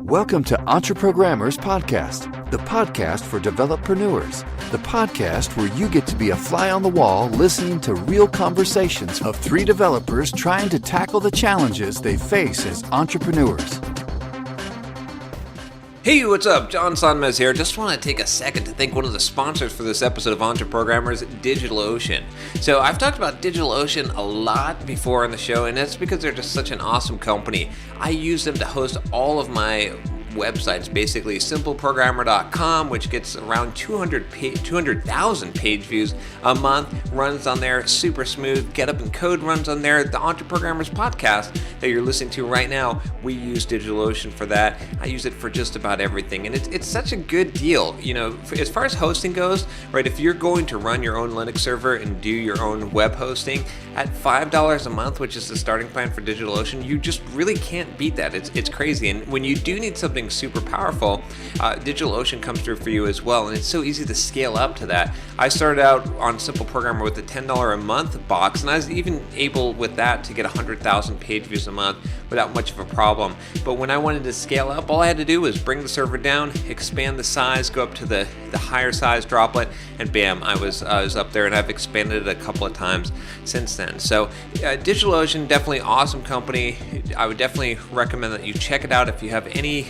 Welcome to EntreProgrammers Podcast, the podcast for developreneurs, the podcast where you get to be a fly on the wall listening to real conversations of three developers trying to tackle the challenges they face as entrepreneurs. Hey, what's up? John Sonmez here. Just want to take a second to thank one of the sponsors for this episode of EntreProgrammers, DigitalOcean. So I've talked about DigitalOcean a lot before on the show, and that's because they're just such an awesome company. I use them to host all of my websites, basically simpleprogrammer.com, which gets around 200,000 page views a month, runs on there, super smooth. Get Up and Code runs on there. The EntreProgrammers podcast that you're listening to right now, we use DigitalOcean for that. I use it for just about everything, and it's such a good deal. You know, as far as hosting goes, right, if you're going to run your own Linux server and do your own web hosting at $5 a month, which is the starting plan for DigitalOcean, you just really can't beat that. It's crazy. And when you do need something super powerful, DigitalOcean comes through for you as well, and it's so easy to scale up to that. I started out on Simple Programmer with a $10 a month box, and I was even able with that to get 100,000 page views a month without much of a problem. But when I wanted to scale up, all I had to do was bring the server down, expand the size, go up to the higher size droplet, and bam, I was up there, and I've expanded it a couple of times since then. So DigitalOcean, definitely awesome company. I would definitely recommend that you check it out if you have any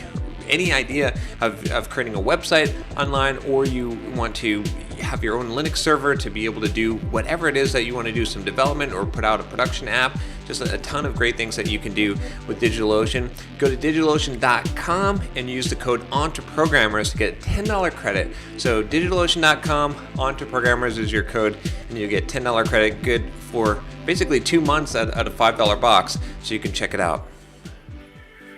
idea of creating a website online, or you want to have your own Linux server to be able to do whatever it is that you want to do, some development or put out a production app. Just a ton of great things that you can do with DigitalOcean. Go to DigitalOcean.com and use the code EntreProgrammers to get a $10 credit. So DigitalOcean.com, EntreProgrammers is your code, and you get $10 credit, good for basically 2 months at a $5 box, so you can check it out.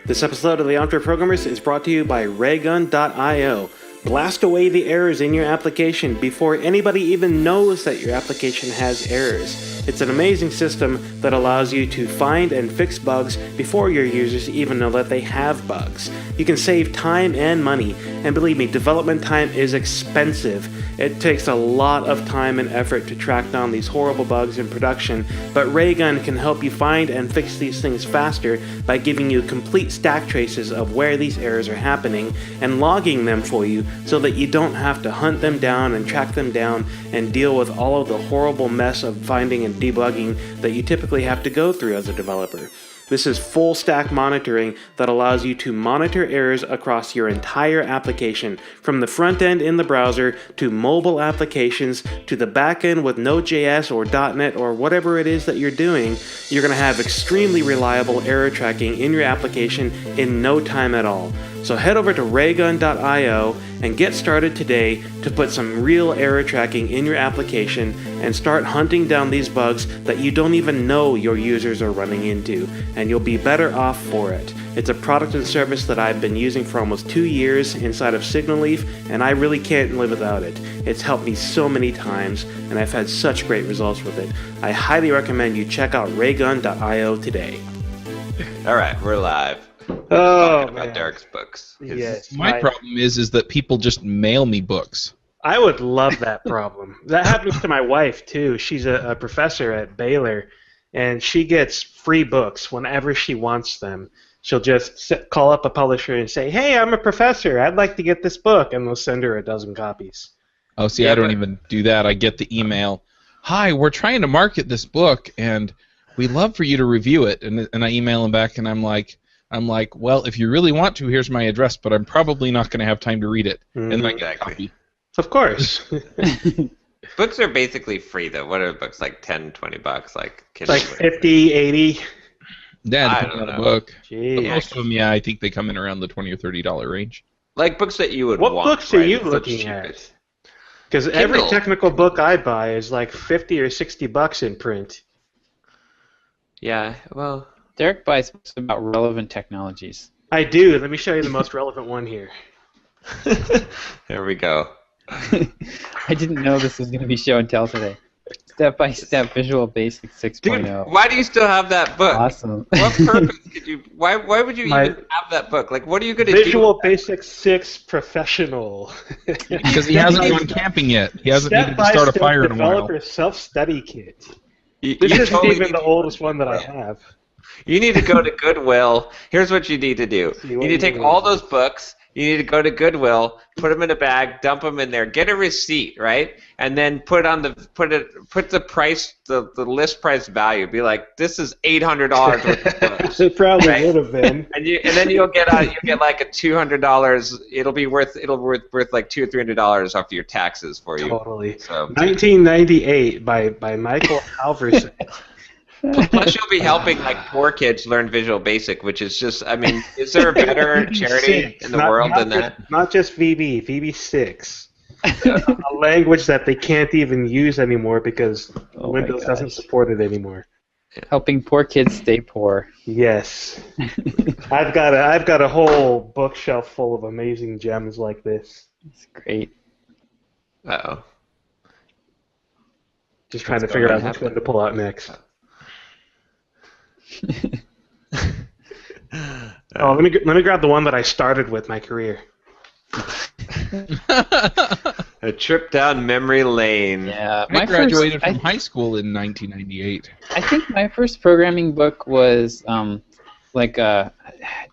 This episode of the EntreProgrammers is brought to you by Raygun.io. Blast away the errors in your application before anybody even knows that your application has errors. It's an amazing system that allows you to find and fix bugs before your users even know that they have bugs. You can save time and money, and believe me, development time is expensive. It takes a lot of time and effort to track down these horrible bugs in production, but Raygun can help you find and fix these things faster by giving you complete stack traces of where these errors are happening and logging them for you so that you don't have to hunt them down and track them down and deal with all of the horrible mess of finding and debugging that you typically have to go through as a developer. This is full stack monitoring that allows you to monitor errors across your entire application, from the front end in the browser to mobile applications to the back end with Node.js or .NET or whatever it is that you're doing. You're going to have extremely reliable error tracking in your application in no time at all. So head over to Raygun.io and get started today to put some real error tracking in your application and start hunting down these bugs that you don't even know your users are running into, and you'll be better off for it. It's a product and service that I've been using for almost 2 years inside of Signal Leaf, and I really can't live without it. It's helped me so many times, and I've had such great results with it. I highly recommend you check out Raygun.io today. All right, we're live. Oh, talking about Derick's books. Yes, My problem is that people just mail me books. I would love that problem. That happens to my wife, too. She's a professor at Baylor, and she gets free books whenever she wants them. She'll just call up a publisher and say, "Hey, I'm a professor. I'd like to get this book," and they'll send her a dozen copies. Oh, see, I don't even do that. I get the email, "Hi, we're trying to market this book, and we'd love for you to review it." And I email them back, and I'm like, well, if you really want to, here's my address, but I'm probably not going to have time to read it. And then I get a copy. Of course. Books are basically free, though. What are books, like 10, 20 bucks? Like Kindle, like 50, 80. Yeah, depending on the book. Jeez. Most of them, yeah, I think they come in around the $20 or $30 range. Like books that you would want. What books are you looking at? Because every technical book I buy is like 50 or 60 bucks in print. Yeah, well, Derick buys books about relevant technologies. I do. Let me show you the most relevant one here. There we go. I didn't know this was going to be show and tell today. Step-by-step Visual Basic 6.0. Dude, why do you still have that book? Awesome. What purpose could you? Why would you even have that book? Like, what are you going to do? Visual Basic 6 Professional. Because he hasn't gone camping yet. He hasn't needed to start a fire in a while. Developer self-study kit. You this isn't totally even the oldest one that I have. You need to go to Goodwill. Here's what you need to do. You need to take all those books. You need to go to Goodwill, put them in a bag, dump them in there, get a receipt, right? And then put the price, the list price value. Be like, this is $800 worth of books. It probably would have been. And then you'll get like a $200. It'll be worth like $200 or $300 off your taxes for you. Totally. So, 1998 by Michael Halverson. Plus, you'll be helping like poor kids learn Visual Basic, which is just, I mean, is there a better charity in the world than that? Not just VB6. A language that they can't even use anymore because Windows doesn't support it anymore. Helping poor kids stay poor. Yes. I've got a whole bookshelf full of amazing gems like this. It's great. Uh-oh. Just trying to figure out which one to pull out next. Let me grab the one that I started with my career. A trip down memory lane. Yeah, I graduated from high school in 1998. I think my first programming book was like a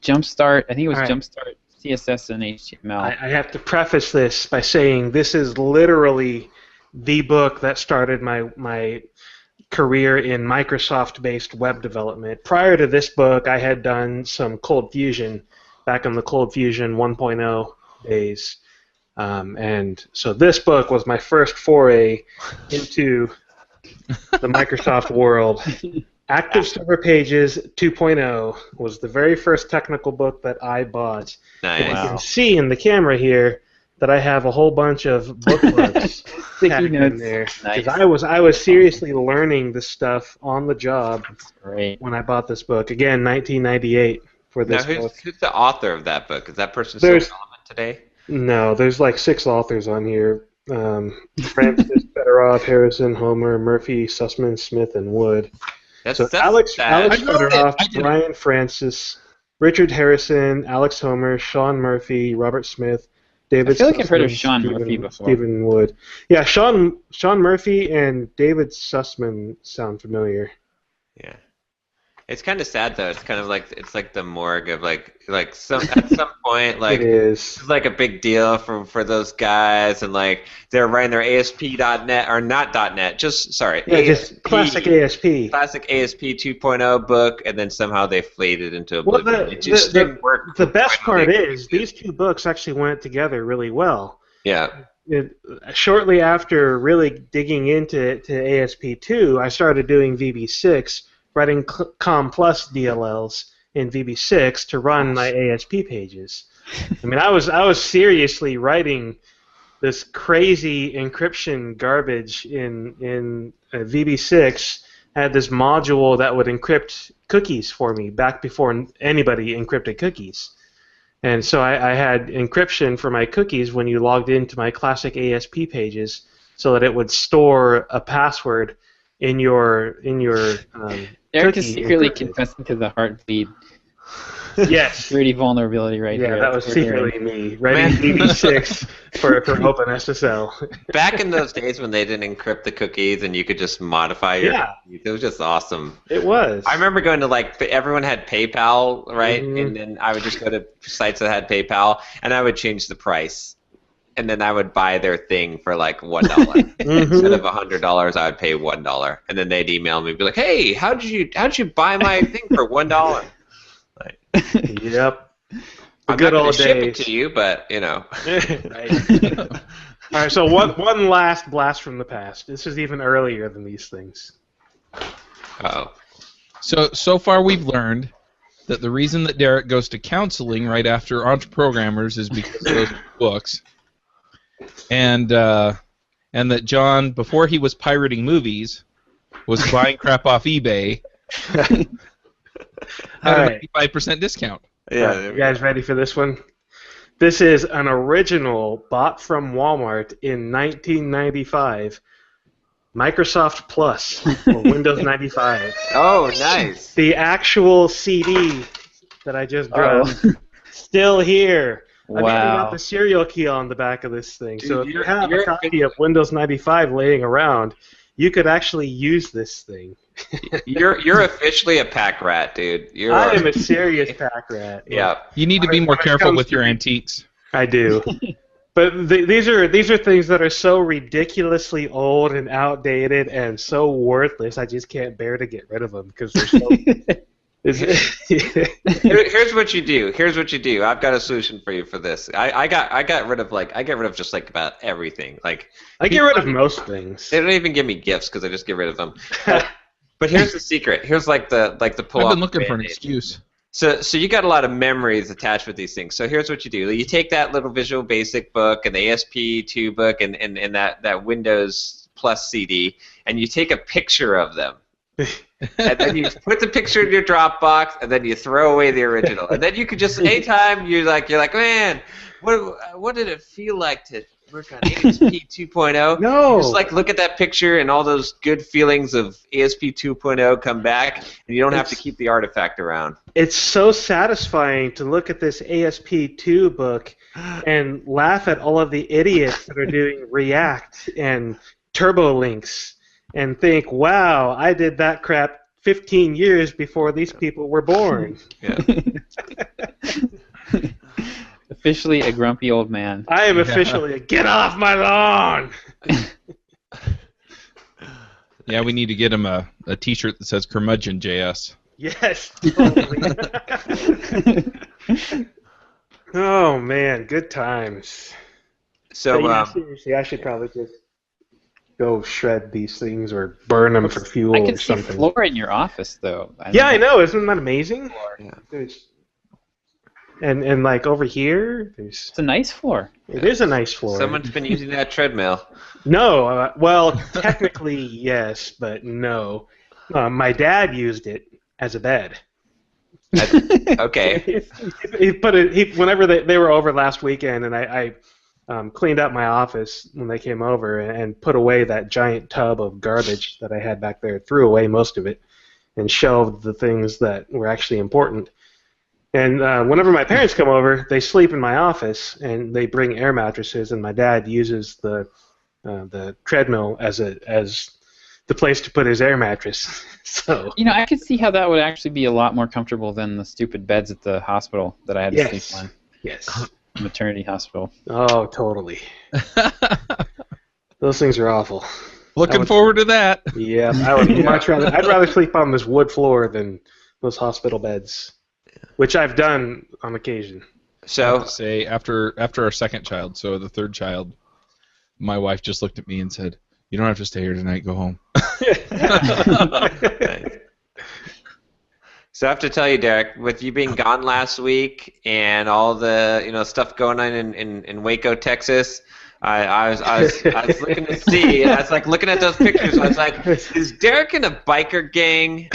Jumpstart. I think it was Jumpstart CSS and HTML. I have to preface this by saying this is literally the book that started my career in Microsoft-based web development. Prior to this book, I had done some Cold Fusion back in the Cold Fusion 1.0 days. And so this book was my first foray into the Microsoft world. Active Server Pages 2.0 was the very first technical book that I bought. Nice. And you can see in the camera here that I have a whole bunch of bookmarks tagged in there. Because I was seriously learning this stuff on the job when I bought this book. Again, 1998 for this book. Who's the author of that book? Is that person still relevant today? No, there's like 6 authors on here. Francis, Fedorov, Harrison, Homer, Murphy, Sussman, Smith, and Wood. Alex Fedorov, Brian Francis, Richard Harrison, Alex Homer, Sean Murphy, Robert Smith, David. I feel like Sussman, I've heard of Sean Murphy before. Stephen Wood. Yeah, Sean Murphy and David Sussman sound familiar. Yeah. It's kind of sad though. It's kind of like the morgue of like at some point like it is. It's like a big deal for those guys, and like they're writing their ASP.NET or not .NET, just just classic ASP. Classic ASP 2.0 book, and then somehow they flayed it into oblivion. It just didn't work. The best part is these two books actually went together really well. Yeah. Shortly after really digging into ASP2, I started doing VB6. Writing COM plus DLLs in VB6 to run my ASP pages. I mean, I was seriously writing this crazy encryption garbage in VB6. I had this module that would encrypt cookies for me back before anybody encrypted cookies. And so I had encryption for my cookies when you logged into my classic ASP pages so that it would store a password in your Eric is secretly confessing to the Heartbleed. Yes. Security vulnerability right here. Yeah, that was secretly me writing VB6 for OpenSSL. Back in those days when they didn't encrypt the cookies and you could just modify your cookies, it was just awesome. It was. I remember going to everyone had PayPal, right? Mm-hmm. And then I would just go to sites that had PayPal and I would change the price. And then I would buy their thing for like $1. Instead of $100, I would pay $1. And then they'd email me and be like, "Hey, how'd you buy my thing for $1?" Like, yep. I'm good not old ship days. it to you, but you know. Right. All right. So one last blast from the past. This is even earlier than these things. Oh. So far we've learned that the reason that Derick goes to counseling right after EntreProgrammers is because of those books. And that John, before he was pirating movies, was buying crap off eBay at a 95% discount. Yeah. You guys ready for this one? This is an original bought from Walmart in 1995. Microsoft Plus for Windows 95. Oh, nice. The actual CD that I just dropped. Still here. I've even got the serial key on the back of this thing. Dude, so if you have a copy of Windows 95 laying around, you could actually use this thing. You're officially a pack rat, dude. I am a serious pack rat. Yeah. You need to be more careful with your antiques. I do. But these are things that are so ridiculously old and outdated and so worthless. I just can't bear to get rid of them because they're so. Here's what you do. I've got a solution for you for this. I get rid of just like about everything. Like I get rid of most things. They don't even give me gifts because I just get rid of them. But here's the secret. Here's like the pull. I've been looking for an excuse. So you got a lot of memories attached with these things. So here's what you do. You take that little Visual Basic book and the ASP2 book and that Windows Plus CD, and you take a picture of them. And then you put the picture in your Dropbox, and then you throw away the original. And then you could just, anytime you're like, man, what did it feel like to work on ASP 2.0? No. Just like look at that picture, and all those good feelings of ASP 2.0 come back, and you don't have to keep the artifact around. It's so satisfying to look at this ASP2 book and laugh at all of the idiots that are doing React and TurboLinks and think, wow, I did that crap 15 years before these people were born. Yeah. Officially a grumpy old man. I am officially a get off my lawn! Yeah, we need to get him a T-shirt that says Curmudgeon JS. Yes, totally. Oh, man, good times. So, seriously, I should probably just go shred these things or burn them for fuel I or can see something. floor in your office, though. I know. Isn't that amazing? yeah. And like over here, It's a nice floor. it is a nice floor. Someone's been using that treadmill. No, well, technically yes, but no. My dad used it as a bed. Okay. He put it. Whenever they were over last weekend, and I cleaned up my office when they came over and put away that giant tub of garbage that I had back there. Threw away most of it and shelved the things that were actually important. And whenever my parents come over, they sleep in my office and they bring air mattresses, and my dad uses the treadmill as the place to put his air mattress. So I could see how that would actually be a lot more comfortable than the stupid beds at the hospital that I had to sleep on. Yes. Maternity hospital. Oh, totally. Those things are awful. Looking forward to that. Yeah, I would much rather. I'd rather sleep on this wood floor than those hospital beds, which I've done on occasion. So, say after our second child, so the third child, my wife just looked at me and said, "You don't have to stay here tonight. Go home." So I have to tell you, Derick, with you being gone last week and all the stuff going on in Waco, Texas, I was looking to see, and I was like looking at those pictures. I was like, is Derick in a biker gang?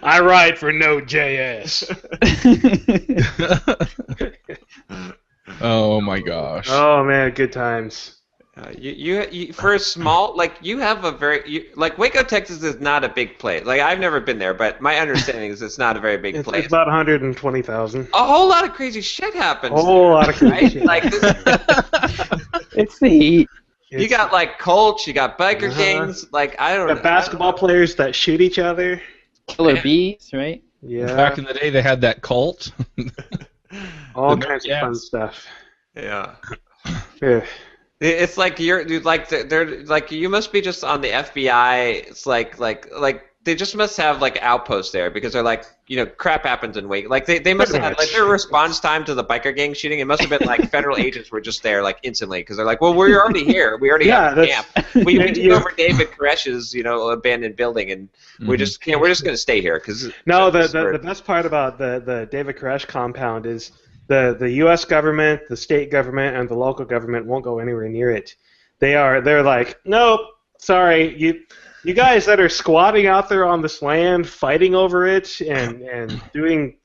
I ride for Node.js. Oh my gosh. Oh man, good times. You for a small, you have a very Waco, Texas is not a big place. I've never been there, but my understanding is it's not a very big place. It's about 120,000. A whole lot of crazy shit happens. A whole lot of crazy right? shit. It's the heat. You got cults, you got biker gangs, I don't know. The basketball players that shoot each other. Killer bees, right? Yeah. Back in the day, they had that cult. All kinds of fun stuff. Yeah. Yeah. It's they're you must be just on the FBI. It's like they just must have outposts there because they're crap happens in Waco. They must have had their response time to the biker gang shooting. It must have been federal agents were just there instantly because they're well, we're already here. We already have a camp. We took over David Koresh's abandoned building, and we're just going to stay here because the best part about the David Koresh compound is the U.S. government, the state government, and the local government won't go anywhere near it. They're like, nope, sorry, you guys that are squatting out there on this land, fighting over it, and doing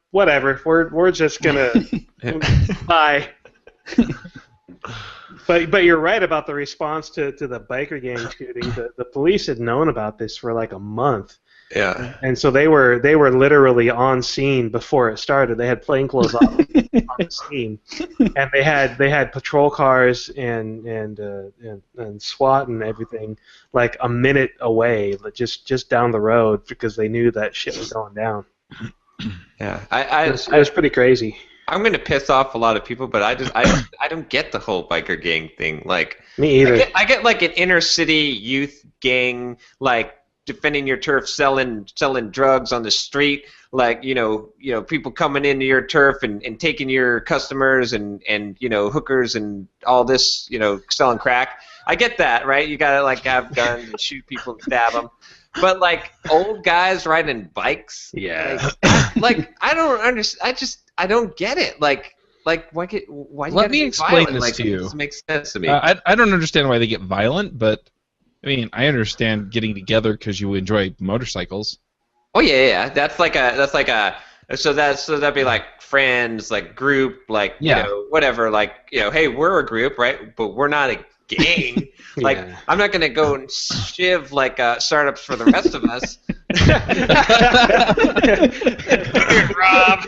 whatever. We're just gonna bye. But you're right about the response to the biker gang shooting. The police had known about this for a month. Yeah. And so they were literally on scene before it started. They had plainclothes on the scene, and they had patrol cars and SWAT and everything like a minute away, just down the road, because they knew that shit was going down. Yeah. It was pretty crazy. I'm gonna piss off a lot of people, but I don't get the whole biker gang thing. Like, Me either. I get like an inner city youth gang, like defending your turf, selling drugs on the street, like people coming into your turf and taking your customers and hookers and all this, selling crack. I get that, right? You gotta like have guns and shoot people and stab them. But like old guys riding bikes, Yeah. I don't understand. I don't get it. Like why Let me explain this to you. This makes sense to me. I don't understand why they get violent, but I mean, I understand getting together because you enjoy motorcycles. Oh yeah. That's so that'd be like friends, like group, like whatever, like hey, we're a group, right? But we're not a gang. Like Yeah. I'm not gonna go and shiv like startups for the rest of us. Rob.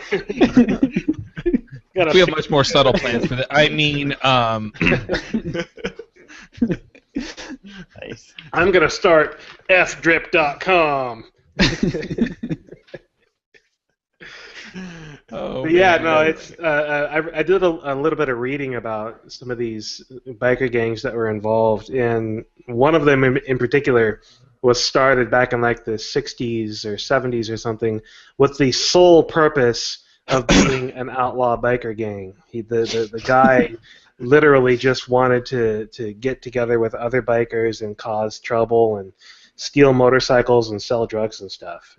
We have much more subtle plans for that. I mean, Nice. I'm gonna start fdrip.com. But yeah, no, it's. I did a little bit of reading about some of these biker gangs that were involved, and one of them in particular was started back in like the 60s or 70s or something, with the sole purpose of being an outlaw biker gang. The guy literally just wanted to get together with other bikers and cause trouble and steal motorcycles and sell drugs and stuff.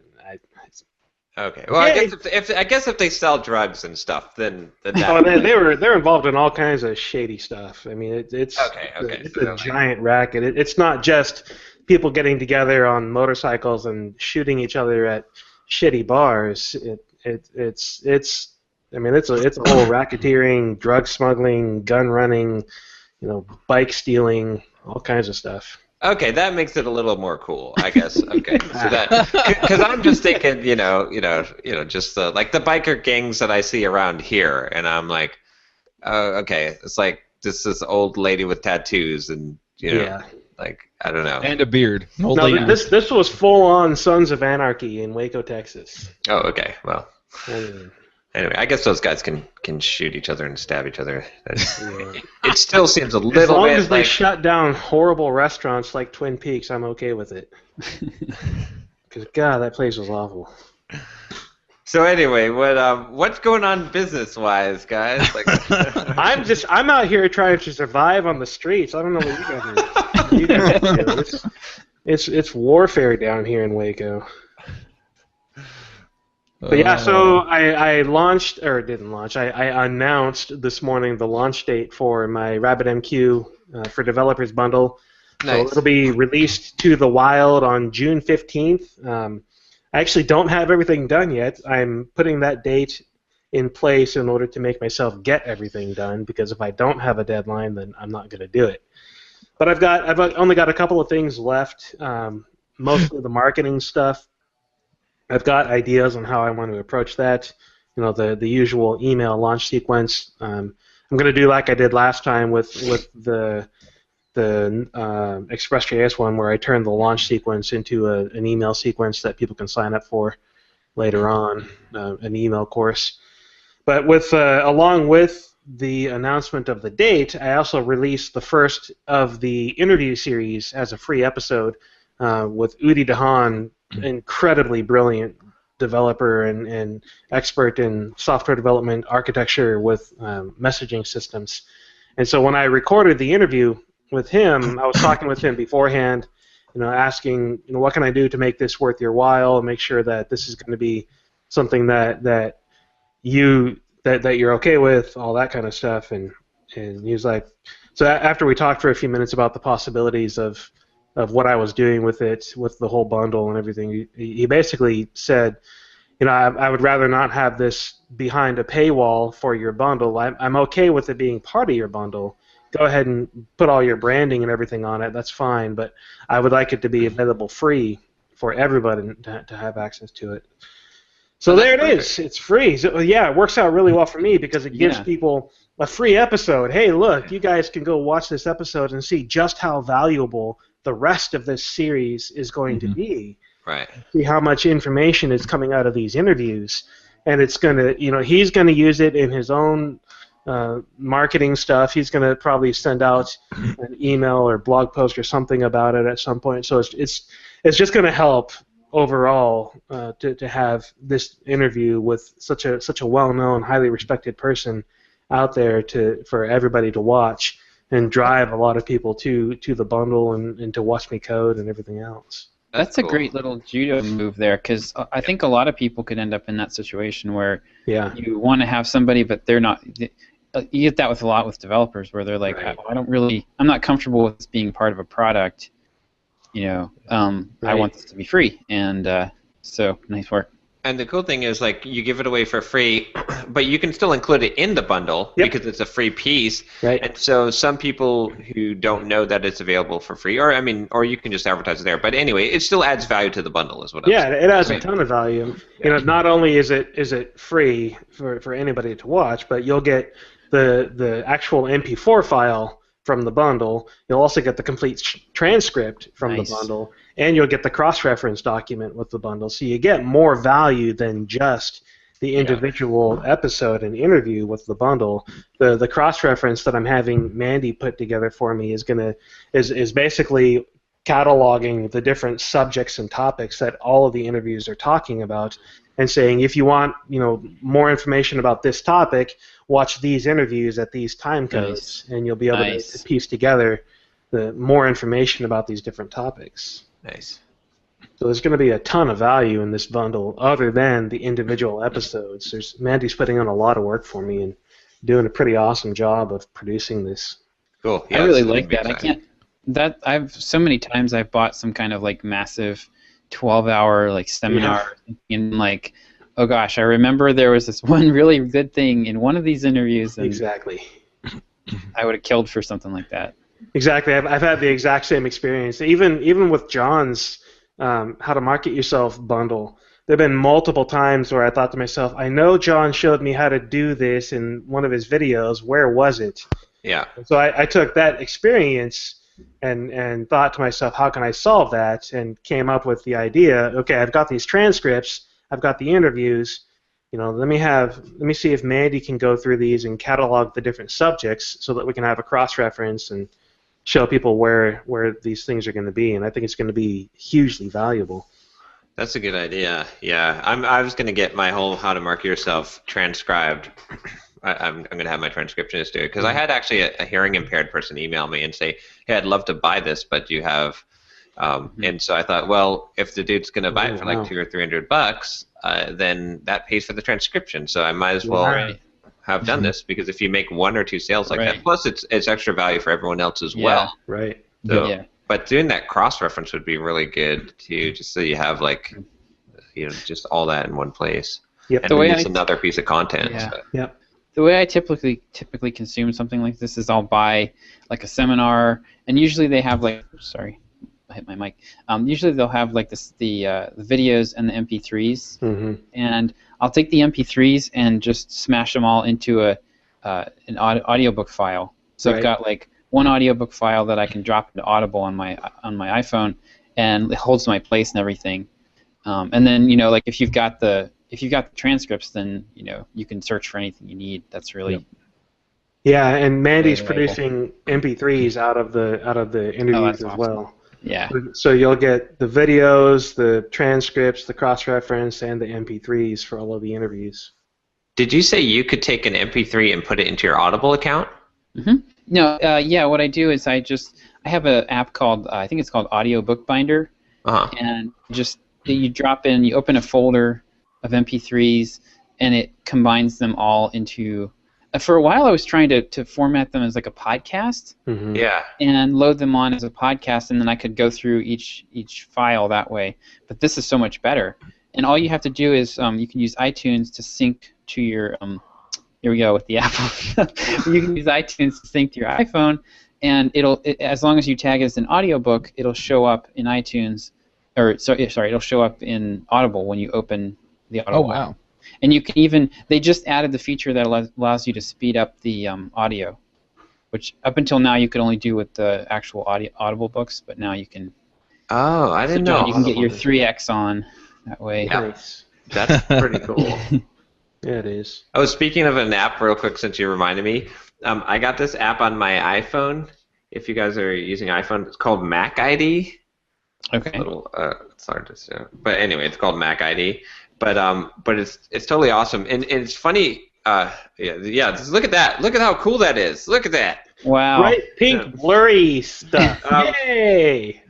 Okay. Well, Yeah, I guess if they sell drugs and stuff, then that. Oh, they're involved in all kinds of shady stuff. I mean, it's a giant racket. It's not just people getting together on motorcycles and shooting each other at shitty bars. It's a whole racketeering, drug smuggling, gun running, bike stealing, all kinds of stuff. Okay, that makes it a little more cool, I guess. Okay, so that because I'm just thinking, just like the biker gangs that I see around here, and I'm like, okay, it's like this old lady with tattoos, and like I don't know, and a beard. An old No, lady. this was full on Sons of Anarchy in Waco, Texas. Oh, okay, well. And, Anyway, I guess those guys can shoot each other and stab each other. yeah. It still seems a little As long bit as they like shut down horrible restaurants like Twin Peaks, I'm okay with it. Because God, that place was awful. So anyway, what's going on business-wise, guys? Like, I'm out here trying to survive on the streets. I don't know what you guys do. It's warfare down here in Waco. But yeah, so I launched, or didn't launch, I announced this morning the launch date for my RabbitMQ for Developers Bundle. Nice. So it'll be released to the wild on June 15th. I actually don't have everything done yet. I'm putting that date in place in order to make myself get everything done, because if I don't have a deadline, then I'm not going to do it. But I've only got a couple of things left, mostly the marketing stuff. I've got ideas on how I want to approach that. The usual email launch sequence. I'm going to do like I did last time with the Express.js one, where I turned the launch sequence into an email sequence that people can sign up for later on, an email course. But along with the announcement of the date, I also released the first of the interview series as a free episode with Udi Dahan, incredibly brilliant developer and expert in software development architecture with messaging systems. And so when I recorded the interview with him, I was talking with him beforehand, asking, what can I do to make this worth your while and make sure that this is going to be something that you're okay with, all that kind of stuff. And he was like, so after we talked for a few minutes about the possibilities of what I was doing with it, with the whole bundle and everything, he basically said, I would rather not have this behind a paywall for your bundle. I'm okay with it being part of your bundle. Go ahead and put all your branding and everything on it. That's fine, but I would like it to be available free for everybody to have access to it. So there it is. It's free. So, yeah, it works out really well for me because it gives people a free episode. Hey, look, you guys can go watch this episode and see just how valuable the rest of this series is going to be. Right. See how much information is coming out of these interviews. And it's going to, he's going to use it in his own marketing stuff. He's going to probably send out an email or blog post or something about it at some point. So it's just going to help overall to have this interview with such a well-known, highly respected person out there for everybody to watch and drive a lot of people to the bundle and to watch me code and everything else. That's a great little judo move there, because I think a lot of people could end up in that situation where you want to have somebody, but they're not. You get that with a lot with developers, where they're like, I'm not comfortable with this being part of a product. I want this to be free, and so nice work. And the cool thing is, like, you give it away for free, but you can still include it in the bundle because it's a free piece. Right. And so some people who don't know that it's available for free, or you can just advertise it there. But anyway, it still adds value to the bundle, is what I'm saying. Yeah, it adds a ton of value. Not only is it free for anybody to watch, but you'll get the actual MP4 file from the bundle. You'll also get the complete transcript from the bundle, and you'll get the cross-reference document with the bundle. So you get more value than just the individual episode and interview with the bundle. The cross-reference that I'm having Mandy put together for me is basically cataloging the different subjects and topics that all of the interviews are talking about, and saying, if you want more information about this topic, watch these interviews at these time codes, and you'll be able to piece together the more information about these different topics. Nice. So there's going to be a ton of value in this bundle other than the individual episodes. Mandy's putting on a lot of work for me and doing a pretty awesome job of producing this. Cool. Yeah, I really like that. I've so many times I've bought some kind of like massive 12-hour like seminar and like, oh gosh, I remember there was this one really good thing in one of these interviews. And exactly. I would have killed for something like that. Exactly. I've had the exact same experience. Even with John's How to Market Yourself bundle, there have been multiple times where I thought to myself, I know John showed me how to do this in one of his videos. Where was it? Yeah. So I took that experience and thought to myself, how can I solve that? And came up with the idea, okay, I've got these transcripts, I've got the interviews, let me see if Mandy can go through these and catalog the different subjects so that we can have a cross-reference and show people where these things are going to be. And I think it's going to be hugely valuable. That's a good idea. Yeah, I was going to get my whole How to Market Yourself transcribed. I'm going to have my transcriptionist do it, because I had actually a hearing impaired person email me and say, hey, I'd love to buy this, but do you have and so I thought, well, if the dude's going to buy it for like $200 or $300, then that pays for the transcription. So I might as well have done this, because if you make 1 or 2 sales like that, plus it's extra value for everyone else as well. Right. So, but doing that cross-reference would be really good too, just so you have like, just all that in one place. Yep. And it's another piece of content. Yeah. So. Yep. The way I typically consume something like this is I'll buy like a seminar, and usually they have like, sorry, I hit my mic. Usually they'll have like the videos and the MP3s, and I'll take the MP3s and just smash them all into an audiobook file. So I've got like one audiobook file that I can drop into Audible on my iPhone, and it holds my place and everything. And then like if you've got the transcripts, then you can search for anything you need. That's really and Mandy's producing MP3s out of the interviews as well. Yeah. So you'll get the videos, the transcripts, the cross-reference, and the MP3s for all of the interviews. Did you say you could take an MP3 and put it into your Audible account? No. What I do is I have an app called I think it's called Audiobook Binder, and you drop in, you open a folder of MP3s, and it combines them all into. For a while, I was trying to format them as like a podcast, and load them on as a podcast, and then I could go through each file that way. But this is so much better, and all you have to do is you can use iTunes to sync to your. Here we go with the Apple. You can use iTunes to sync to your iPhone, and as long as you tag it as an audiobook, it'll show up in iTunes it'll show up in Audible when you open the Audible. Oh, wow. And you can even, they just added the feature that allows you to speed up the audio, which up until now you could only do with the actual Audible books, but now you can. Oh, I didn't know. You can get your 3x on that way. Yeah. That's pretty cool. Yeah, it is. Oh, speaking of an app, real quick, since you reminded me, I got this app on my iPhone. If you guys are using iPhone, it's called Mac ID. Okay. It's hard to say, but anyway, it's called Mac ID. But it's totally awesome, and it's funny. Just look at that. Look at how cool that is. Look at that. Wow. Bright pink blurry stuff. Yay!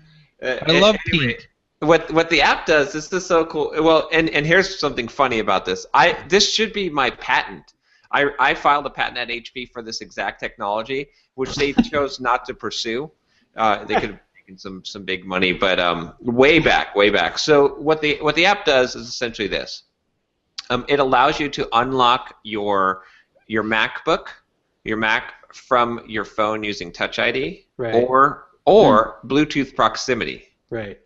I love pink. What the app does, this is so cool. Well, and here's something funny about this. This should be my patent. I filed a patent at HP for this exact technology, which they chose not to pursue. They could have taken some big money, but way back. So what the app does is essentially this. It allows you to unlock your MacBook, your Mac from your phone using Touch ID, right. or Bluetooth proximity. Right.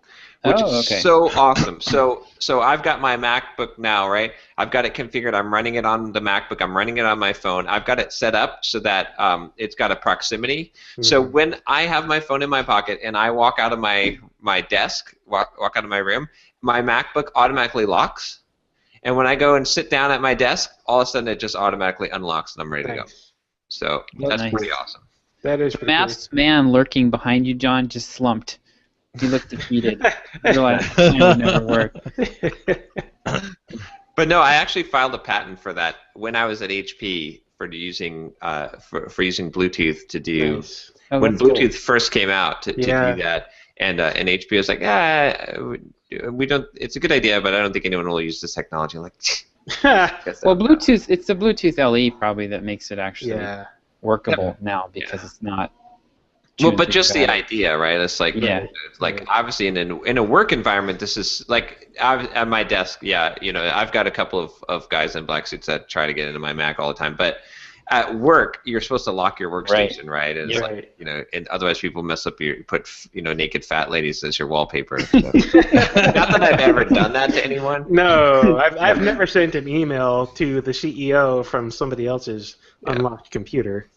Which is so awesome. So I've got my MacBook now, right? I've got it configured. I'm running it on the MacBook. I'm running it on my phone. I've got it set up so that it's got a proximity. Mm-hmm. So when I have my phone in my pocket and I walk out of my desk, walk out of my room, my MacBook automatically locks. And when I go and sit down at my desk, all of a sudden it just automatically unlocks and I'm ready to go. So that's pretty awesome. That is the pretty masked man lurking behind you, John, just slumped. He looked defeated. Realized the plan would never work. But no, I actually filed a patent for that when I was at HP for using using Bluetooth to do when Bluetooth first came out to do that, and HP was like, we don't. It's a good idea, but I don't think anyone will use this technology. I'm like, well, Bluetooth. It's the Bluetooth LE probably that makes it actually workable now because it's not. Well, but just the idea, right? It's like, obviously in a work environment, this is like at my desk. Yeah, I've got a couple of guys in black suits that try to get into my Mac all the time. But at work, you're supposed to lock your workstation, right? And it's like, and otherwise people mess up put naked fat ladies as your wallpaper. So. Not that I've ever done that to anyone. No, I've never sent an email to the CEO from somebody else's unlocked computer.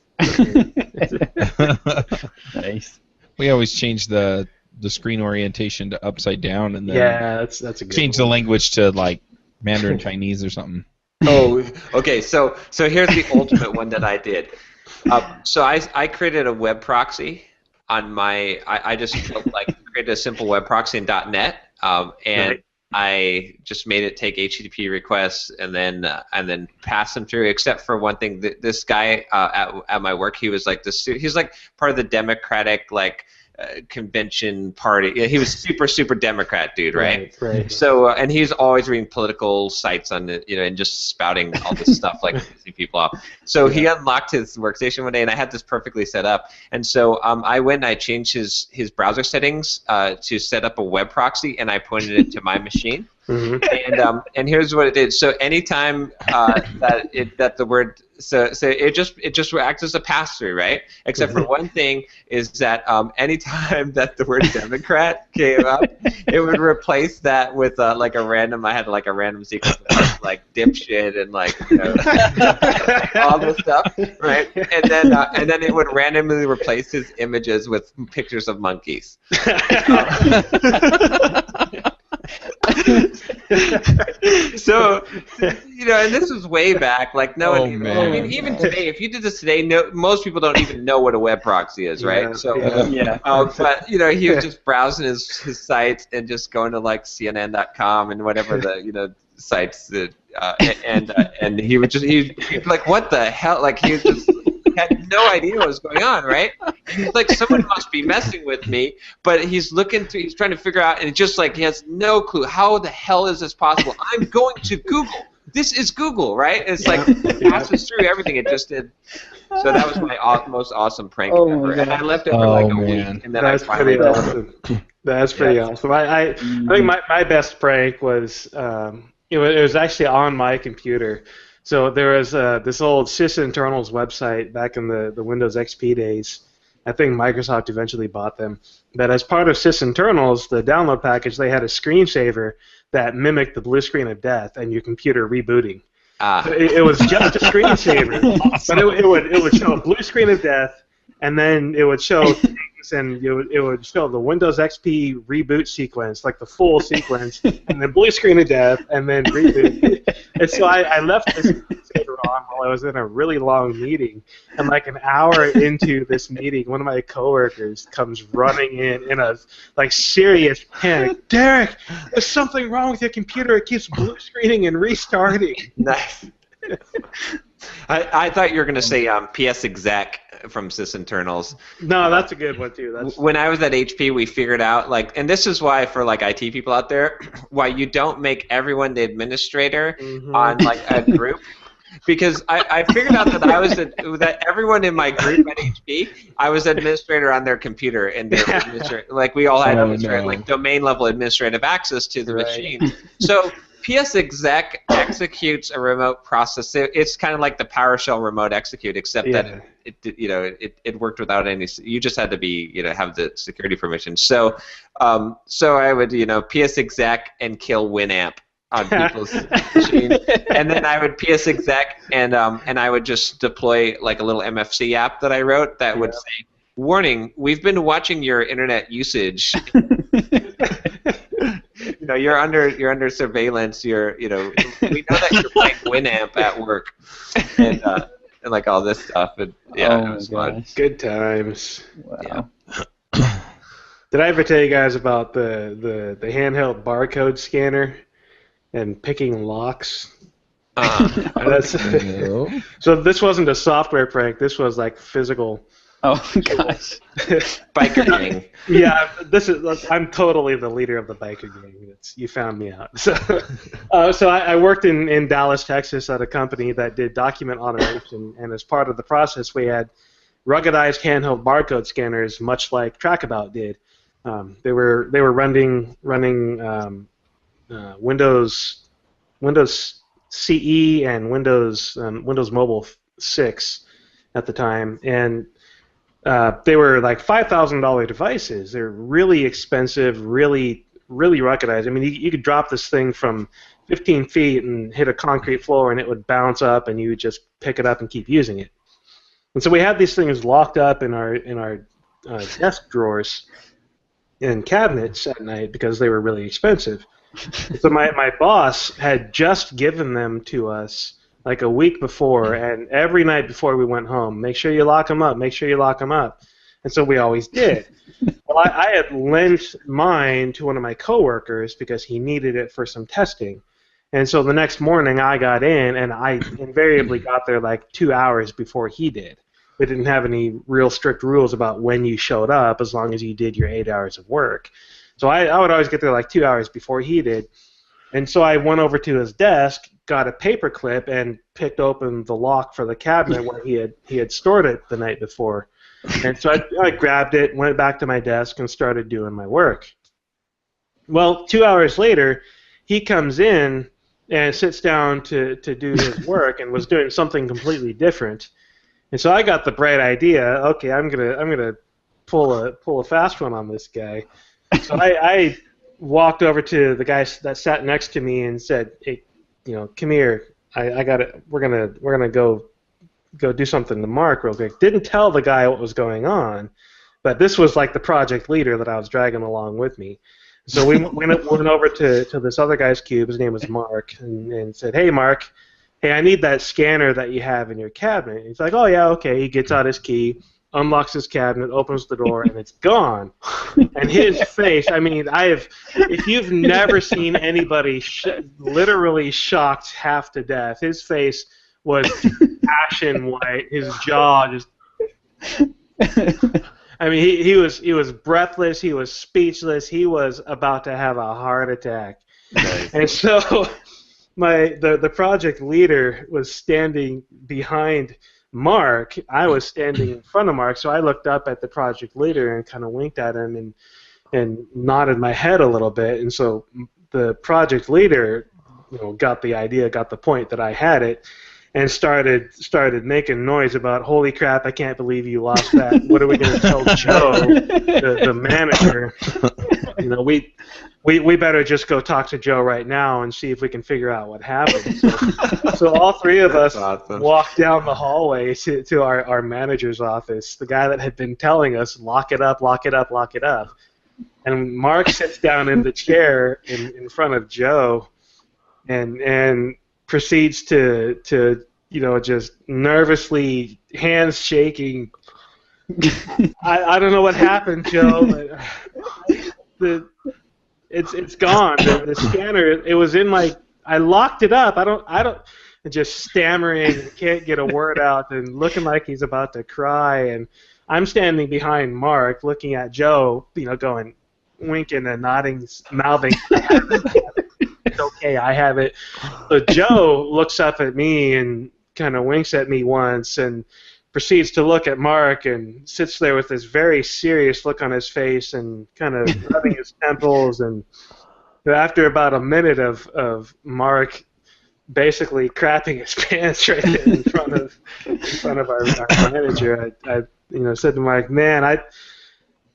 Nice. We always change the screen orientation to upside down, and then that's a good change the language to like Mandarin Chinese or something. Oh, okay. So here's the ultimate one that I did. So I created a web proxy on my. I just created a simple web proxy in .NET, and I just made it take HTTP requests and then pass them through. Except for one thing, this guy at my work, he was like he's like part of the Democratic convention party. Yeah, he was super Democrat dude, right? Right. So and he's always reading political sites on the, and just spouting all this stuff like pissing people off. So he unlocked his workstation one day, and I had this perfectly set up. And so I went and I changed his browser settings to set up a web proxy, and I pointed it to my machine. Mm-hmm. And here's what it did. So anytime that the word it just acts as a pass through, right? Except for one thing is that anytime that the word Democrat came up, it would replace that with like a random. I had like a random sequence of like dipshit and like all this stuff, right? And then it would randomly replace his images with pictures of monkeys. So, and this was way back. Like no one even. I mean, even today, if you did this today, most people don't even know what a web proxy is, right? But he was just browsing his sites and just going to like CNN.com and whatever the sites that, and he would he'd be like, what the hell? Like he was just. Had no idea what was going on, right? He's like, someone must be messing with me, but he's he's trying to figure out, and it's just like he has no clue. How the hell is this possible? I'm going to Google. This is Google, right? It's like it passes through everything it just did. So that was my most awesome prank ever, and I left it for like a week, and then I finally did it. That's pretty awesome. I think my best prank was it was actually on my computer. So there was this old sysinternals website back in the Windows XP days, I think Microsoft eventually bought them. But as part of sysinternals, the download package, they had a screensaver that mimicked the blue screen of death and your computer rebooting. So it was just a screensaver, but it would show a blue screen of death, and then it would show things, and it would show the Windows XP reboot sequence, like the full sequence, and then blue screen of death, and then reboot. And so I left this screensaver on while I was in a really long meeting, and like an hour into this meeting, one of my coworkers comes running in a serious panic. Derick, there's something wrong with your computer. It keeps blue screening and restarting. Nice. I thought you were going to say PS exec from sysinternals. No, that's a good one too. When I was at HP, we figured out and this is why for IT people out there, why you don't make everyone the administrator on a group. Because I figured out that that everyone in my group at HP, I was administrator on their computer, and we all had domain level administrative access to the machine. So PS exec executes a remote process. It's kind of like the PowerShell remote execute, except that it worked without any. You just had to be have the security permission. So I would PS exec and kill Winamp on people's machines, and then I would PS exec and I would just deploy a little MFC app that I wrote that would say, "Warning: We've been watching your internet usage. You're under surveillance. We know that you're playing Winamp at work, and all this stuff." And it was fun. Good times. Wow. Yeah. Did I ever tell you guys about the handheld barcode scanner and picking locks? No. So this wasn't a software prank. This was physical. Oh gosh. Biker gang. Yeah, I'm totally the leader of the biker gang. You found me out. So I worked in Dallas, Texas, at a company that did document automation, and as part of the process, we had ruggedized handheld barcode scanners, much like Trackabout did. They were running Windows CE and Windows Mobile 6 at the time, and they were $5,000 devices. They're really expensive, really ruggedized. I mean, you could drop this thing from 15 feet and hit a concrete floor, and it would bounce up, and you would just pick it up and keep using it. And so we had these things locked up in our desk drawers and cabinets at night because they were really expensive. So my boss had just given them to us a week before, and every night before we went home, make sure you lock them up, make sure you lock them up. And so we always did. Well, I had lent mine to one of my coworkers because he needed it for some testing. And so the next morning I got in, and I invariably got there 2 hours before he did. We didn't have any real strict rules about when you showed up as long as you did your 8 hours of work. So I would always get there 2 hours before he did. And so I went over to his desk, got a paper clip, and picked open the lock for the cabinet where he had stored it the night before. And so I grabbed it, went back to my desk, and started doing my work. Well, 2 hours later, he comes in and sits down to do his work and was doing something completely different. And so I got the bright idea. Okay, I'm gonna pull a fast one on this guy. So I walked over to the guy that sat next to me and said, "Hey, come here. I got it. We're gonna go do something to Mark real quick." Didn't tell the guy what was going on, but this was the project leader that I was dragging along with me. So we went over to this other guy's cube. His name was Mark, and said, "Hey, Mark, hey, I need that scanner that you have in your cabinet." He's like, "Oh yeah, okay." He gets out his key, unlocks his cabinet, opens the door, and it's gone. And his face, I mean, if you've never seen anybody literally shocked half to death, his face was ashen white, his jaw just... I mean, he was breathless, he was speechless, he was about to have a heart attack. Nice. And so the project leader was standing behind Mark. I was standing in front of Mark, so I looked up at the project leader and kind of winked at him and nodded my head a little bit. And so the project leader, got the idea, got the point that I had it, and started making noise about, holy crap, I can't believe you lost that. What are we going to tell Joe, the manager? You know, we better just go talk to Joe right now and see if we can figure out what happened. So all three of us walked down the hallway to our manager's office, the guy that had been telling us, lock it up, lock it up, lock it up. And Mark sits down in the chair in front of Joe and proceeds to just nervously, hands shaking. I don't know what happened, Joe, but it's gone. The scanner, it was in I locked it up. I don't just stammering, can't get a word out, and looking like he's about to cry. And I'm standing behind Mark, looking at Joe, going, winking and nodding, mouthing, it's okay, I have it. So Joe looks up at me and kind of winks at me once and proceeds to look at Mark and sits there with this very serious look on his face and kind of rubbing his temples. And after about a minute of Mark basically crapping his pants right there in front of our manager, I said to Mark, man,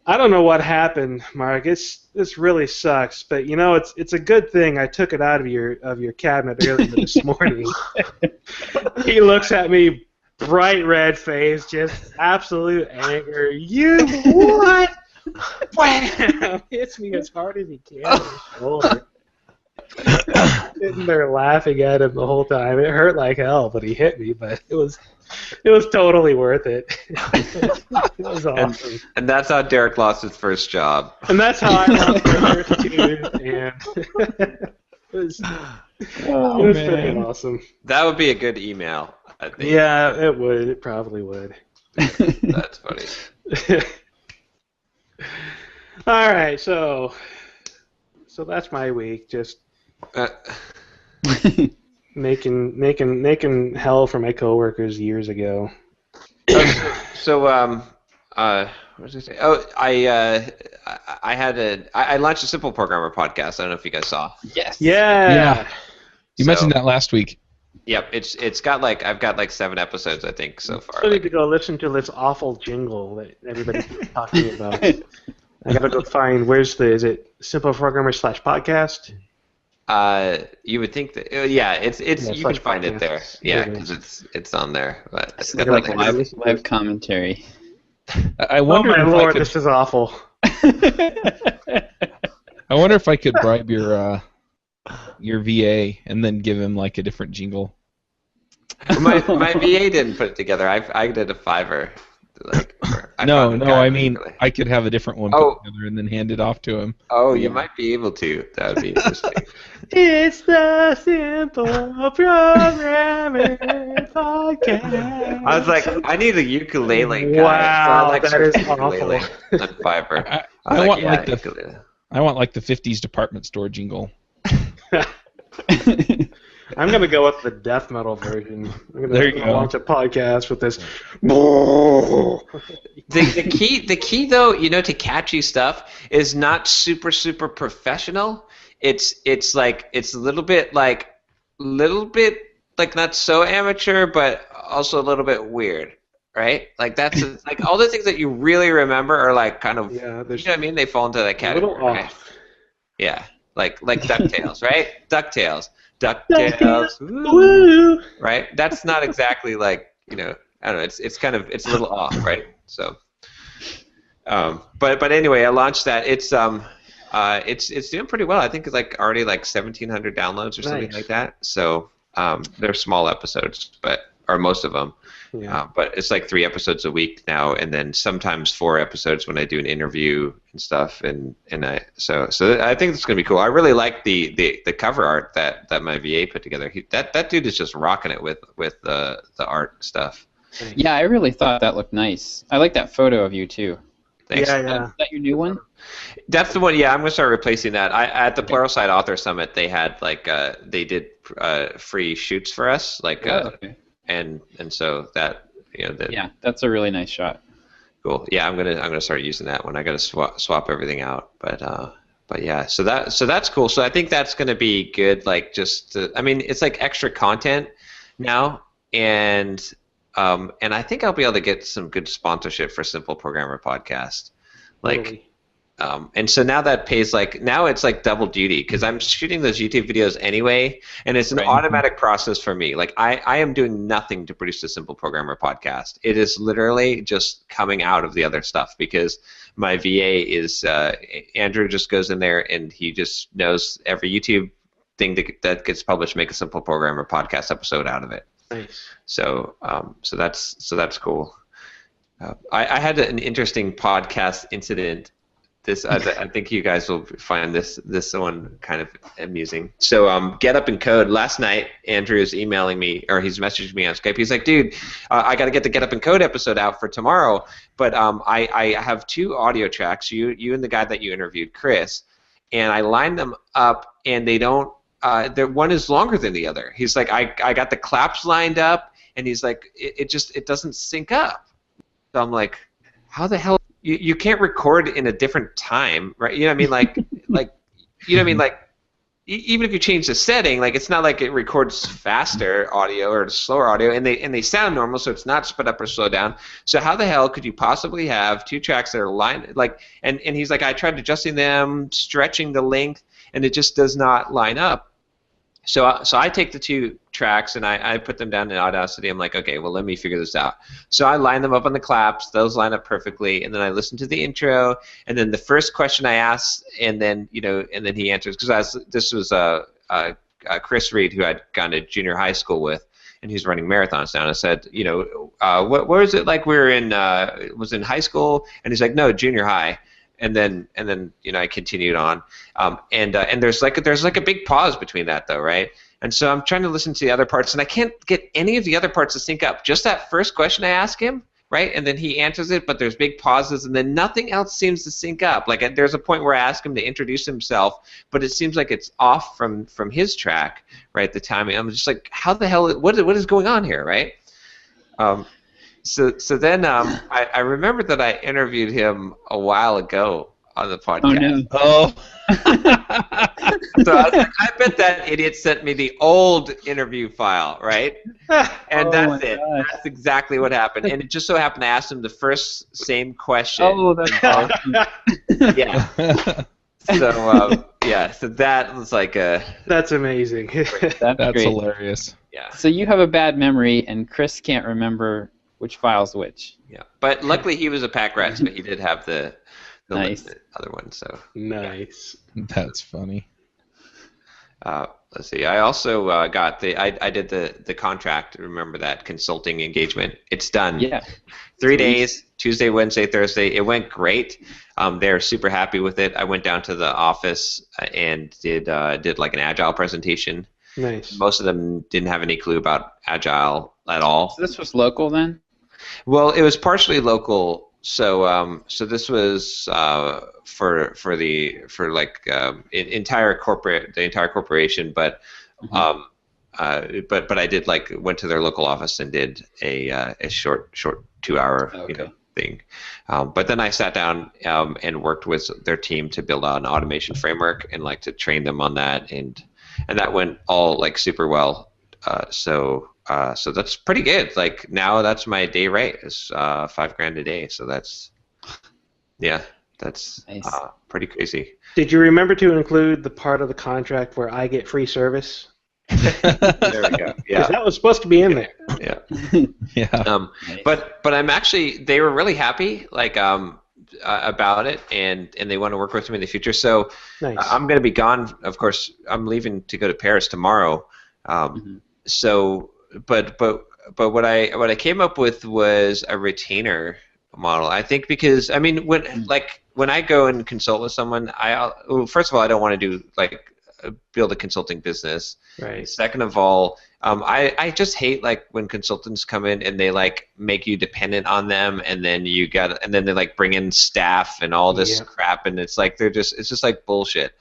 I don't know what happened, Mark. This really sucks, but it's a good thing I took it out of your cabinet earlier this morning. He looks at me, bright red face, just absolute anger. You what? Bam! Hits me as hard as he can in the shoulder. Sitting there laughing at him the whole time. It hurt like hell, but he hit me. But it was totally worth it. It was awesome. And that's how Derick lost his first job. And that's how I lost my first tooth. And it was freaking awesome. That would be a good email, I think. Yeah, it would. It probably would. That's funny. All right, so that's my week. Just making hell for my coworkers years ago. What was I say? Oh, I launched a Simple Programmer podcast. I don't know if you guys saw. Yes. Yeah. You mentioned that last week. Yep, I've got 7 episodes I think so far. I need to go listen to this awful jingle that everybody's talking about. I gotta go find is it Simple Programmers /podcast? You would think that you can find it there. Yeah, because it's on there. But it's got like live commentary. I wonder. Oh my lord, this is awful. I wonder if I could bribe your VA and then give him like a different jingle. My VA didn't put it together. I did a $5. I mean I could have a different one put together and then hand it off to him. Oh, you might be able to. That would be interesting. It's the Simple Programmer podcast. I was like, I need a ukulele guy. Wow, so that is awful. On Fiverr. I want like the 50s department store jingle. I'm gonna go with the death metal version. I'm gonna launch a podcast with this. The key though, to catchy stuff is not super professional. It's a little bit like not so amateur, but also a little bit weird, right? Like that's like all the things that you really remember are like kind of what I mean? They fall into that category. A little right? off. Yeah, like DuckTales, right? DuckTales, woo, right? That's not exactly like I don't know. It's a little off, right? So, but anyway, I launched that. It's doing pretty well. I think it's already 1,700 downloads or something like that. So they're small episodes, or most of them. Yeah. But it's 3 episodes a week now, and then sometimes 4 episodes when I do an interview and stuff. So I think it's gonna be cool. I really like the cover art that my VA put together. That dude is just rocking it with the art stuff. Yeah, I really thought that looked nice. I like that photo of you too. Thanks. Yeah. Is that your new one? That's the one. Yeah, I'm gonna start replacing that. At the Pluralsight Author Summit, they had they did free shoots for us, okay. and so that yeah, that's a really nice shot. Cool. Yeah, I'm gonna start using that one. I gotta swap everything out, but yeah. So that's cool. So I think that's gonna be good. It's extra content now. and I think I'll be able to get some good sponsorship for Simple Programmer Podcast. Like, Really? And so now that pays now it's like double duty because I'm shooting those YouTube videos anyway, and it's an automatic process for me. Like I am doing nothing to produce the Simple Programmer Podcast. It is literally just coming out of the other stuff because my VA is Andrew just goes in there and he just knows every YouTube thing that gets published, make a Simple Programmer Podcast episode out of it. Nice. So that's cool. I had an interesting podcast incident. I think you guys will find this one kind of amusing. So Get Up and Code. Last night, Andrew is emailing me, or he's messaged me on Skype. He's like, dude, I got to get the Get Up and Code episode out for tomorrow, but I have 2 audio tracks, you and the guy that you interviewed, Chris, and I lined them up, and they don't. One is longer than the other. He's like, I got the claps lined up, and he's like, it doesn't sync up. So I'm like, how the hell? You can't record in a different time, right? You know what I mean? Like you know what I mean? Like even if you change the setting, like it's not like it records faster audio or slower audio, and they sound normal, so it's not sped up or slowed down. So how the hell could you possibly have 2 tracks that are lined like? And he's like, I tried adjusting them, stretching the length, and it just does not line up. So I take the 2 tracks and I put them down in Audacity. I'm like, okay, well, let me figure this out. So I line them up on the claps. Those line up perfectly. And then I listen to the intro. And then the first question I ask, and then he answers. Because this was Chris Reed, who I'd gone to junior high school with, and he's running marathons now. And I said, what was it like we were in high school? And he's like, no, junior high. And then I continued on, and there's like a big pause between that though, right? And so I'm trying to listen to the other parts, and I can't get any of the other parts to sync up. Just that first question I ask him, right? And then he answers it, but there's big pauses, and then nothing else seems to sync up. Like there's a point where I ask him to introduce himself, but it seems like it's off from his track, right? The timing. I'm just like, how the hell? What is going on here, right? So then I remember that I interviewed him a while ago on the podcast. Oh, no. So I was like, I bet that idiot sent me the old interview file, right? And that's it. Gosh. That's exactly what happened. And it just so happened I asked him the same question. Oh, that's awesome. Yeah. So that was like a... That's amazing. That's great. hilarious. Yeah. So you have a bad memory, and Chris can't remember which file's which. Yeah. But luckily he was a pack rat, so he did have the Nice. other one. So Nice. That's funny. Let's see. I also got I did the contract. Remember that consulting engagement? It's done. Yeah. 3 days, Tuesday, Wednesday, Thursday. It went great. They're super happy with it. I went down to the office and did like an agile presentation. Nice. Most of them didn't have any clue about agile at all. So this was local then? Well, it was partially local. So this was for the entire corporation, but but I did went to their local office and did a short 2-hour thing. But then I sat down and worked with their team to build out an automation framework and to train them on that, and that went all super well. So that's pretty good. Now that's my day rate is $5,000 a day. So that's nice. Pretty crazy. Did you remember to include the part of the contract where I get free service? There we go. Yeah, that was supposed to be in there. Yeah. Yeah. Nice. But I'm actually, they were really happy about it, and they want to work with me in the future. So nice. I'm going to be gone. Of course, I'm leaving to go to Paris tomorrow. So, but what I came up with was a retainer model. I think because when I go and consult with someone, first of all, I don't want to do build a consulting business. Right. Second of all, I just hate when consultants come in and they make you dependent on them, and then they bring in staff and all this crap, and it's it's just bullshit.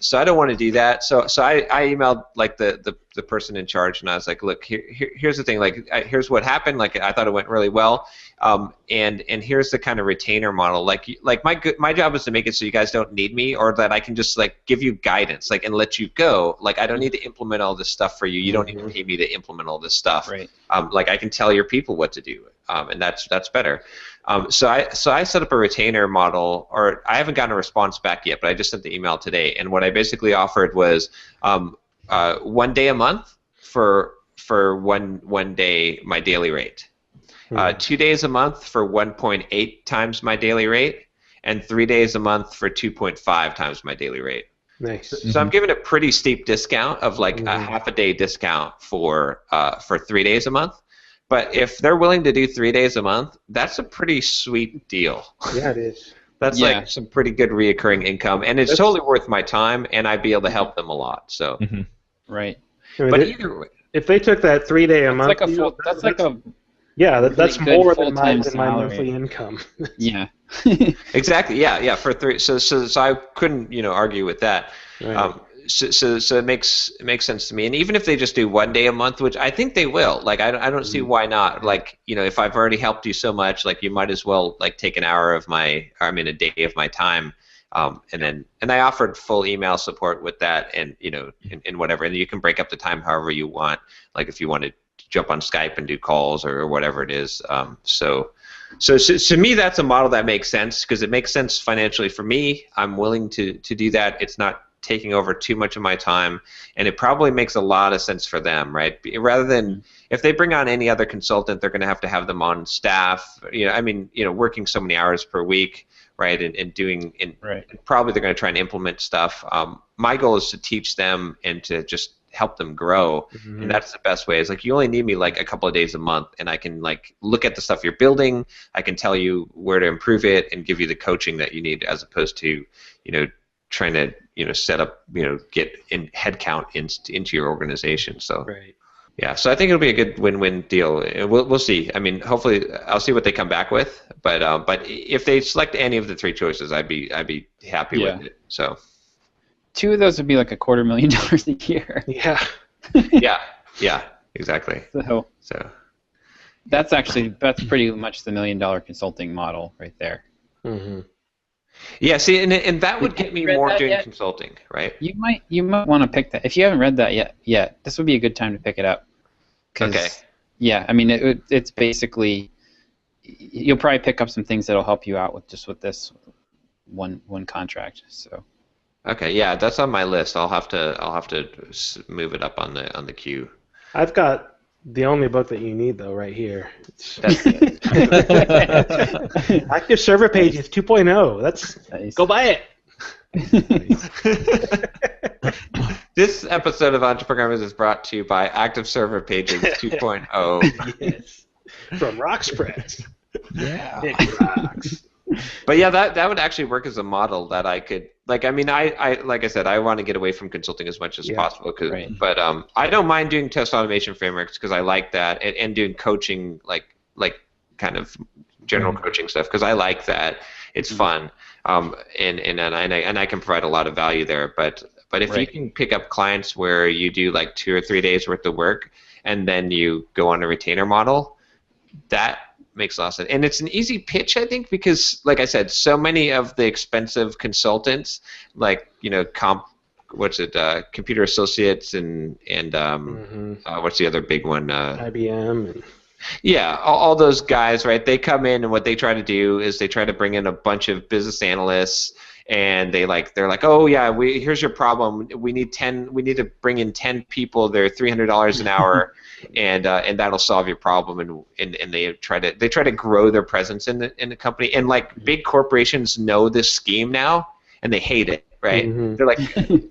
So I don't want to do that. So I emailed the the person in charge, and I was like, look, here's the thing. Like, here's what happened. Like, I thought it went really well. And here's the kind of retainer model. Like my job is to make it so you guys don't need me, or that I can just like give you guidance, like, and let you go. Like, I don't need to implement all this stuff for you. You don't need to pay me to implement all this stuff. Right. Like, I can tell your people what to do, and that's better. So I set up a retainer model, or I haven't gotten a response back yet, but I just sent the email today. And what I basically offered was 1 day a month for one day my daily rate. 2 days a month for 1.8 times my daily rate, and 3 days a month for 2.5 times my daily rate. Nice. So I'm giving a pretty steep discount of like a half a day discount for 3 days a month. But if they're willing to do 3 days a month, that's a pretty sweet deal. Yeah, it is. That's like some pretty good reoccurring income, and it's totally worth my time, and I'd be able to help them a lot. So, right. I mean, but either way, if they took that 3 day a month, that's more than my monthly income. Yeah. Exactly. Yeah. For three, so I couldn't argue with that. Right. So it makes sense to me. And even if they just do 1 day a month, which I think they will, like I don't see why not. Like, if I've already helped you so much, like you might as well like take a day of my time. And I offered full email support with that, and and whatever. And you can break up the time however you want. Like if you want to jump on Skype and do calls or whatever it is. So to me, that's a model that makes sense because it makes sense financially for me. I'm willing to do that. It's not taking over too much of my time, and it probably makes a lot of sense for them, right? Rather than if they bring on any other consultant, they're going to have them on staff. Working so many hours per week, right? And probably they're going to try and implement stuff. My goal is to teach them and to just help them grow, and that's the best way. Is like you only need me like a couple of days a month, and I can like look at the stuff you're building. I can tell you where to improve it and give you the coaching that you need, as opposed to trying to set up get in headcount into your organization. So yeah, so I think it'll be a good win-win deal. We'll see. I mean, hopefully I'll see what they come back with, but if they select any of the three choices, I'd be happy with it. So 2 of those would be like $250,000 a year. Yeah, exactly. So that's pretty much the $1 million consulting model right there. Yeah, see, and that would get me more doing consulting, right? You might want to pick that. If you haven't read that yet, this would be a good time to pick it up. Okay. Yeah, I mean, it's basically you'll probably pick up some things that'll help you out with this one contract. So. Okay, yeah, that's on my list. I'll have to move it up on the queue. I've got the only book that you need though, right here. That's it. Active Server Pages 2.0. That's nice. Go buy it. This episode of EntreProgrammers is brought to you by Active Server Pages 2.0. Yes. From Roxpress. Yeah. Big rocks. But yeah, that would actually work as a model that I could like. I mean, I like I said, I want to get away from consulting as much as possible. But I don't mind doing test automation frameworks because I like that, and doing coaching like kind of general coaching stuff because I like that. It's fun, and I can provide a lot of value there. But if you can pick up clients where you do like 2 or 3 days worth of work and then you go on a retainer model, that makes a lot of sense. And it's an easy pitch, I think, because, like I said, so many of the expensive consultants, like, Computer Associates and what's the other big one? IBM. Yeah, all those guys, right? They come in, and what they try to do is they try to bring in a bunch of business analysts, and they're like, oh yeah, here's your problem. We need to bring in 10 people. They're $300 an hour, and that'll solve your problem. And they try to grow their presence in the company. And like big corporations know this scheme now, and they hate it. Right? They're like,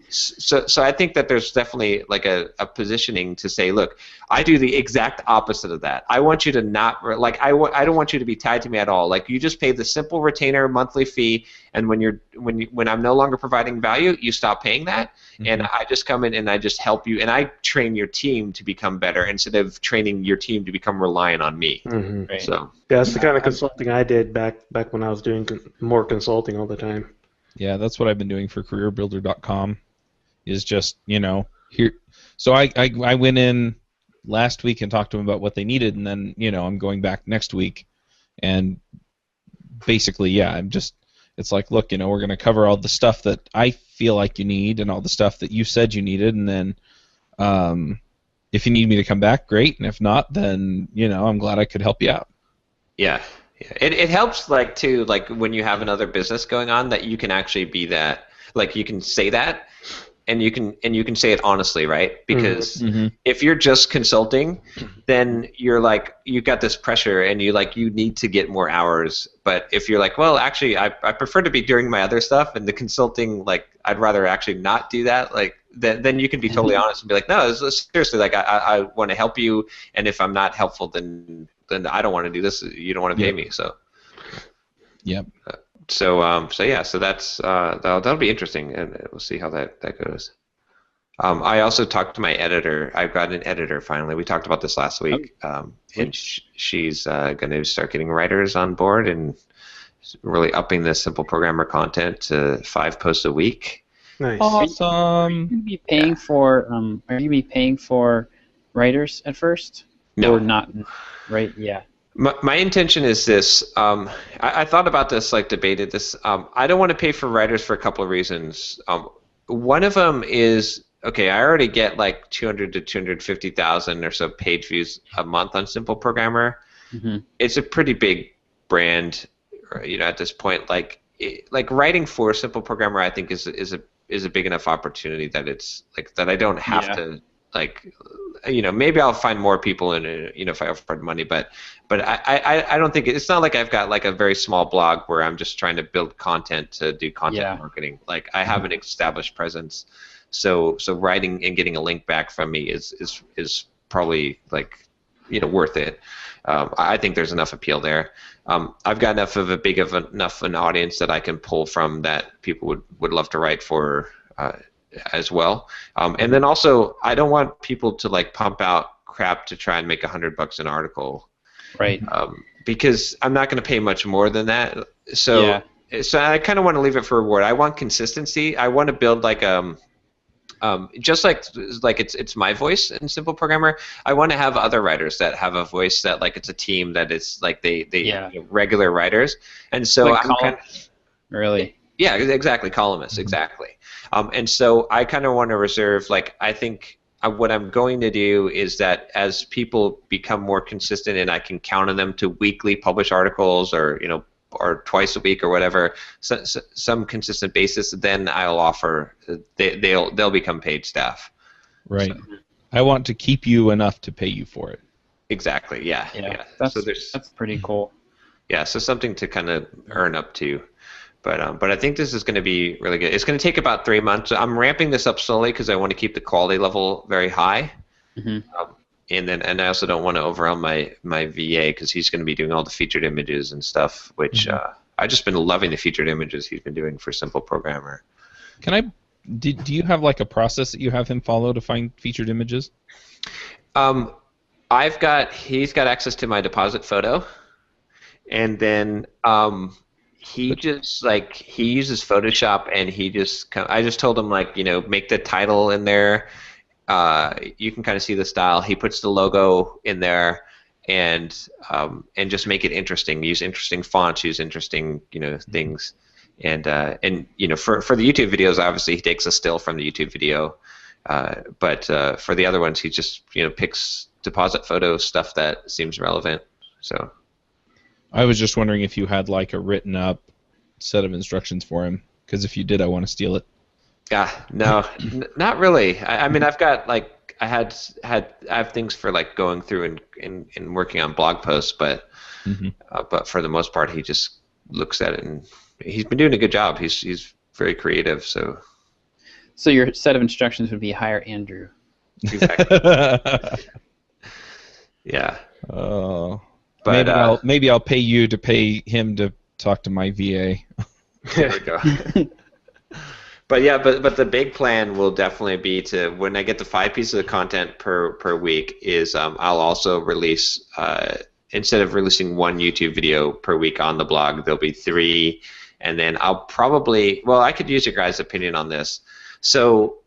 so I think that there's definitely like a positioning to say, look, I do the exact opposite of that. I want you to not I don't want you to be tied to me at all. Like you just pay the simple retainer monthly fee, and when I'm no longer providing value, you stop paying that, and I just come in and I just help you, and I train your team to become better instead of training your team to become reliant on me. Right. So yeah, that's the kind of consulting I did back when I was doing more consulting all the time. Yeah, that's what I've been doing for CareerBuilder.com. Is just here. So I went in last week and talked to them about what they needed, and then I'm going back next week, and basically it's like, look, we're going to cover all the stuff that I feel like you need and all the stuff that you said you needed, and then if you need me to come back, great, and if not, then I'm glad I could help you out. Yeah. It helps too, when you have another business going on, that you can actually be that, you can say that, and you can say it honestly, right? Because if you're just consulting, then you're you got this pressure, and you need to get more hours. But if you're well, actually, I prefer to be doing my other stuff, and the consulting, I'd rather actually not do that. Then you can be totally honest and be no, seriously, I want to help you, and if I'm not helpful, then I don't want to do this. You don't want to pay me, so. Yep. So that's that'll be interesting, and we'll see how that goes. I also talked to my editor. I've got an editor finally. We talked about this last week, and she's going to start getting writers on board and really upping the simple programmer content to 5 posts a week. Nice. Awesome. Are you going to be paying for? Are you going to be paying for writers at first? No. Or not? Right. Yeah. My intention is this. I thought about this, debated this. I don't want to pay for writers for a couple of reasons. One of them is, okay, I already get 200 to 250,000 or so page views a month on Simple Programmer. Mm-hmm. It's a pretty big brand, at this point. Writing for Simple Programmer, I think is a big enough opportunity that it's that I don't have to maybe I'll find more people in it, if I offered money, but I don't think it's not I've got a very small blog where I'm just trying to build content to do content marketing. I have an established presence, so writing and getting a link back from me is probably worth it. I think there's enough appeal there. I've got enough of an audience that I can pull from that people would love to write for. As well, and then also I don't want people to pump out crap to try and make $100 an article, right? Because I'm not going to pay much more than that. So I kind of want to leave it for reward. I want consistency. I want to build just it's my voice in Simple Programmer. I want to have other writers that have a voice that it's a team that is they regular writers, and so really. Yeah, exactly, columnists, exactly. And so I kind of want to reserve, I think what I'm going to do is that as people become more consistent and I can count on them to weekly publish articles or twice a week or whatever, some consistent basis, then I'll offer, they'll become paid staff. Right. So. I want to keep you enough to pay you for it. Exactly, yeah. That's pretty cool. Yeah, so something to kind of earn up to. But I think this is going to be really good. It's going to take about 3 months. I'm ramping this up slowly because I want to keep the quality level very high. Mm-hmm. And I also don't want to overwhelm my VA because he's going to be doing all the featured images and stuff, which I've just been loving the featured images he's been doing for Simple Programmer. Do you have a process that you have him follow to find featured images? He's got access to my deposit photo, and then he just he uses Photoshop, and I just told him make the title in there. You can kind of see the style. He puts the logo in there, and just make it interesting. Use interesting fonts. Use interesting things, and for the YouTube videos, obviously he takes a still from the YouTube video, but for the other ones, he just picks deposit photo stuff that seems relevant. So. I was just wondering if you had a written up set of instructions for him, because if you did, I want to steal it. Yeah, no, not really. I mean, I've got I have things for going through and working on blog posts, but for the most part, he just looks at it, and he's been doing a good job. He's very creative, so. So your set of instructions would be hire Andrew. Exactly. Yeah. Oh. But maybe I'll pay you to pay him to talk to my VA. There we go. But yeah, but the big plan will definitely be to, when I get the 5 pieces of content per week, is I'll also release, instead of releasing 1 YouTube video per week on the blog, there'll be 3, and then I'll probably, I could use your guys' opinion on this. So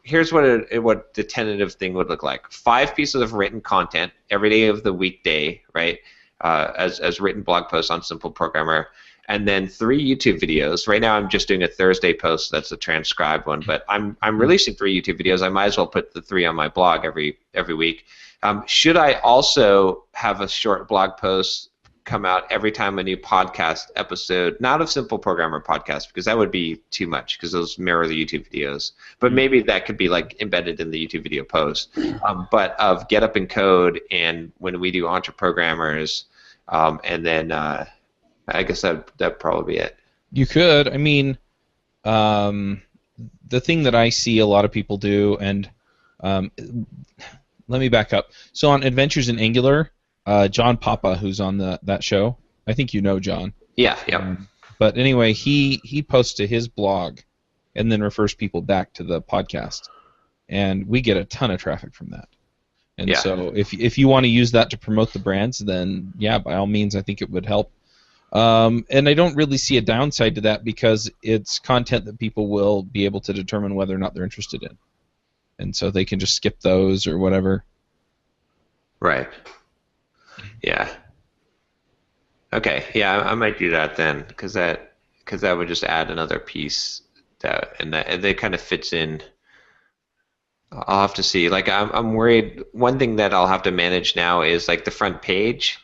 here's what the tentative thing would look like: 5 pieces of written content every day of the weekday, right? As written blog posts on Simple Programmer, and then 3 YouTube videos. Right now, I'm just doing a Thursday post. That's a transcribed one, but I'm releasing 3 YouTube videos. I might as well put the 3 on my blog every week. Should I also have a short blog post come out every time a new podcast episode, not of Simple Programmer podcast, because that would be too much, because those mirror the YouTube videos, but maybe that could be like embedded in the YouTube video post, but of Get Up and Code, and when we do EntreProgrammers, and then I guess that'd probably be it. You could. I mean, the thing that I see a lot of people do, and let me back up. So on Adventures in Angular, John Papa, who's on that show, I think you know John. Yeah, yeah. But anyway, he posts to his blog and then refers people back to the podcast. And we get a ton of traffic from that. And so if you want to use that to promote the brands, then yeah, by all means, I think it would help. And I don't really see a downside to that, because it's content that people will be able to determine whether or not they're interested in. And so they can just skip those or whatever. Right. Yeah. Okay. Yeah, I might do that then, because that would just add another piece that kind of fits in. I'll have to see. Like, I'm worried. One thing that I'll have to manage now is like the front page,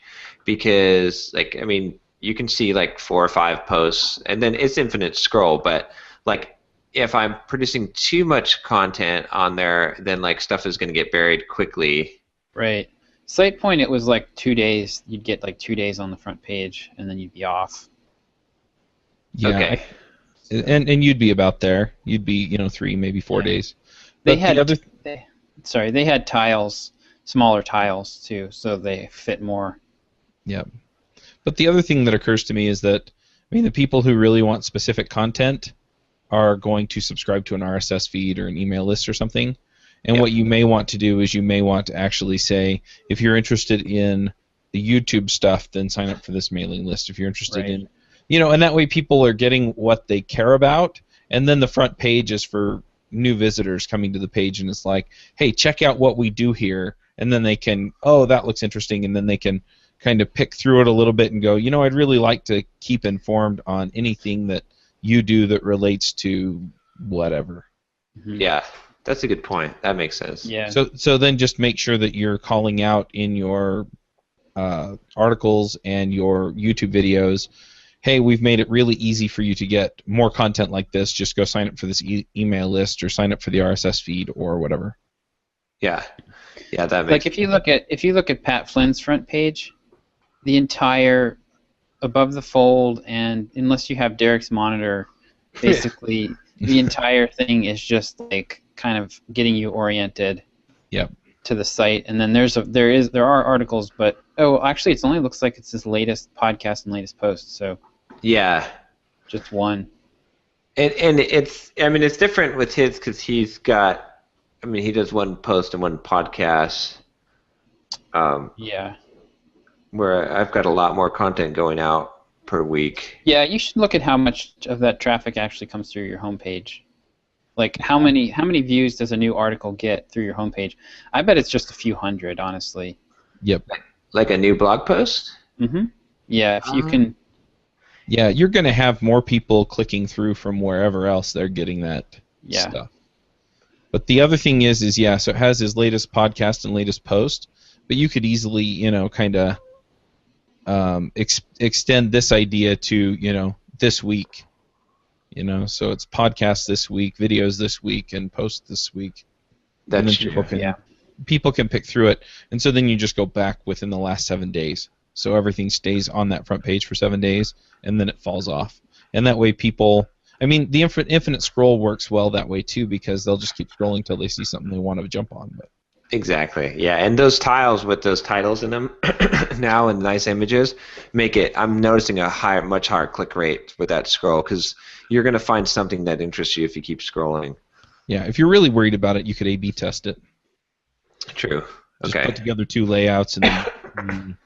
because like, I mean, you can see like 4 or 5 posts, and then it's infinite scroll. But like, if I'm producing too much content on there, then like stuff is going to get buried quickly. Right. SitePoint, it was like 2 days. You'd get like 2 days on the front page, and then you'd be off. Yeah. Okay. And you'd be about there. You'd be 3, maybe 4 days. They had tiles, smaller tiles too, so they fit more. Yeah. But the other thing that occurs to me is that, I mean, the people who really want specific content are going to subscribe to an RSS feed or an email list or something. And what you may want to do is you may want to actually say, if you're interested in the YouTube stuff, then sign up for this mailing list. If you're interested in, and that way people are getting what they care about. And then the front page is for new visitors coming to the page, and it's like, hey, check out what we do here. And then they can, oh, that looks interesting. And then they can kind of pick through it a little bit and go, I'd really like to keep informed on anything that you do that relates to whatever. Mm-hmm. Yeah. That's a good point. That makes sense. Yeah. So then just make sure that you're calling out in your articles and your YouTube videos, hey, we've made it really easy for you to get more content like this. Just go sign up for this email list, or sign up for the RSS feed, or whatever. Yeah. Yeah, that makes like if you look at Pat Flynn's front page, the entire above the fold, and unless you have Derick's monitor, basically the entire thing is just like kind of getting you oriented to the site. And then there are articles, but actually it only looks like it's his latest podcast and latest post, so just one. And it's different with his, because he's got, he does one post and one podcast, where I've got a lot more content going out per week. Yeah, you should look at how much of that traffic actually comes through your homepage. Like, how many views does a new article get through your homepage? I bet it's just a few hundred, honestly. Yep. Like a new blog post? Mm-hmm. Yeah, if you can. Yeah, you're going to have more people clicking through from wherever else they're getting that stuff. But the other thing is so it has his latest podcast and latest post, but you could easily, kind of extend this idea to, this week. So it's podcasts this week, videos this week, and posts this week. That's true. People can pick through it, and so then you just go back within the last 7 days. So everything stays on that front page for 7 days, and then it falls off. And that way people, the infinite scroll works well that way too, because they'll just keep scrolling till they see something they want to jump on. But exactly, yeah. And those tiles with those titles in them now and nice images make it, I'm noticing a much higher click rate with that scroll, because you're going to find something that interests you if you keep scrolling. Yeah, if you're really worried about it, you could A/B test it. True. Just put together 2 layouts and then,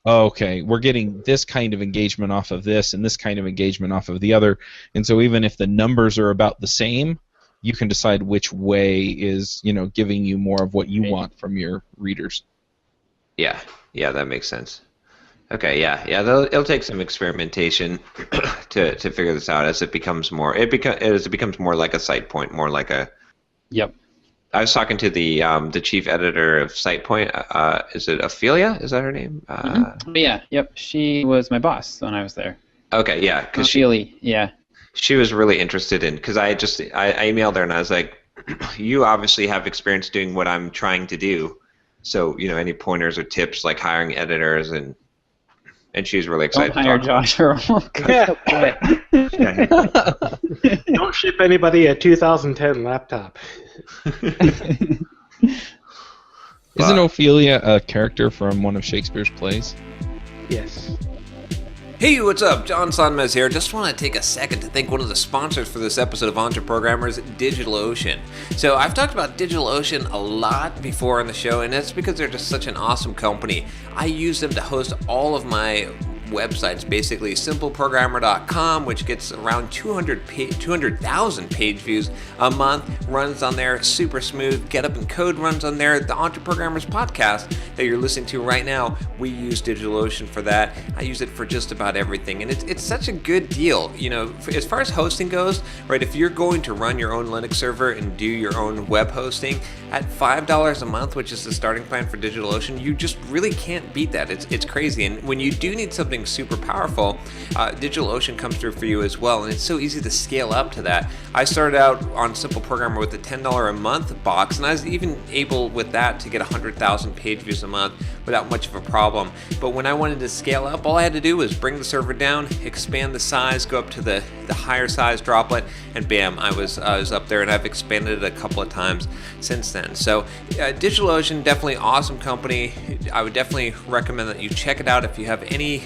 okay, we're getting this kind of engagement off of this and this kind of engagement off of the other, and so even if the numbers are about the same, you can decide which way is, giving you more of what you want from your readers. Yeah, that makes sense. Okay, yeah. It'll take some experimentation to figure this out as it becomes more. It becomes more like a site point, more like a. Yep. I was talking to the chief editor of SitePoint. Is it Ophelia? Is that her name? Yeah. Yep. She was my boss when I was there. Okay. Yeah. Because she was really interested in, because I emailed her and I was like, you obviously have experience doing what I'm trying to do, so any pointers or tips like hiring editors and she was really excited. Don't hire Josh or Don't ship anybody a 2010 laptop. Isn't Ophelia a character from one of Shakespeare's plays? Yes. Hey, what's up? John Sonmez here. Just want to take a second to thank one of the sponsors for this episode of EntreProgrammers, DigitalOcean. So I've talked about DigitalOcean a lot before on the show, and that's because they're just such an awesome company. I use them to host all of my websites, basically simpleprogrammer.com, which gets around 200,000 page views a month, runs on there super smooth. Get Up and Code runs on there. The EntreProgrammers podcast that you're listening to right now, we use DigitalOcean for that. I use it for just about everything, and it's such a good deal. As far as hosting goes, right, if you're going to run your own Linux server and do your own web hosting at $5 a month, which is the starting plan for DigitalOcean, you just really can't beat that. It's crazy. And when you do need something super powerful, DigitalOcean comes through for you as well, and it's so easy to scale up to that. I started out on Simple Programmer with a $10 a month box, and I was even able with that to get 100,000 page views a month without much of a problem. But when I wanted to scale up, all I had to do was bring the server down, expand the size, go up to the higher size droplet, and bam, I was up there, and I've expanded it a couple of times since then. So DigitalOcean, definitely awesome company. I would definitely recommend that you check it out if you have any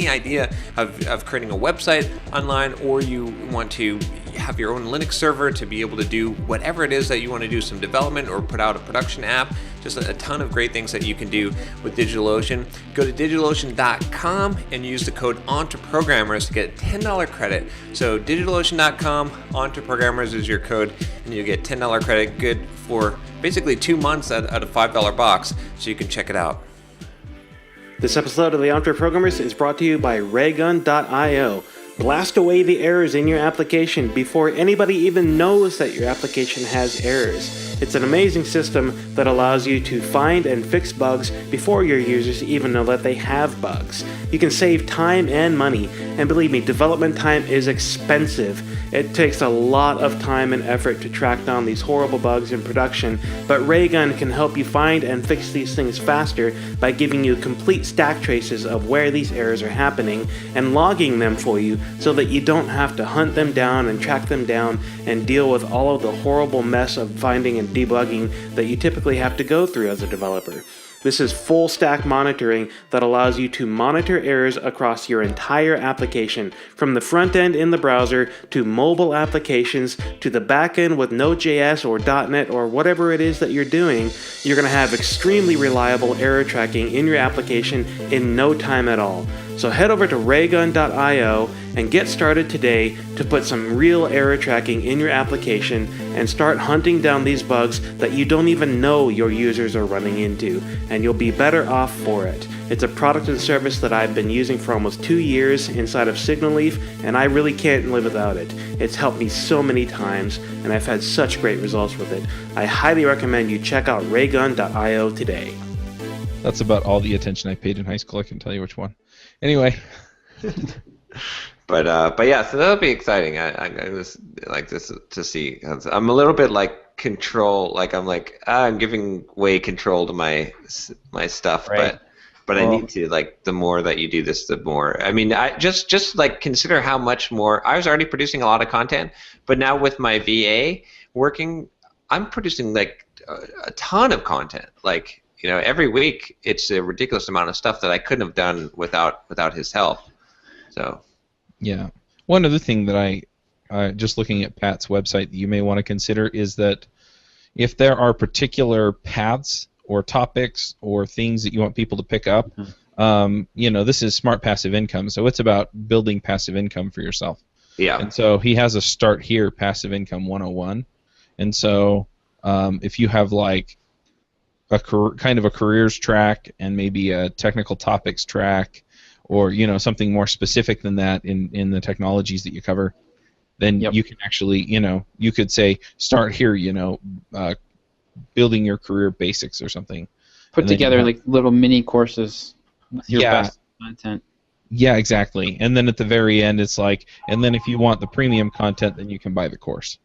idea of creating a website online, or you want to have your own Linux server to be able to do whatever it is that you want to do, some development or put out a production app. Just a ton of great things that you can do with DigitalOcean. Go to DigitalOcean.com and use the code EntreProgrammers to get a $10 credit. So DigitalOcean.com, EntreProgrammers is your code, and you get $10 credit, good for basically 2 months at a $5 box, so you can check it out. This episode of the EntreProgrammers is brought to you by Raygun.io. Blast away the errors in your application before anybody even knows that your application has errors. It's an amazing system that allows you to find and fix bugs before your users even know that they have bugs. You can save time and money, and believe me, development time is expensive. It takes a lot of time and effort to track down these horrible bugs in production, but Raygun can help you find and fix these things faster by giving you complete stack traces of where these errors are happening and logging them for you so that you don't have to hunt them down and track them down and deal with all of the horrible mess of finding and debugging that you typically have to go through as a developer. This is full stack monitoring that allows you to monitor errors across your entire application, from the front end in the browser to mobile applications to the back end with Node.js or .NET or whatever it is that you're doing. You're going to have extremely reliable error tracking in your application in no time at all. So head over to Raygun.io and get started today to put some real error tracking in your application and start hunting down these bugs that you don't even know your users are running into, and you'll be better off for it. It's a product and service that I've been using for almost 2 years inside of Signal-Leaf, and I really can't live without it. It's helped me so many times, and I've had such great results with it. I highly recommend you check out Raygun.io today. That's about all the attention I paid in high school. I can tell you which one. Anyway. But yeah, so that'll be exciting. I just like this to see. I'm a little bit like control. Like I'm giving away control to my stuff. Right. But I need to, like, the more that you do this, the more. I mean, I just like consider how much more. I was already producing a lot of content, but now with my VA working, I'm producing like a ton of content. Like, every week it's a ridiculous amount of stuff that I couldn't have done without his help. So. Yeah. One other thing that I just looking at Pat's website that you may want to consider is that if there are particular paths or topics or things that you want people to pick up, this is Smart Passive Income, so it's about building passive income for yourself. Yeah. And so he has a Start Here Passive Income 101. And so if you have like kind of a careers track and maybe a technical topics track, or something more specific than that in the technologies that you cover, then you can actually you could say start here, building your career basics or something. Put together like little mini courses with your best content. Yeah, exactly. And then at the very end, it's like, and then if you want the premium content, then you can buy the course.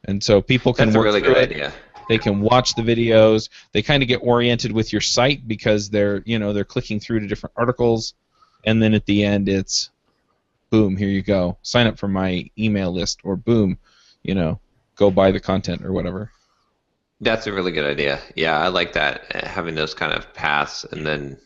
And so people can work through it. That's a really good idea. They can watch the videos. They kind of get oriented with your site because they're clicking through to different articles, and then at the end, it's boom, here you go. Sign up for my email list, or boom, go buy the content or whatever. That's a really good idea. Yeah, I like that, having those kind of paths, and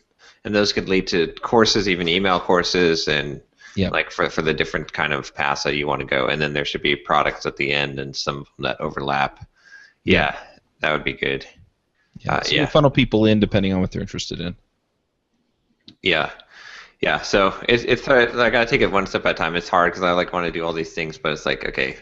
those could lead to courses, even email courses, and like for the different kind of paths that you want to go. And then there should be products at the end and some of them that overlap. Yeah, that would be good. So funnel people in depending on what they're interested in. Yeah. Yeah, so it's hard. I gotta take it one step at a time. It's hard because I want to do all these things, but it's like, okay,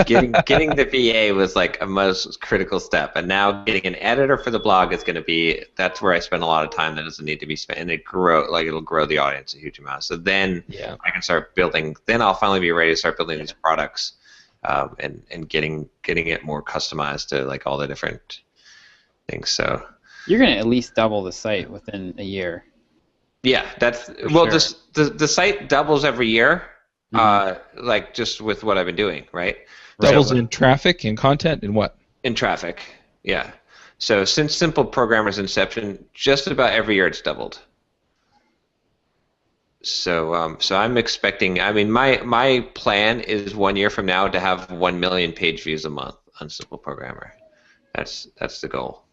getting the VA was like a most critical step, and now getting an editor for the blog is going to be, that's where I spend a lot of time that doesn't need to be spent, and it'll grow the audience a huge amount. So then I can start building. Then I'll finally be ready to start building these products, and getting it more customized to like all the different things. So you're going to at least double the site within a year. Yeah, that's the site doubles every year, like just with what I've been doing, right? Doubles in traffic and content and what? In traffic, yeah. So since Simple Programmer's inception, just about every year it's doubled. So I'm expecting. I mean, my plan is 1 year from now to have 1 million page views a month on Simple Programmer. That's the goal.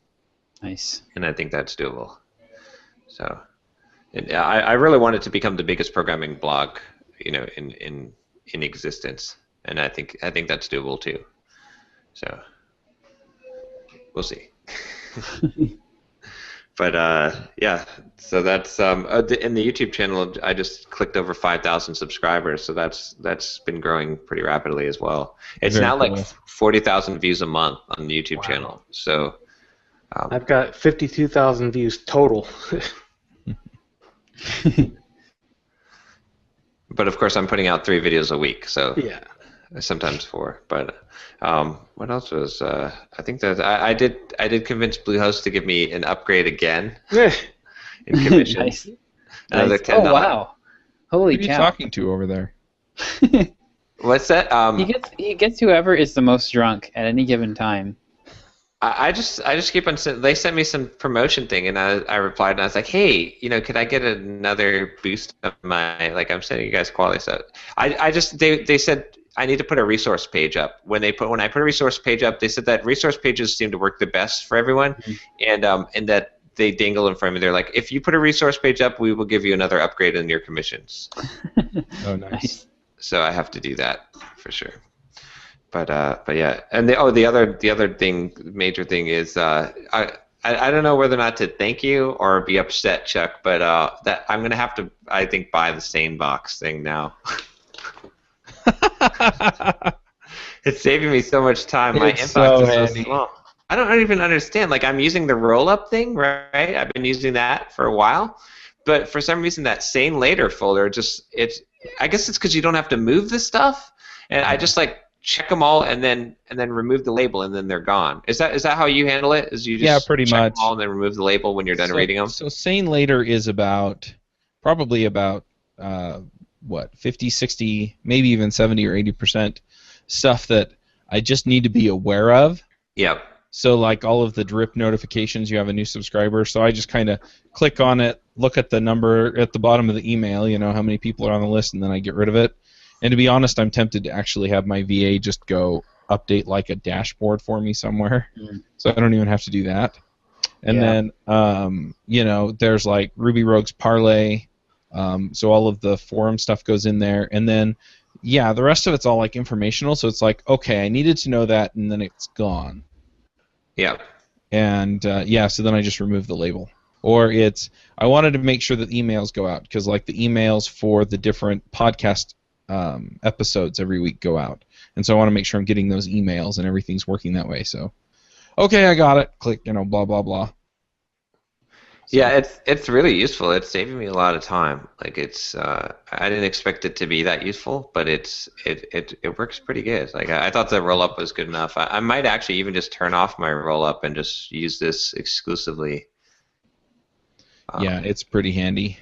Nice. And I think that's doable. So. I really want it to become the biggest programming blog, in existence, and I think that's doable too. So we'll see. But yeah, so that's in the YouTube channel. I just clicked over 5,000 subscribers, so that's been growing pretty rapidly as well. It's now like 40,000 views a month on the YouTube channel. So I've got 52,000 views total. But of course, I'm putting out 3 videos a week, so sometimes 4. But what else was? I think that I did convince Bluehost to give me an upgrade again in commission. Nice. Another $10. Oh wow! Holy cow! Who are you talking to over there? What's that? He gets whoever is the most drunk at any given time. I just keep on. They sent me some promotion thing, and I replied, and I was like, hey, could I get another boost of my, I'm sending you guys quality stuff. They said I need to put a resource page up. When I put a resource page up, they said that resource pages seem to work the best for everyone, and that they dangle in front of me. They're like, if you put a resource page up, we will give you another upgrade in your commissions. Oh, nice. So I have to do that for sure. But yeah, and the other thing, major thing is I don't know whether or not to thank you or be upset, Chuck, but that I'm gonna have to, I think, buy the SaneBox thing now. It's saving me so much time. My inbox is so small. I don't even understand. I'm using the roll-up thing, right? I've been using that for a while, but for some reason that Sane Later folder I guess it's because you don't have to move the stuff, and I just check them all and then remove the label, and then they're gone. Is that how you handle it? Is you just pretty check much them all and then remove the label when you're done reading them? So Sane Later is probably about 50, 60, maybe even 70 or 80% stuff that I just need to be aware of. Yep. So all of the drip notifications, you have a new subscriber, so I just kind of click on it, look at the number at the bottom of the email, how many people are on the list, and then I get rid of it. And to be honest, I'm tempted to actually have my VA just go update a dashboard for me somewhere, so I don't even have to do that. And then, there's Ruby Rogue's Parlay, so all of the forum stuff goes in there. And then, the rest of it's all informational, so it's okay, I needed to know that, and then it's gone. Yeah. And, so then I just remove the label. Or I wanted to make sure that emails go out, because the emails for the different podcast episodes every week go out, and so I want to make sure I'm getting those emails and everything's working that way. So, okay, I got it. Click, blah blah blah. So. Yeah, it's really useful. It's saving me a lot of time. Like I didn't expect it to be that useful, but it works pretty good. Like I thought the roll up was good enough. I might actually even just turn off my roll up and just use this exclusively. Yeah, it's pretty handy.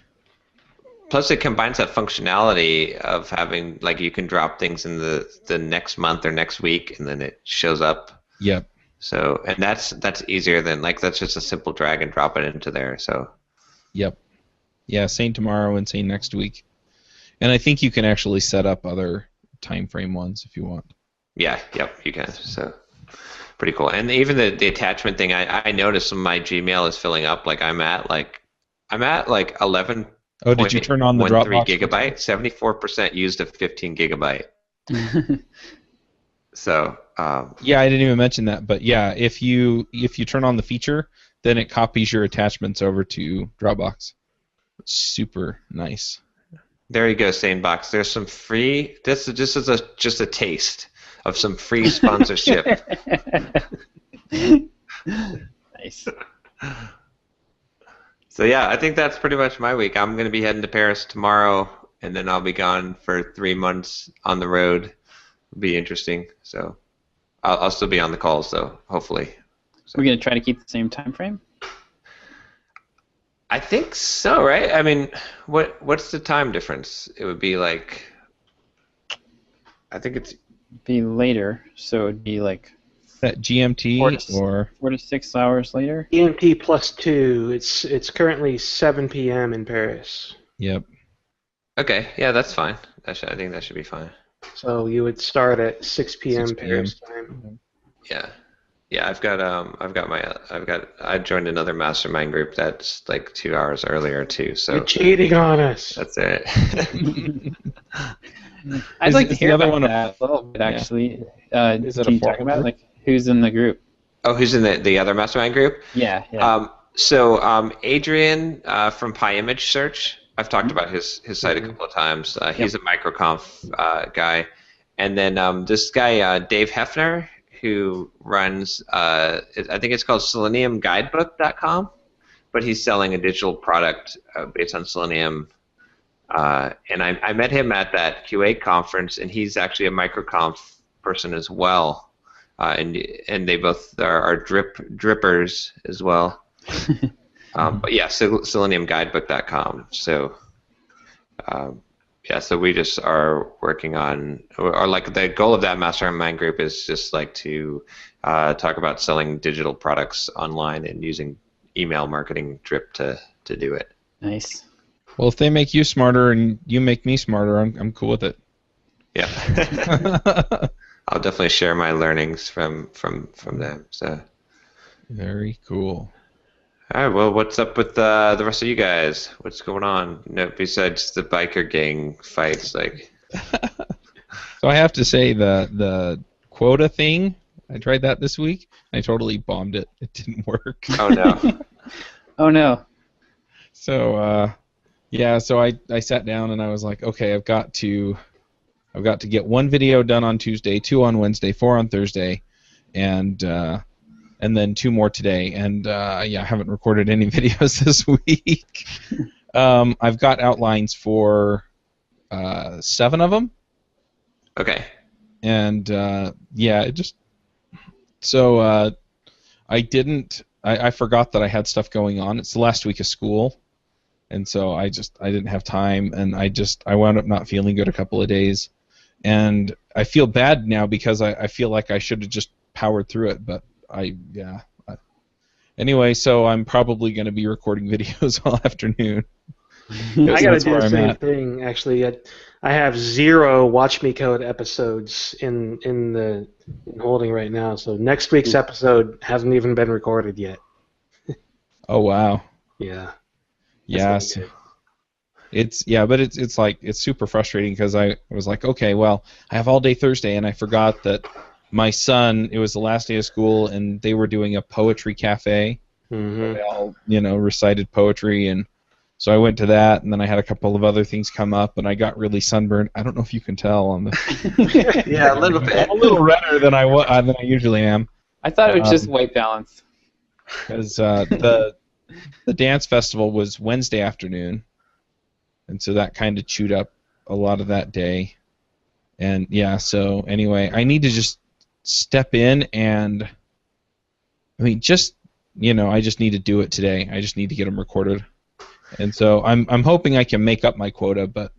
Plus, it combines that functionality of having like you can drop things in the next month or next week, and then it shows up. Yep. So, and that's easier than like that's just a simple drag and drop it into there. So. Yep. Yeah, same tomorrow and same next week. And I think you can actually set up other time frame ones if you want. Yeah. Yep. You can. So. Pretty cool. And even the attachment thing, I noticed when my Gmail is filling up. Like I'm at 11. Oh, did you turn on the Dropbox? 3 gigabyte, 74% used of 15 gigabyte. So. Yeah, I didn't even mention that, but yeah, if you turn on the feature, then it copies your attachments over to Dropbox. Super nice. There you go, Sanebox. There's some free. This is just a taste of some free sponsorship. Nice. So yeah, I think that's pretty much my week. I'm going to be heading to Paris tomorrow, and then I'll be gone for 3 months on the road. It'll be interesting. So I'll still be on the calls, though, hopefully. So. We're going to try to keep the same time frame? I think so, right? I mean, what's the time difference? It would be like, I think it's... Be later, so it would be like... That GMT 4 to 6 hours later? GMT +2. It's currently 7 p.m. in Paris. Yep. Okay, yeah, that's fine. I think that should be fine. So you would start at 6 p.m. 6 p.m. Paris time. Yeah. Yeah, I joined another mastermind group that's like 2 hours earlier too. So you're cheating on us. That's it. I'd like to is hear the other about one that a little bit, actually. Is it can a you talk formal about group? like who's in the group? Oh, who's in the other mastermind group? Yeah. So Adrian from PyImage Search. I've talked about his site a couple of times. He's a microconf guy, and then this guy Dave Hefner, who runs I think it's called SeleniumGuidebook.com, but he's selling a digital product based on Selenium. And I met him at that QA conference, and he's actually a microconf person as well, and they both are drippers as well. But yeah, SeleniumGuidebook.com. So so we just are working on, or like the goal of that mastermind group is just like to talk about selling digital products online and using email marketing drip to do it. Nice. Well, if they make you smarter and you make me smarter, I'm cool with it. Yeah. I'll definitely share my learnings from them. So. Very cool. All right. Well, what's up with the rest of you guys? What's going on? No, besides the biker gang fights, like. So I have to say the quota thing. I tried that this week. I totally bombed it. It didn't work. Oh no. Oh no. So so I sat down and I was like, okay, I've got to get 1 video done on Tuesday, 2 on Wednesday, 4 on Thursday, and then 2 more today. And I haven't recorded any videos this week. I've got outlines for 7 of them. Okay. And it just so I forgot that I had stuff going on. It's the last week of school. And so I didn't have time, and I wound up not feeling good a couple of days, and I feel bad now because I feel like I should have just powered through it, but anyway, so I'm probably going to be recording videos all afternoon. I got to do the same thing, actually. I have 0 Watch Me Code episodes in holding right now, so next week's episode hasn't even been recorded yet. Oh wow. Yeah. Yes. It's like it's super frustrating because I was like, okay, well, I have all day Thursday, and I forgot that my son, it was the last day of school, and they were doing a poetry cafe. Mm-hmm. They all, recited poetry, and So I went to that, and then I had a couple of other things come up, and I got really sunburned. I don't know if you can tell on the. Yeah, a little bit. I'm a little redder than I usually am. I thought it was just white balance. Because the dance festival was Wednesday afternoon, and so that kind of chewed up a lot of that day. And yeah, so anyway, I need to just step in and, I mean, I just need to do it today. I just need to get them recorded. And so I'm hoping I can make up my quota, but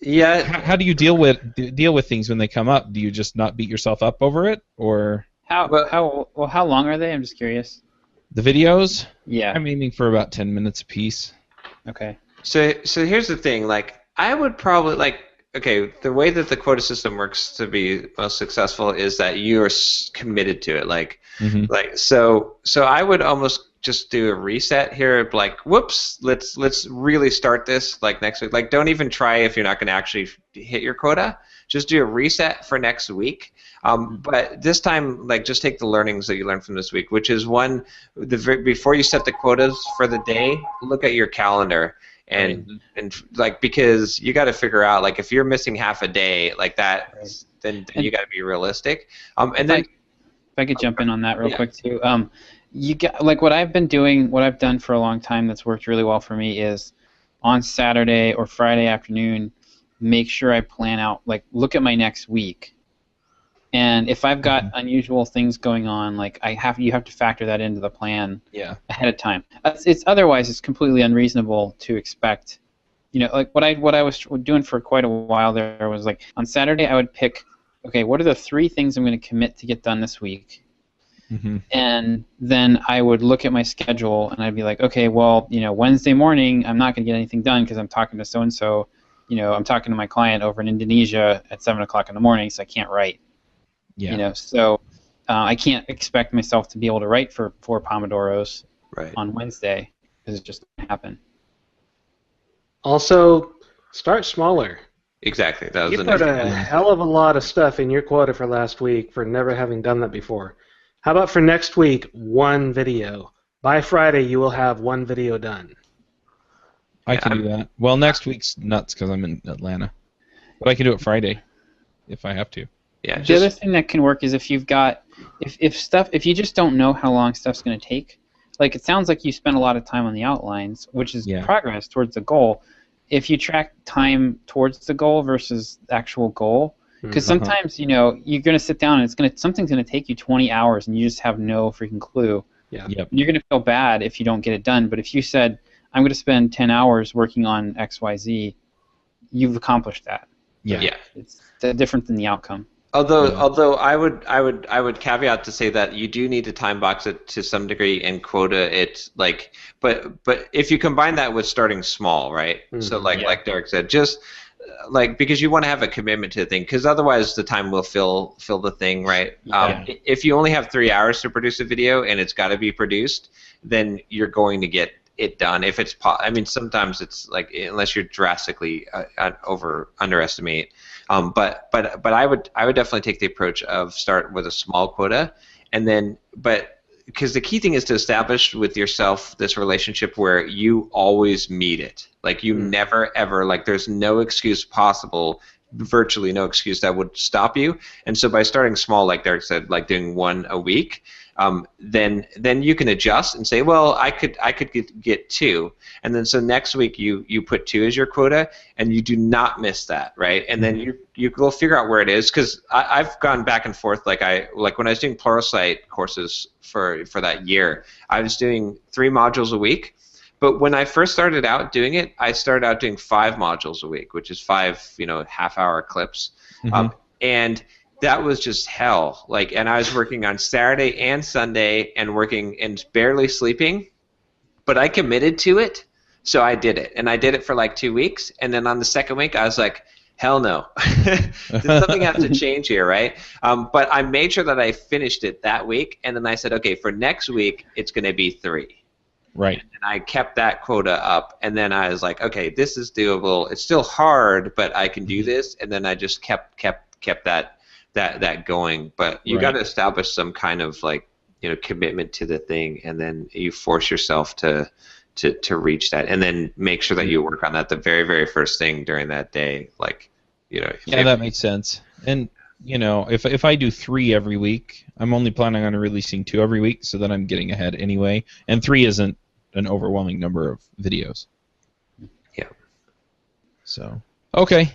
yeah. How do you deal with things when they come up? Do you just not beat yourself up over it, or how long are they? I'm just curious. The videos? Yeah. I'm aiming for about 10 minutes a piece. Okay. So here's the thing. Like, I would probably the way that the quota system works to be most successful is that you are committed to it. Like, so I would almost just do a reset here, like, whoops, let's really start this like next week. Like, don't even try if you're not going to actually hit your quota. Just do a reset for next week. But this time, like, just take the learnings that you learned from this week, which is one, before you set the quotas for the day, look at your calendar. And like, because you got to figure out, like, if you're missing half a day like that, then you got to be realistic. And then, if I could jump in on that real quick too. You got, like, what I've done for a long time that's worked really well for me is on Saturday or Friday afternoon, make sure I plan out, like, look at my next week. And if I've got unusual things going on, like, you have to factor that into the plan ahead of time. Otherwise it's completely unreasonable to expect, like what I was doing for quite a while there was, like, on Saturday I would pick, okay, what are the 3 things I'm going to commit to get done this week? Mm-hmm. And then I would look at my schedule and I'd be like, okay, well, Wednesday morning I'm not going to get anything done because I'm talking to so-and-so, I'm talking to my client over in Indonesia at 7 o'clock in the morning, so I can't write. Yeah. So I can't expect myself to be able to write for 4 Pomodoros on Wednesday because it just doesn't happen. Also, start smaller. Exactly. That was you put a hell of a lot of stuff in your quota for last week for never having done that before. How about for next week, 1 video? By Friday, you will have 1 video done. I can do that. Well, next week's nuts because I'm in Atlanta, but I can do it Friday if I have to. Yeah. The other thing that can work is if you've got if you just don't know how long stuff's going to take. Like, it sounds like you spend a lot of time on the outlines, which is progress towards the goal. If you track time towards the goal versus the actual goal, because sometimes you're going to sit down and something's going to take you 20 hours and you just have no freaking clue. Yeah. Yep. You're going to feel bad if you don't get it done. But if you said, I'm going to spend 10 hours working on XYZ, you've accomplished that. Yeah. It's different than the outcome. Although I would caveat to say that you do need to time box it to some degree and quota it, like, but if you combine that with starting small, right? So like Derick said, just like, because you want to have a commitment to the thing, because otherwise the time will fill the thing, right? If you only have 3 hours to produce a video and it's got to be produced, then you're going to get it done. If it's sometimes it's like, unless you're drastically underestimate. But I would definitely take the approach of start with a small quota, and then because the key thing is to establish with yourself this relationship where you always meet it. Like, you never ever, like, there's no excuse possible, virtually no excuse that would stop you. And so by starting small, like Derick said, like doing 1 a week, then you can adjust and say, well, I could get 2, and then so next week you put 2 as your quota, and you do not miss that, right? And then you go figure out where it is, because I've gone back and forth. Like when I was doing Pluralsight courses for that year, I was doing 3 modules a week. But when I first started out doing it, I started out doing 5 modules a week, which is 5 half-hour clips, and that was just hell. Like, and I was working on Saturday and Sunday and working and barely sleeping, but I committed to it, so I did it. And I did it for like 2 weeks, and then on the second week I was like, hell no. Something has to change here, right? But I made sure that I finished it that week, and then I said, okay, for next week it's going to be 3. Right. And I kept that quota up, and then I was like, okay, this is doable. It's still hard, but I can do this. And then I just kept that going. But you got to establish some kind of, like, commitment to the thing, and then you force yourself to to reach that, and then make sure that you work on that the very, very first thing during that day. Like, that makes sense. And if I do 3 every week, I'm only planning on releasing 2 every week, so that I'm getting ahead anyway. And 3 isn't an overwhelming number of videos. Yeah. So okay.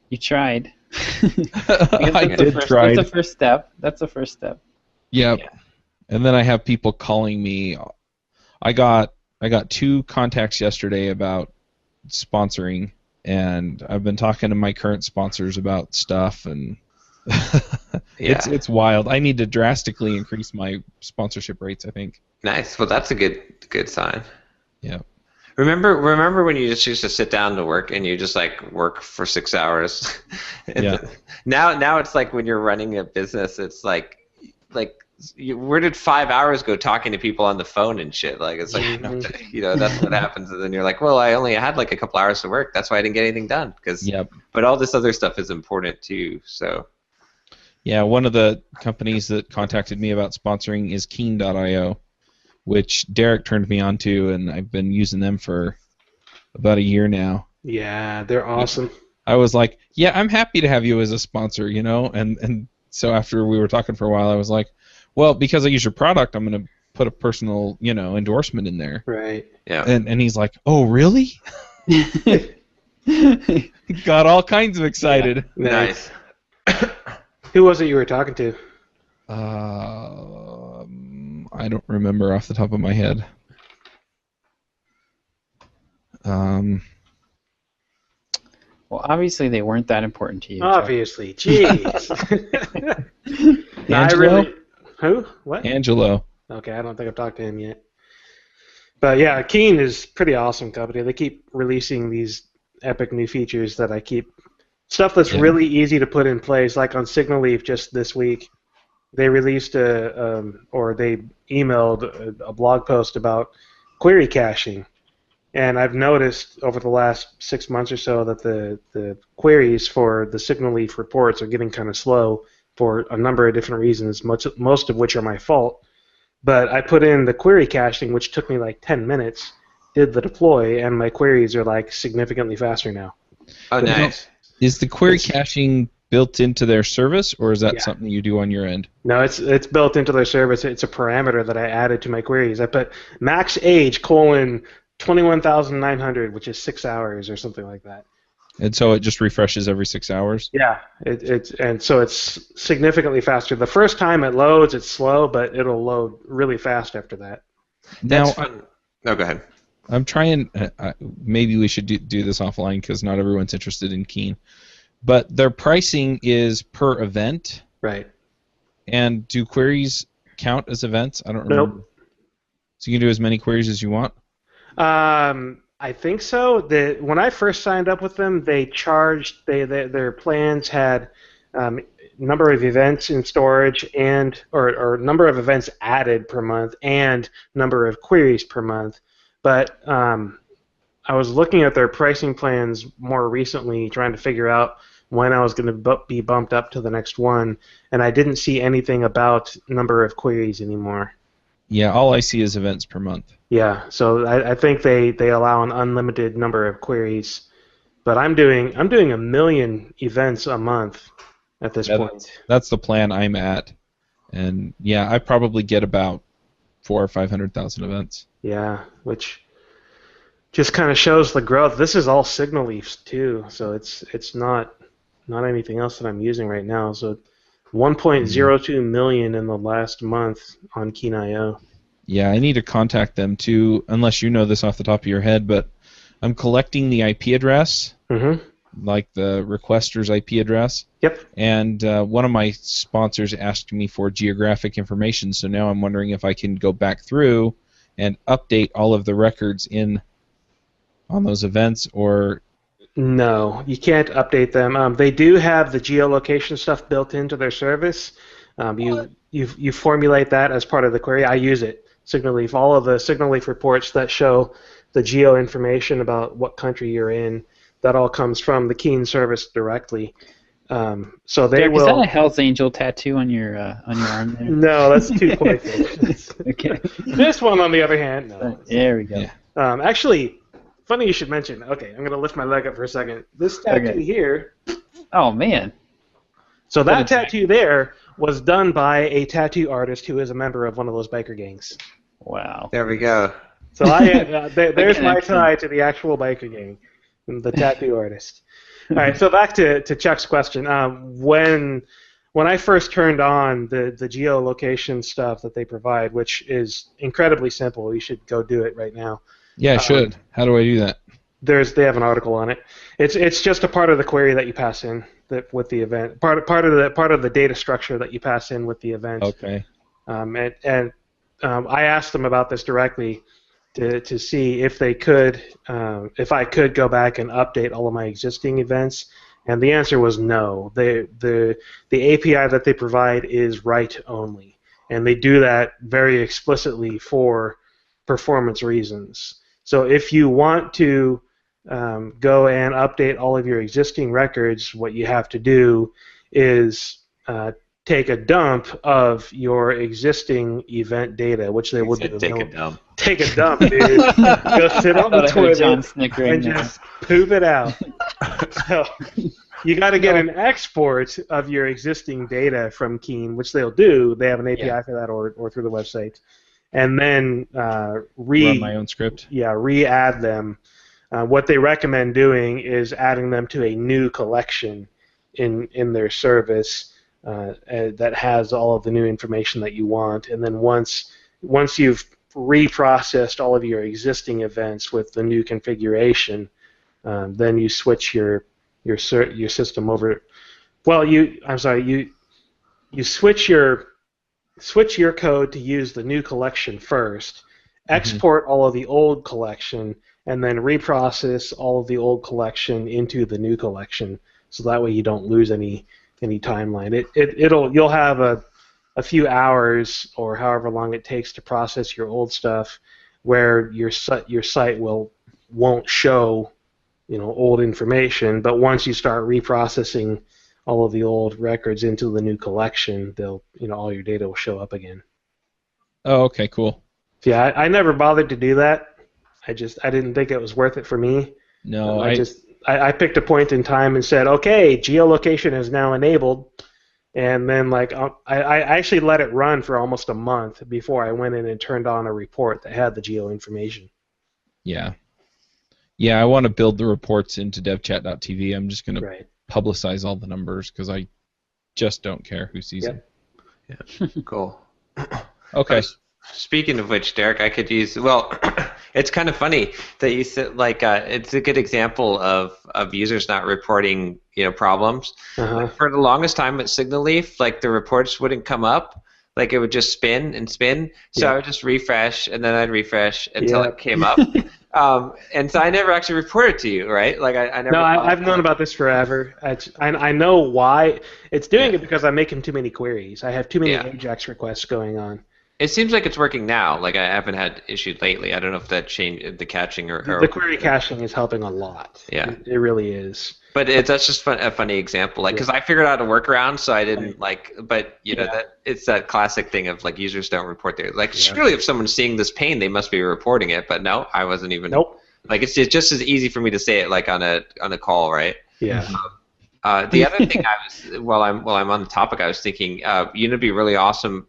You tried. I did try. That's the first step. That's the first step. Yep. Yeah. And then I have people calling me. I got 2 contacts yesterday about sponsoring, and I've been talking to my current sponsors about stuff, and it's wild. I need to drastically increase my sponsorship rates, I think. Nice. Well, that's a good sign. Yeah. Remember when you just used to sit down to work and you just like work for 6 hours? Yeah. Now it's like when you're running a business, it's like where did 5 hours go talking to people on the phone and shit? Like it's like that's what happens, and then you're like, well, I only had like a couple hours to work. That's why I didn't get anything done. But all this other stuff is important too. So. Yeah, one of the companies that contacted me about sponsoring is Keen.io, which Derick turned me on to, and I've been using them for about a year now. Yeah, they're awesome. I was like, yeah, I'm happy to have you as a sponsor, and so after we were talking for a while, I was like, well, because I use your product, I'm going to put a personal, endorsement in there. Right. Yeah. And he's like, oh, really? Got all kinds of excited. Yeah. Nice. Who was it you were talking to? I don't remember off the top of my head. Well, obviously they weren't that important to you. Obviously, jeez. Angelo? Who? What? Angelo. Okay, I don't think I've talked to him yet. But yeah, Keen is pretty awesome company. They keep releasing these epic new features that I keep... Stuff that's really easy to put in place, like on Signal Leaf just this week. They released or they emailed a blog post about query caching. And I've noticed over the last 6 months or so that the queries for the Signal Leaf reports are getting kind of slow for a number of different reasons, most of which are my fault. But I put in the query caching, which took me like 10 minutes, did the deploy, and my queries are like significantly faster now. Oh, nice. Is the query caching built into their service, or is that something you do on your end? No, it's built into their service. It's a parameter that I added to my queries. I put max age : 21,900, which is 6 hours or something like that. And so it just refreshes every 6 hours? Yeah, so it's significantly faster. The first time it loads, it's slow, but it'll load really fast after that. Now, no, go ahead. I'm trying. Maybe we should do this offline because not everyone's interested in Keen. But their pricing is per event. Right. And do queries count as events? I don't remember. Nope. So you can do as many queries as you want? I think so. When I first signed up with them, they charged. Their plans had number of events in storage or number of events added per month and number of queries per month. But I was looking at their pricing plans more recently, trying to figure out when I was going to be bumped up to the next one, and I didn't see anything about number of queries anymore. Yeah, all I see is events per month. Yeah, so I think they allow an unlimited number of queries, but I'm doing 1 million events a month at this point. That's the plan I'm at, and yeah, I probably get about 400,000 or 500,000 events. Yeah, which just kind of shows the growth. This is all Signal Leafs too, so it's not anything else that I'm using right now. So 1.02 million in the last month on Keen.io. Yeah, I need to contact them too, unless you know this off the top of your head, but I'm collecting the IP address, like the requester's IP address. Yep. And one of my sponsors asked me for geographic information, so now I'm wondering if I can go back through and update all of the records on those events, or... No, you can't update them. They do have the geolocation stuff built into their service. You formulate that as part of the query. I use it. Signal Leaf, all of the Signal Leaf reports that show the geo information about what country you're in, that all comes from the Keen service directly. So they Derek, will. Is that a Hell's Angel tattoo on your arm there? No, that's too quick. Okay. This one, on the other hand, no. There we go. Yeah. Actually, funny you should mention. Okay, I'm gonna lift my leg up for a second. This tattoo here. Oh man. So that tattoo there was done by a tattoo artist who is a member of one of those biker gangs. Wow. There we go. So there's my tie to the actual biker gang, the tattoo artist. All right, so back to Chuck's question. When I first turned on the geolocation stuff that they provide, which is incredibly simple, you should go do it right now. Yeah, I should. How do I do that? They have an article on it. It's just a part of the query that you pass in with the event. Part of the data structure that you pass in with the event. Okay. I asked them about this directly to see if they could, if I could go back and update all of my existing events, and the answer was no. The API that they provide is write only, and they do that very explicitly for performance reasons. So if you want to go and update all of your existing records, what you have to do is take a dump of your existing event data, which they will do. Take a dump. Take a dump, dude. Go sit on the toilet and just poop it out. So you got to get an export of your existing data from Keen, which they'll do. They have an API for that, or through the website, and then run my own script. Yeah, re-add them. What they recommend doing is adding them to a new collection in their service that has all of the new information that you want, and then once you've reprocessed all of your existing events with the new configuration, then you switch your system over. Well, you switch your code to use the new collection first, export all of the old collection, and then reprocess all of the old collection into the new collection, so that way you don't lose any timeline. You'll have a few hours or however long it takes to process your old stuff, where your site won't show old information, but once you start reprocessing all of the old records into the new collection, all your data will show up again. Oh, okay, cool. Yeah, I never bothered to do that. I didn't think it was worth it for me. No, I picked a point in time and said, okay, geolocation is now enabled, and then I actually let it run for almost a month before I went in and turned on a report that had the geo information. Yeah. Yeah, I want to build the reports into devchat.tv. I'm just going to publicize all the numbers because I just don't care who sees them. Yeah, cool. Okay. Speaking of which, Derek, I could use, well, it's kind of funny that you said, it's a good example of users not reporting, problems. For the longest time at Signal Leaf, the reports wouldn't come up. It would just spin and spin. So I would just refresh, and then I'd refresh until it came up. And so I never actually reported to you, right? I never. No, I've known about this forever. I know why. It's doing it because I'm making too many queries. I have too many AJAX requests going on. It seems like it's working now. I haven't had issues lately. I don't know if that changed the caching or the query caching is helping a lot. Yeah, it really is. But that's just a funny example. Because I figured out a workaround, so I didn't But that it's that classic thing of users don't report their surely if someone's seeing this pain, they must be reporting it. But no, I wasn't even. Nope. It's just as easy for me to say it on a call, right? Yeah. The other thing while I'm on the topic, I was thinking, it'd be really awesome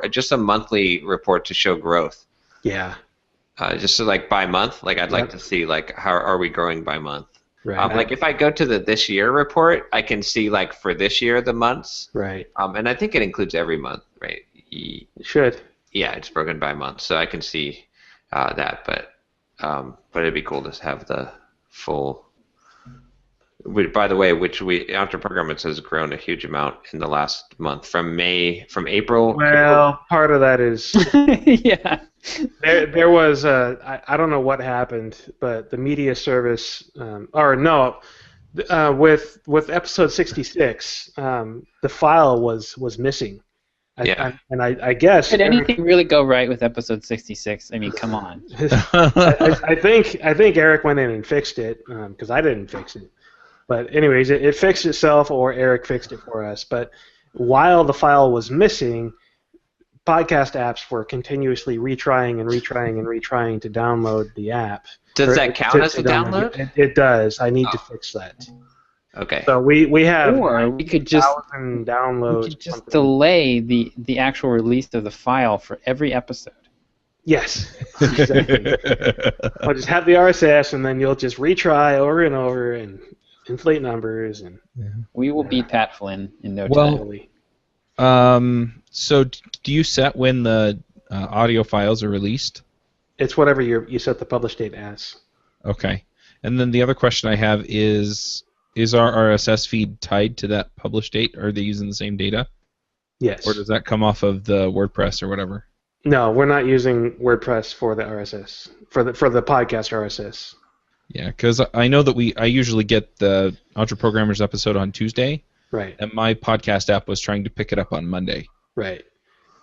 just a monthly report to show growth. Yeah. Just so by month, I'd like to see how are we growing by month. Right. If I go to the this year report, I can see for this year the months. Right. And I think it includes every month, right? It should. Yeah, it's broken by month, so I can see that. But it'd be cool to have the full. By the way, EntreProgrammers has grown a huge amount in the last month from April. Well, part of that is yeah. There was I don't know what happened, but the media service with episode 66, the file was missing. I guess. Did anything really go right with episode 66? I mean, come on. I think Eric went in and fixed it because I didn't fix it. But anyways, it fixed itself, or Eric fixed it for us. But while the file was missing, podcast apps were continuously retrying to download the app. Does that count as a download? It does. I need to fix that. Okay. So we have or we could just downloads. we could just delay the actual release of the file for every episode. Yes, exactly. I'll just have the RSS, and then you'll just retry over and over and inflate numbers. And we will beat Pat Flynn in no time. So do you set when the audio files are released? It's whatever you set the publish date as. Okay. And then the other question I have is our RSS feed tied to that publish date? Are they using the same data? Yes. Or does that come off of the WordPress or whatever? No, we're not using WordPress for the RSS, for the podcast RSS. Yeah, because I know that I usually get the EntreProgrammers episode on Tuesday. Right. And my podcast app was trying to pick it up on Monday. Right.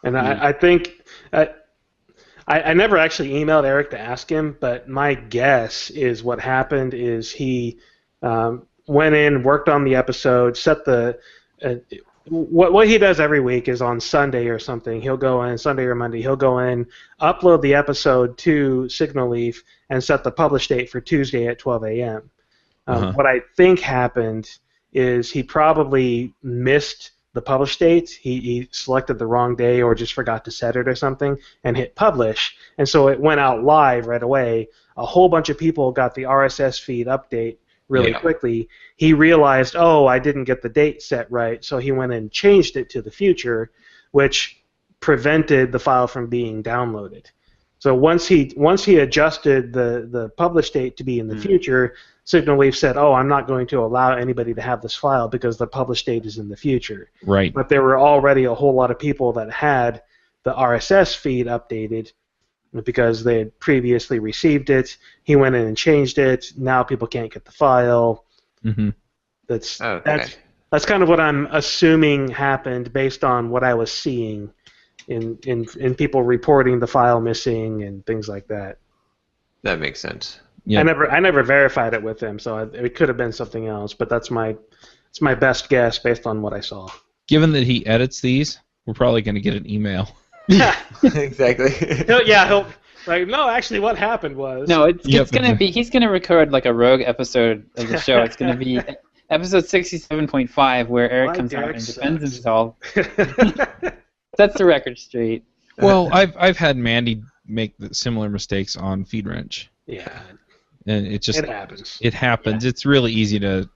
And I think I never actually emailed Eric to ask him, but my guess is what happened is he went in, worked on the episode, set the what he does every week is on Sunday or something. He'll go in Sunday or Monday. He'll go in, upload the episode to Signal Leaf, and set the publish date for Tuesday at 12 a.m. What I think happened is he probably missed the publish date. He selected the wrong day or just forgot to set it or something and hit publish, and so it went out live right away. A whole bunch of people got the RSS feed update really quickly. He realized, I didn't get the date set right, so he went and changed it to the future, which prevented the file from being downloaded. So once he adjusted the publish date to be in the future, Signal Leaf said, I'm not going to allow anybody to have this file because the publish date is in the future. Right. But there were already a whole lot of people that had the RSS feed updated because they had previously received it. He went in and changed it. Now people can't get the file. Mm-hmm. That's kind of what I'm assuming happened based on what I was seeing in people reporting the file missing and things like that. That makes sense. Yeah. I never verified it with him, so it could have been something else. But it's my best guess based on what I saw. Given that he edits these, we're probably going to get an email. Yeah, exactly. He'll like, no, actually, what happened was. No, it's gonna be. He's gonna record like a rogue episode of the show. It's gonna be episode 67.5 where Eric comes out and defends himself. That's the record straight. Well, I've had Mandy make similar mistakes on FeedWrench. Yeah. And it happens. It happens. Yeah. It's really easy to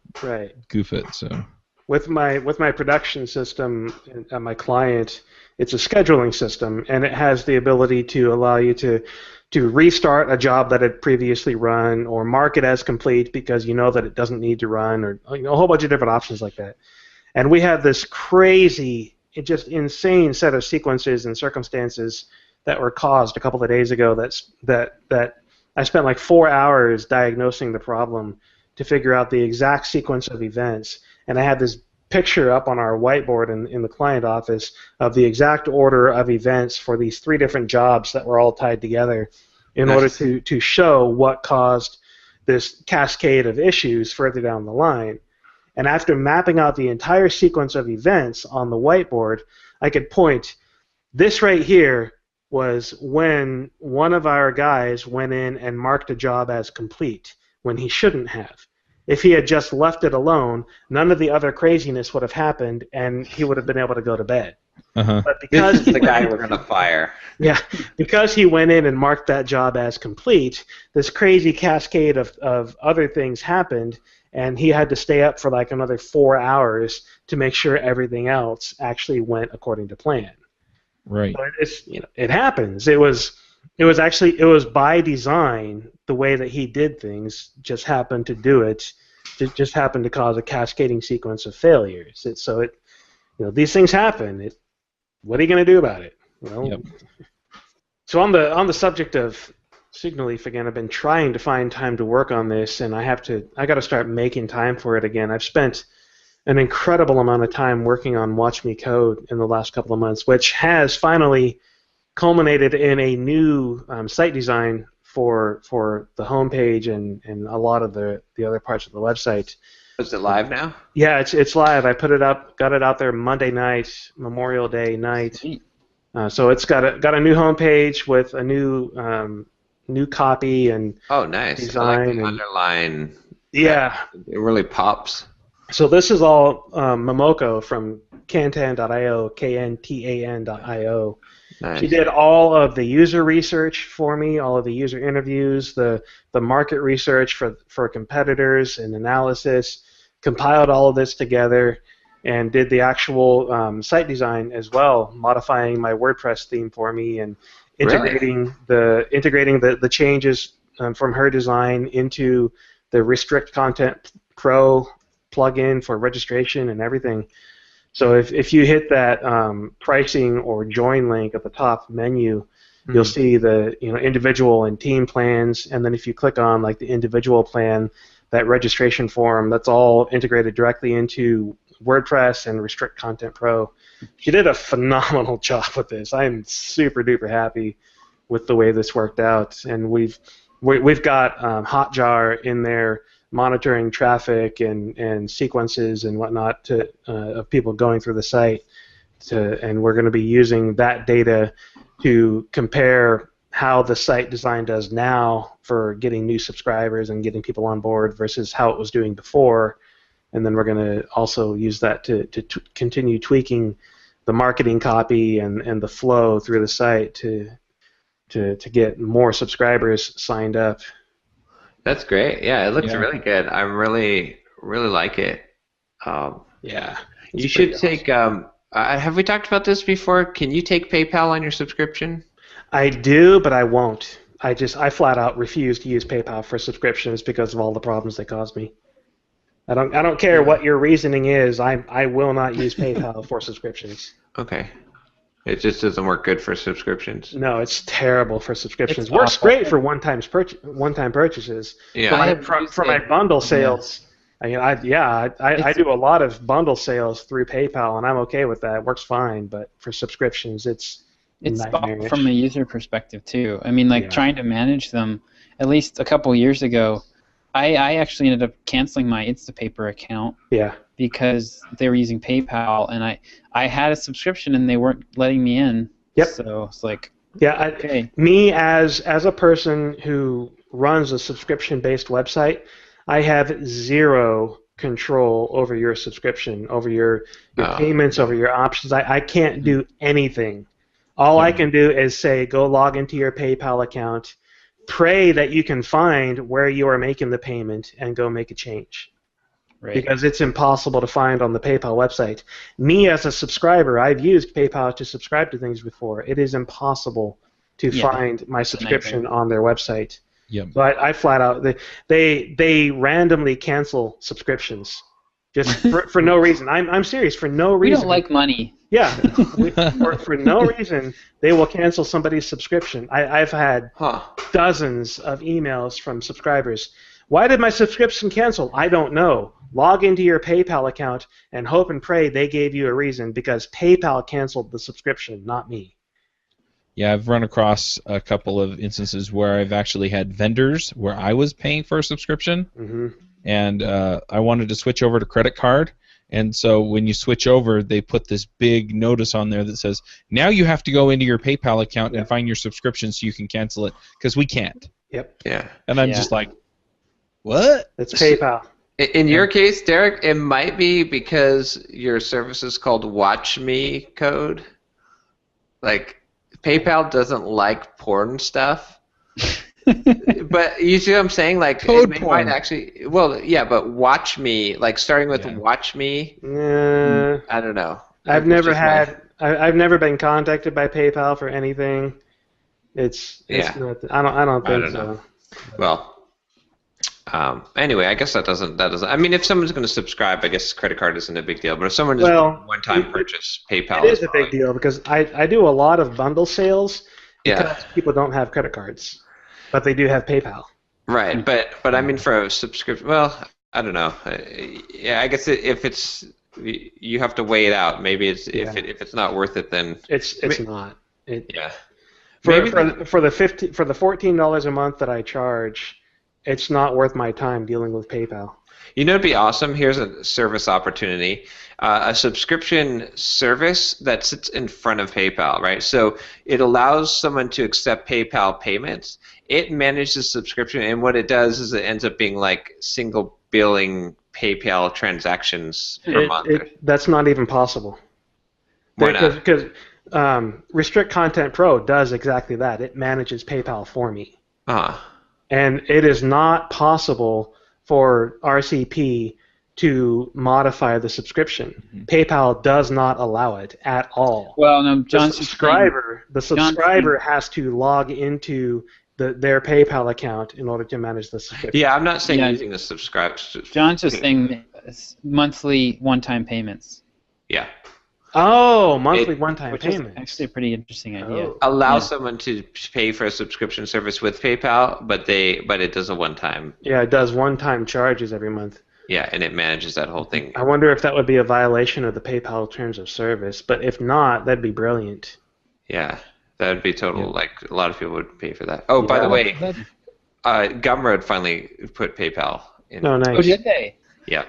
goof it. So. With my production system at my client, it's a scheduling system, and it has the ability to allow you to restart a job that had previously run, or mark it as complete because you know that it doesn't need to run, or a whole bunch of different options like that. And we had this crazy, just insane set of sequences and circumstances that were caused a couple of days ago. That I spent like 4 hours diagnosing the problem to figure out the exact sequence of events, and I had this picture up on our whiteboard in the client office of the exact order of events for these 3 different jobs that were all tied together in order to show what caused this cascade of issues further down the line. And after mapping out the entire sequence of events on the whiteboard, I could point, this right here was when one of our guys went in and marked a job as complete when he shouldn't have. If he had just left it alone, none of the other craziness would have happened, and he would have been able to go to bed. But because this is the guy we're going to fire. Yeah, because he went in and marked that job as complete, this crazy cascade of other things happened, and he had to stay up for like another 4 hours to make sure everything else actually went according to plan. Right. So it happens. It was by design. The way that he did things just happened to do it. It just happened to cause a cascading sequence of failures. These things happen. What are you going to do about it? Well, yep. So on the subject of Signal Leaf again, I've been trying to find time to work on this, and I got to start making time for it again. I've spent an incredible amount of time working on Watch Me Code in the last couple of months, which has finally culminated in a new site design for the homepage and a lot of the other parts of the website. Is it live now? Yeah, it's live. I put it up, got it out there Monday night, Memorial Day night. Sweet. So it's got a new homepage with a new copy and Nice. design I like the and underline. yeah. It really pops. So this is all Momoko from Kantan.io, Kntan.io. Nice. She did all of the user research for me, all of the user interviews, the market research for competitors and analysis, compiled all of this together, and did the actual site design as well, modifying my WordPress theme for me and integrating the changes from her design into the Restrict Content Pro plugin for registration and everything. So if you hit that pricing or join link at the top menu, you'll see the individual and team plans, and then if you click on like the individual plan, that registration form, that's all integrated directly into WordPress and Restrict Content Pro. She did a phenomenal job with this. I'm super duper happy with the way this worked out, and we've got Hotjar in there monitoring traffic and sequences and whatnot of people going through the site, and we're going to be using that data to compare how the site design does now for getting new subscribers and getting people on board versus how it was doing before, and then we're going to also use that to continue tweaking the marketing copy and the flow through the site to get more subscribers signed up. That's great. Yeah, it looks really good. I really like it. Yeah. You should take. Have we talked about this before? Can you take PayPal on your subscription? I do, but I won't. I flat out refuse to use PayPal for subscriptions because of all the problems they cause me. I don't care what your reasoning is. I will not use PayPal for subscriptions. Okay. It just doesn't work good for subscriptions. No, it's terrible for subscriptions. It's Works awful. great for one-time purchases. Yeah. For my bundle sales, I do a lot of bundle sales through PayPal, and I'm okay with that. It works fine, but for subscriptions, it's awful from a user perspective too. I mean, trying to manage them. At least a couple years ago, I actually ended up canceling my Instapaper account. Yeah. Because they were using PayPal, and I had a subscription, and they weren't letting me in. Yep. So it's like, okay. Me as a person who runs a subscription-based website, I have zero control over your subscription, over your payments, over your options. I can't do anything. All I can do is say, go log into your PayPal account, pray that you can find where you are making the payment, and go make a change. Right. Because it's impossible to find on the PayPal website. Me as a subscriber, I've used PayPal to subscribe to things before. It is impossible to find my subscription on their website. Yep. So I flat out, they randomly cancel subscriptions just for no reason. I'm serious, for no reason. We don't like money. Yeah, for no reason, they will cancel somebody's subscription. I've had dozens of emails from subscribers. Why did my subscription cancel? I don't know. Log into your PayPal account and hope and pray they gave you a reason, because PayPal canceled the subscription, not me. Yeah, I've run across a couple of instances where I've actually had vendors where I was paying for a subscription, and I wanted to switch over to credit card, and so when you switch over, they put this big notice on there that says, now you have to go into your PayPal account and find your subscription so you can cancel it, because we can't. Yep. Yeah. And I'm just like, what? It's PayPal. In your case, Derick, it might be because your service is called Watch Me code. Like, PayPal doesn't like porn stuff. But you see what I'm saying? Like, Code it porn. might actually. Well, yeah, but Watch Me, like starting with Watch Me. I don't know. I've never been contacted by PayPal for anything. It's not, I don't think so. Know. Well. Anyway, I guess that doesn't. I mean, if someone's going to subscribe, I guess credit card isn't a big deal. But if someone just one-time purchase, PayPal is a big deal, because I do a lot of bundle sales because people don't have credit cards, but they do have PayPal. Right, but I mean for a subscription, well, I don't know. I guess if it's you have to weigh it out. Maybe if it's not worth it, then it's not. For the $14 a month that I charge, it's not worth my time dealing with PayPal. You know, it'd be awesome. Here's a service opportunity. A subscription service that sits in front of PayPal, right? So it allows someone to accept PayPal payments. It manages the subscription, and what it does is it ends up being like single billing PayPal transactions per month. That's not even possible. Why not? Because Restrict Content Pro does exactly that. It manages PayPal for me. And it is not possible for RCP to modify the subscription. Mm-hmm. PayPal does not allow it at all. Well, no, the subscriber has to log into their PayPal account in order to manage the subscription. Yeah, I'm not saying using the subscription. John's just saying monthly one-time payments. Yeah. Oh, monthly one-time payments. Which is actually a pretty interesting idea. Allow someone to pay for a subscription service with PayPal, but it does a one-time. Yeah, it does one-time charges every month. Yeah, and it manages that whole thing. I wonder if that would be a violation of the PayPal terms of service, but if not, that'd be brilliant. Yeah, that would be total. Like a lot of people would pay for that. Oh, by the way, Gumroad finally put PayPal in. Oh, nice. Oh, did they? Yeah.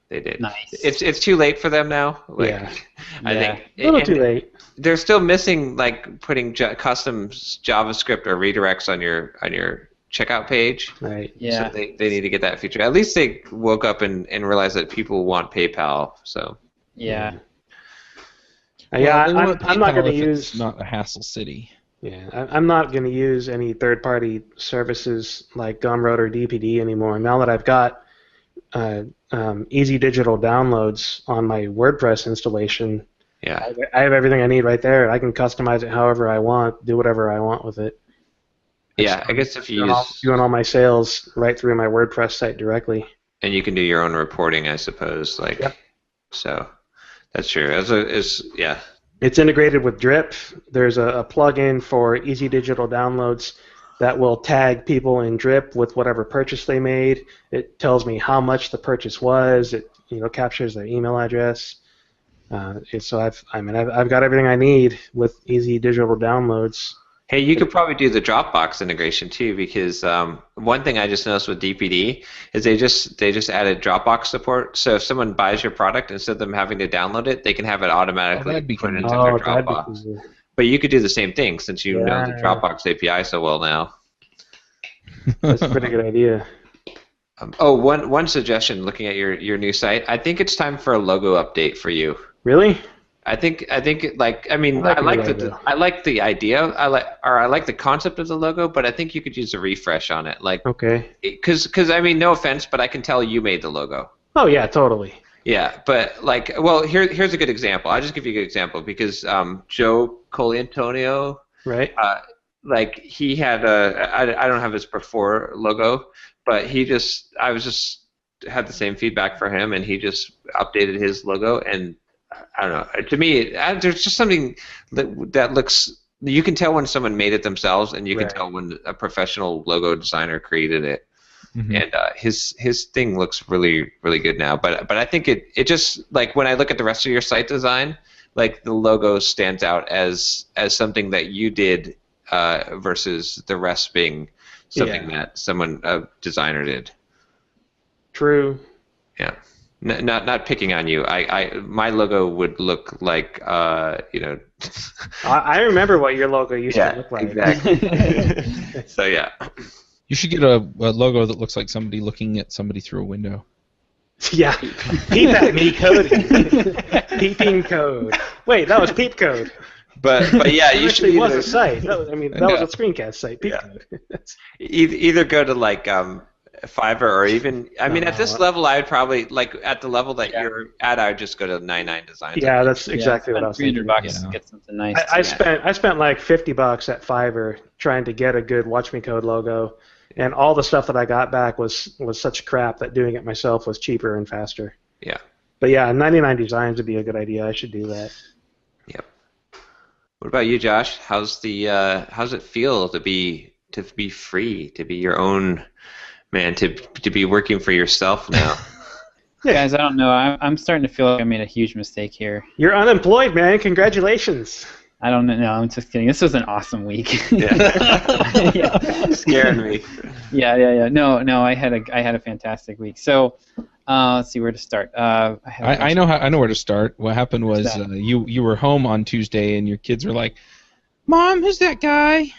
They did. Nice. It's too late for them now. I think a little too late. They're still missing like putting custom JavaScript or redirects on your checkout page. Right. Yeah. So they need to get that feature. At least they woke up and realized that people want PayPal. So. Yeah. I'm not going to use. It's not a hassle city. Yeah, I'm not going to use any third-party services like Gumroad or DPD anymore. Now that I've got easy digital downloads on my WordPress installation. Yeah. I have everything I need right there. I can customize it however I want, do whatever I want with it. Yeah, I guess if you doing all my sales right through my WordPress site directly. And you can do your own reporting, I suppose. So that's true. Yeah. It's integrated with Drip. There's a plugin for easy digital downloads that will tag people in Drip with whatever purchase they made. It tells me how much the purchase was. It captures their email address. So I've got everything I need with easy digital downloads. Hey, you could probably do the Dropbox integration too, because one thing I just noticed with DPD is they just added Dropbox support. So if someone buys your product, instead of them having to download it, they can have it automatically put into their Dropbox. But you could do the same thing since you know the Dropbox API so well now. That's a pretty good idea. One suggestion looking at your new site, I think it's time for a logo update for you. Really? I like I like the idea. I like the concept of the logo, but I think you could use a refresh on it. Okay. Because no offense, but I can tell you made the logo. Oh yeah, totally. Yeah, but here's a good example. I'll just give you a good example because Joe Coliantonio, right? He had I don't have his before logo, but I had the same feedback for him, and he just updated his logo, and I don't know. To me, there's just something that looks. You can tell when someone made it themselves, and you can tell when a professional logo designer created it. Mm-hmm. And his thing looks really, really good now. But I think it just when I look at the rest of your site design, the logo stands out as something that you did versus the rest being something that a designer did. True. Yeah. Not picking on you. My logo would look like I I remember what your logo used to look like. Exactly. So yeah. You should get a logo that looks like somebody looking at somebody through a window. Yeah. Peep at me coding. Peeping code. Wait, that was peep code. But yeah, you should. It was a site. That was a screencast site. Peep code. Either go to Fiverr or even at this level I would probably at the level that you're at I would just go to 99 Designs. Yeah, that's exactly what I was thinking. $300 to get something nice. I spent like $50 at Fiverr trying to get a good Watch Me Code logo, and all the stuff that I got back was such crap that doing it myself was cheaper and faster. Yeah. But yeah, 99 Designs would be a good idea. I should do that. Yep. What about you, Josh? How's it feel to be free, to be your own man, to be working for yourself now? Yeah. Guys, I don't know. I'm starting to feel like I made a huge mistake here. You're unemployed, man. Congratulations. I don't know. No, I'm just kidding. This was an awesome week. Yeah. Scared me. Yeah. No, I had a fantastic week. So, let's see where to start. I know where to start. What happened was you were home on Tuesday and your kids were like, "Mom, who's that guy?"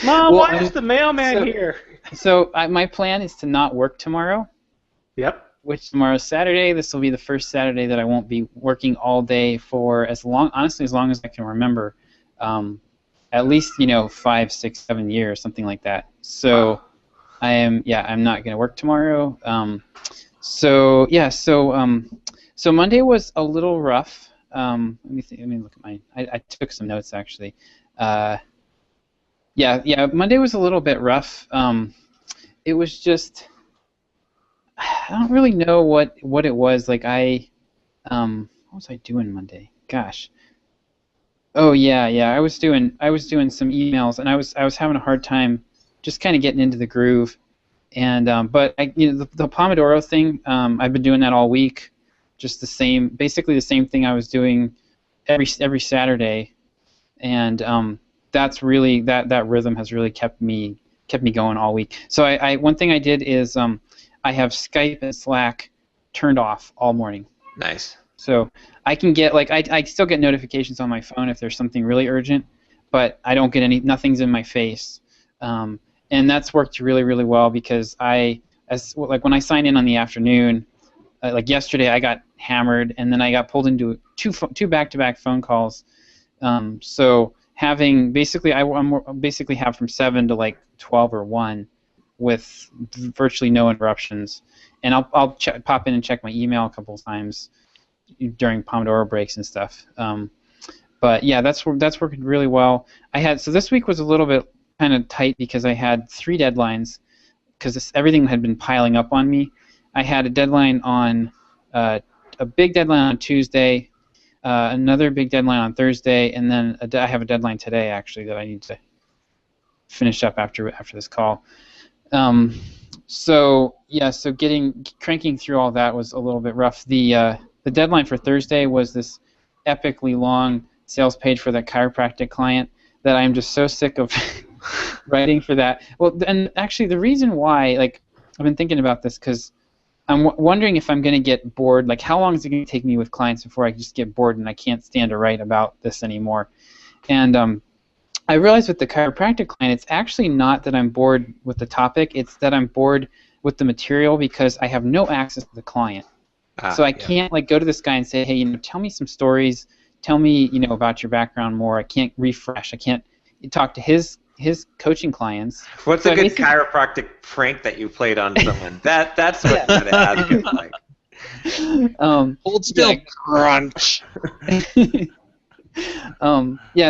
Mom, why is the mailman here? So my plan is to not work tomorrow. Yep. Which tomorrow's Saturday. This will be the first Saturday that I won't be working all day for as long as I can remember. At least 5, 6, 7 years, something like that. So I'm not going to work tomorrow. So Monday was a little rough. Let me look at mine. I took some notes actually. Monday was a little bit rough. It was just, I don't really know what it was. Like what was I doing Monday? Gosh. Oh yeah. I was doing some emails, and I was having a hard time just kind of getting into the groove. And but the Pomodoro thing, I've been doing that all week. Just basically the same thing I was doing every Saturday, and that's really that rhythm has really kept me going all week. So one thing I did is I have Skype and Slack turned off all morning. Nice. So I can get I still get notifications on my phone if there's something really urgent, but I don't get nothing's in my face, and that's worked really, really well because when I sign in on the afternoon, like yesterday I got hammered and then I got pulled into two back-to-back phone calls. So having basically I basically have from 7 to 12 or 1 with virtually no interruptions, and I'll pop in and check my email a couple of times during Pomodoro breaks and stuff. But yeah, that's working really well. So this week was a little bit kind of tight because I had 3 deadlines because everything had been piling up on me. I had a deadline on a big deadline on Tuesday, another big deadline on Thursday, and then I have a deadline today actually that I need to finish up after this call. So cranking through all that was a little bit rough. The deadline for Thursday was this epically long sales page for that chiropractic client that I'm just so sick of writing for that. Well, and actually the reason why, I've been thinking about this because I'm wondering if I'm going to get bored. How long is it going to take me with clients before I just get bored and I can't stand to write about this anymore? And I realized with the chiropractic client, it's actually not that I'm bored with the topic. It's that I'm bored with the material because I have no access to the client. So I can't go to this guy and say, hey, tell me some stories. Tell me, about your background more. I can't refresh. I can't talk to his coaching clients. What's a good chiropractic prank that you played on someone? That's what you gotta ask him, Hold still, crunch.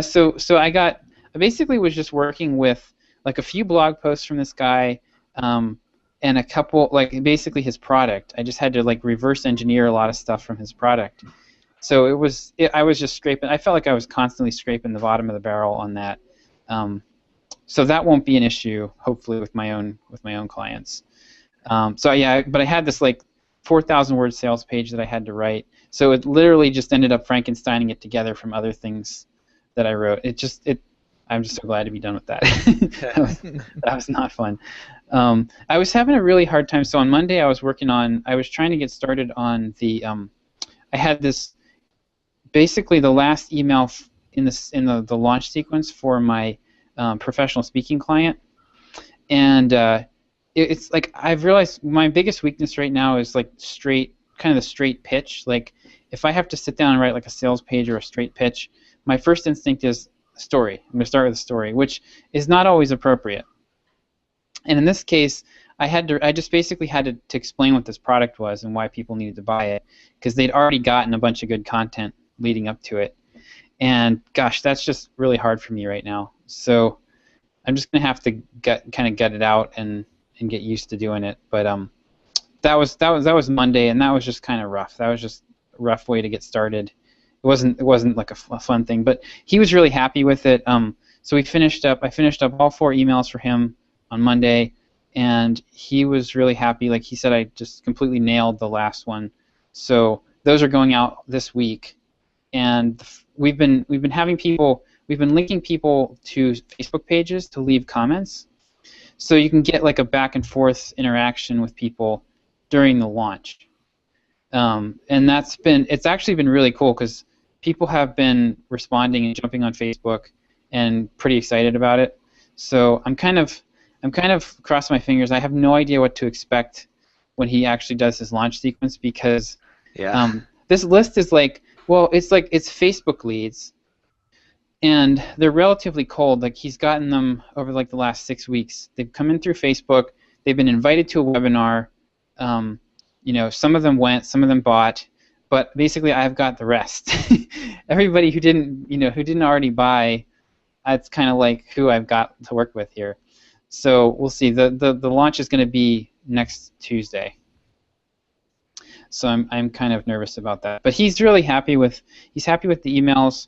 So I basically was just working with a few blog posts from this guy, and a couple basically his product. I just had to reverse engineer a lot of stuff from his product. So I was just scraping. I felt like I was constantly scraping the bottom of the barrel on that. So that won't be an issue, hopefully, with my own clients. But I had this 4,000 word sales page that I had to write. So it literally just ended up Frankensteining it together from other things that I wrote. I'm just so glad to be done with that. that was not fun. I was having a really hard time. So on Monday I was trying to get started on I had this, basically the last email in the launch sequence for my professional speaking client. And it's I've realized my biggest weakness right now is the straight pitch. If I have to sit down and write a sales page or a straight pitch, my first instinct is story. I'm going to start with a story, which is not always appropriate. And in this case, I just basically had to explain what this product was and why people needed to buy it, because they'd already gotten a bunch of good content leading up to it. And gosh, that's just really hard for me right now. So I'm just going to have to get it out and get used to doing it. But that was Monday, and that was just kind of rough. That was just a rough way to get started. It wasn't a fun thing, but he was really happy with it. So I finished up all 4 emails for him on Monday, and he was really happy. He said, I just completely nailed the last one. So those are going out this week, and we've been linking people to Facebook pages to leave comments, so you can get like a back and forth interaction with people during the launch. And it's actually been really cool because people have been responding and jumping on Facebook and pretty excited about it. So I'm kind of crossing my fingers. I have no idea what to expect when he actually does his launch sequence, because this list is like, well, it's Facebook leads, and they're relatively cold. Like, he's gotten them over like the last 6 weeks. They've come in through Facebook. They've been invited to a webinar. Some of them went, some of them bought, but basically I've got the rest. Everybody who didn't already buy, that's kind of like who I've got to work with here. So we'll see. The launch is going to be next Tuesday. So I'm kind of nervous about that. But he's really happy with the emails.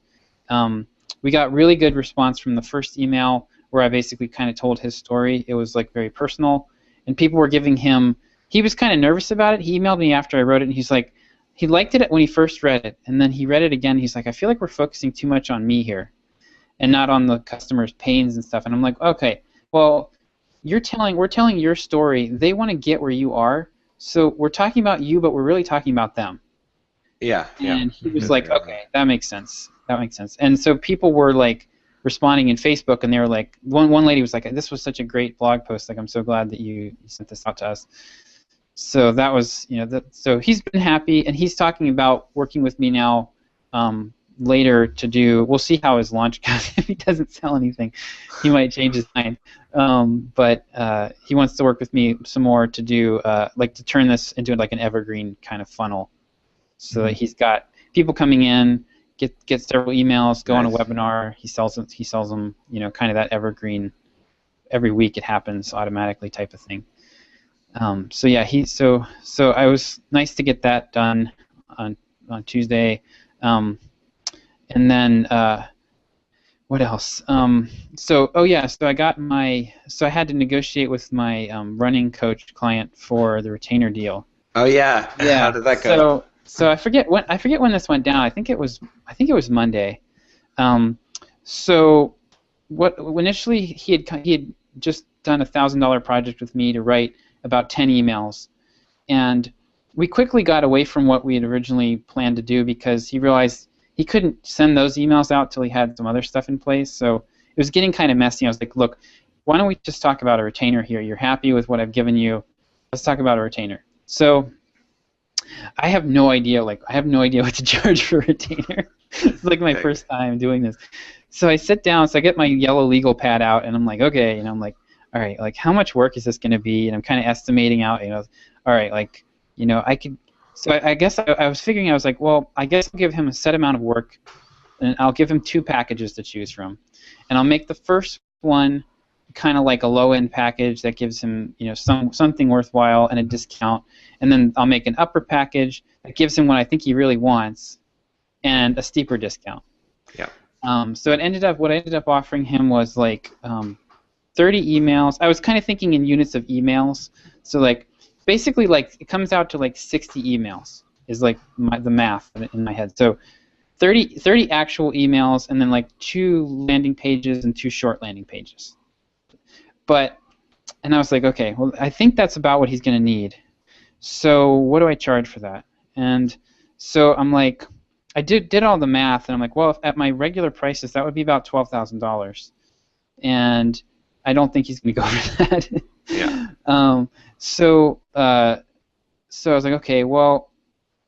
We got really good response from the first email where I basically kind of told his story. It was like very personal, and people were giving him. He was kind of nervous about it. He emailed me after I wrote it, and he's like, he liked it when he first read it, and then he read it again. He's like, I feel like we're focusing too much on me here, and not on the customer's pains and stuff. And I'm like, okay, well, we're telling your story. They want to get where you are, so we're talking about you, but we're really talking about them. Yeah. And he was like, okay, that makes sense. And so people were like responding in Facebook, and they were like, one lady was like, this was such a great blog post. Like, I'm so glad that you sent this out to us. So that was, so he's been happy, and he's talking about working with me now later to do. We'll see how his launch goes. If he doesn't sell anything, he might change his mind. But he wants to work with me some more to do, like, to turn this into like an evergreen kind of funnel, so that he's got people coming in, get several emails, go on a webinar. He sells them, kind of that evergreen. Every week it happens automatically type of thing. So I was nice to get that done on Tuesday, and then what else? So I got I had to negotiate with my running coach client for the retainer deal. Oh yeah. Yeah. How did that go? So I forget when this went down. I think it was Monday. So initially he had just done a $1,000 project with me to write about 10 emails, and we quickly got away from what we had originally planned to do because he realized he couldn't send those emails out till he had some other stuff in place. So it was getting kind of messy. I was like, look, why don't we just talk about a retainer here? You're happy with what I've given you. Let's talk about a retainer. So I have no idea what to charge for a retainer. It's like my first time doing this. So I sit down, so I get my yellow legal pad out, and I'm like, okay, I'm like, all right, like, how much work is this going to be? And I'm kind of estimating out, all right, like, I could. So I guess I was figuring, I was like, well, I guess I'll give him a set amount of work, and I'll give him 2 packages to choose from, and I'll make the first one kind of like a low-end package that gives him, something worthwhile and a discount, and then I'll make an upper package that gives him what I think he really wants and a steeper discount. Yeah. So what I ended up offering him was like 30 emails. I was kind of thinking in units of emails, so like basically like it comes out to like 60 emails is like the math in my head. So 30 actual emails, and then like 2 landing pages and 2 short landing pages. And I was like, okay, well, I think that's about what he's going to need. So what do I charge for that? And so I'm like, I did all the math, and I'm like, well, at my regular prices, that would be about $12,000. And I don't think he's going to go for that. Yeah. So I was like, okay, well,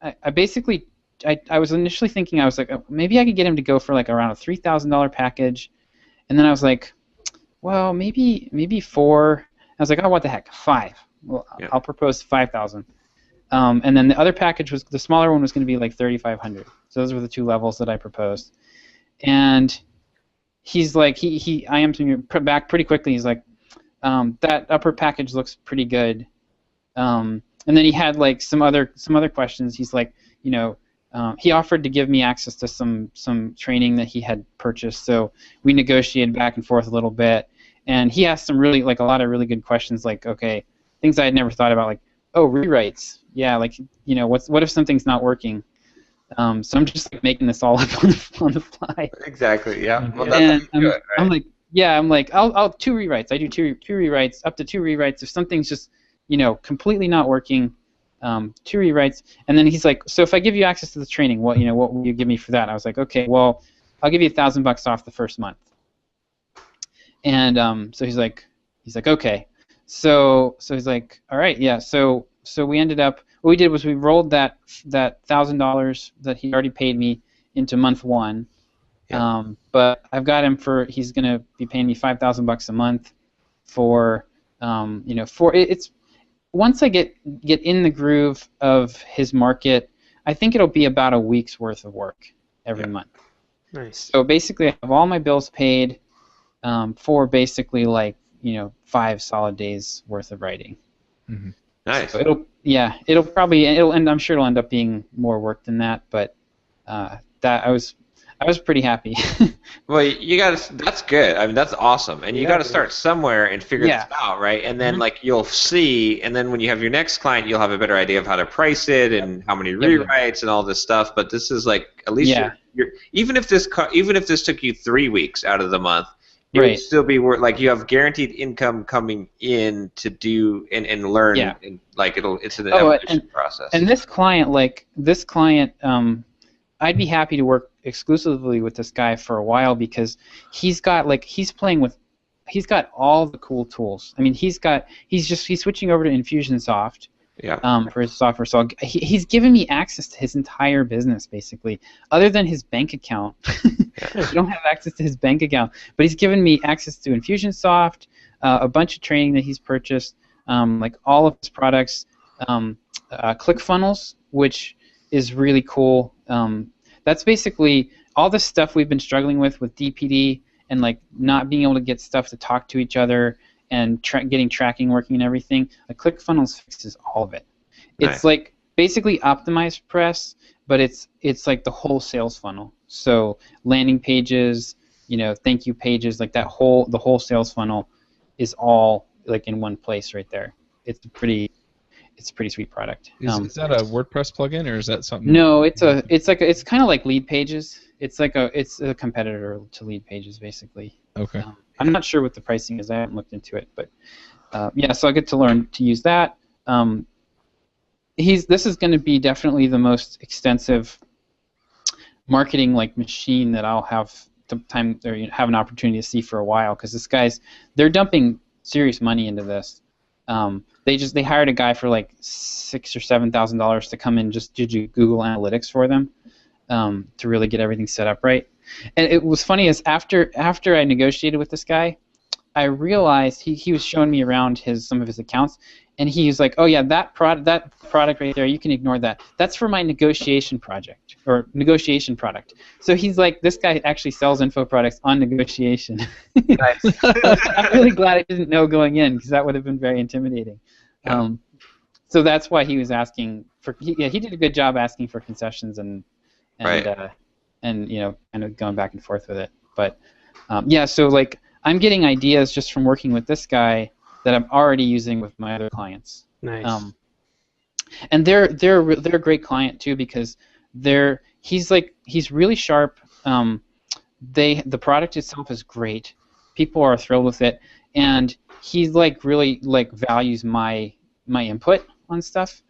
I basically, I was initially thinking, I was like, maybe I could get him to go for like around a $3,000 package. And then I was like, well, maybe 4. I was like, oh, what the heck, 5. Well, yeah. I'll propose 5,000. And then the other package the smaller one was going to be like 3,500. So those were the 2 levels that I proposed. And he's like, he I am back pretty quickly. He's like, that upper package looks pretty good. And then he had like some other questions. He's like, he offered to give me access to some training that he had purchased. So we negotiated back and forth a little bit, and he asked some really a lot of really good questions, like, okay, things I had never thought about, like, oh, rewrites, yeah, like, what if something's not working? So I'm just like, making this all up on the fly. Exactly. Yeah. Well, And that's how you do it, right? I'm like, I'll 2 rewrites. I do two rewrites, up to 2 rewrites. If something's just, completely not working, 2 rewrites. And then he's like, so if I give you access to the training, what will you give me for that? I was like, okay, well, I'll give you $1,000 off the first month. And so he's like, okay. So he's like, all right, yeah. So we ended up, what we did was we rolled that $1,000 that he already paid me into month 1. Yeah. But I've got him he's gonna be paying me $5,000 a month for, it's once I get in the groove of his market, I think it'll be about a week's worth of work every month. Nice. So basically, I have all my bills paid for basically 5 solid days worth of writing. Mm-hmm. Nice. So and I'm sure it'll end up being more work than that, but that I was pretty happy. Well, that's good. I mean, that's awesome. And you got to start somewhere and figure this out, right? And then, you'll see, and then when you have your next client, you'll have a better idea of how to price it and how many rewrites and all this stuff. But this is at least you're even if this took you 3 weeks out of the month, it would still be worth, you have guaranteed income coming in to do and learn. Yeah. And it's an evolution process. And this client, I'd be happy to work exclusively with this guy for a while because he's got all the cool tools. I mean, he's switching over to Infusionsoft for his software. So he's given me access to his entire business basically, other than his bank account. I don't have access to his bank account, but he's given me access to Infusionsoft, a bunch of training that he's purchased, all of his products, ClickFunnels, which is really cool. That's basically all the stuff we've been struggling with DPD and not being able to get stuff to talk to each other and getting tracking working and everything. ClickFunnels fixes all of it. It's basically optimized press, but it's the whole sales funnel. So landing pages, thank you pages, the whole sales funnel is all in one place right there. It's a pretty sweet product. Is that a WordPress plugin or is that something? No, it's kind of like Lead Pages. It's a competitor to Lead Pages basically. Okay. I'm not sure what the pricing is. I haven't looked into it, but so I get to learn to use that. This is going to be definitely the most extensive marketing machine that I'll have time or have an opportunity to see for a while because they're dumping serious money into this. They hired a guy for $6,000 or $7,000 to come in just to do Google Analytics for them to really get everything set up right. And it was funny is after I negotiated with this guy, I realized he was showing me around some of his accounts, and he was like, "Oh yeah, that product right there, you can ignore that. That's for my negotiation product." So he's like, this guy actually sells info products on negotiation. Nice. I'm really glad I didn't know going in because that would have been very intimidating. Yeah. So that's why he was asking for. He did a good job asking for concessions and kind of going back and forth with it. But so I'm getting ideas just from working with this guy that I'm already using with my other clients. Nice. And they're a great client too because he's really sharp. The product itself is great. People are thrilled with it, and he really values my input on stuff.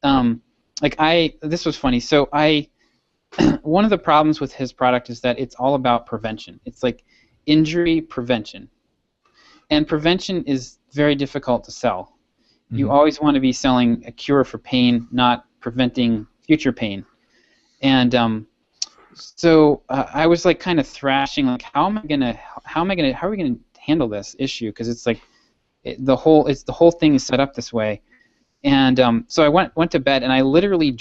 This was funny. So one of the problems with his product is that it's all about prevention. It's injury prevention, and prevention is very difficult to sell. Mm-hmm. You always want to be selling a cure for pain, not preventing future pain. And so I was kind of thrashing how are we gonna handle this issue, because it's the whole thing is set up this way. And so I went to bed, and I literally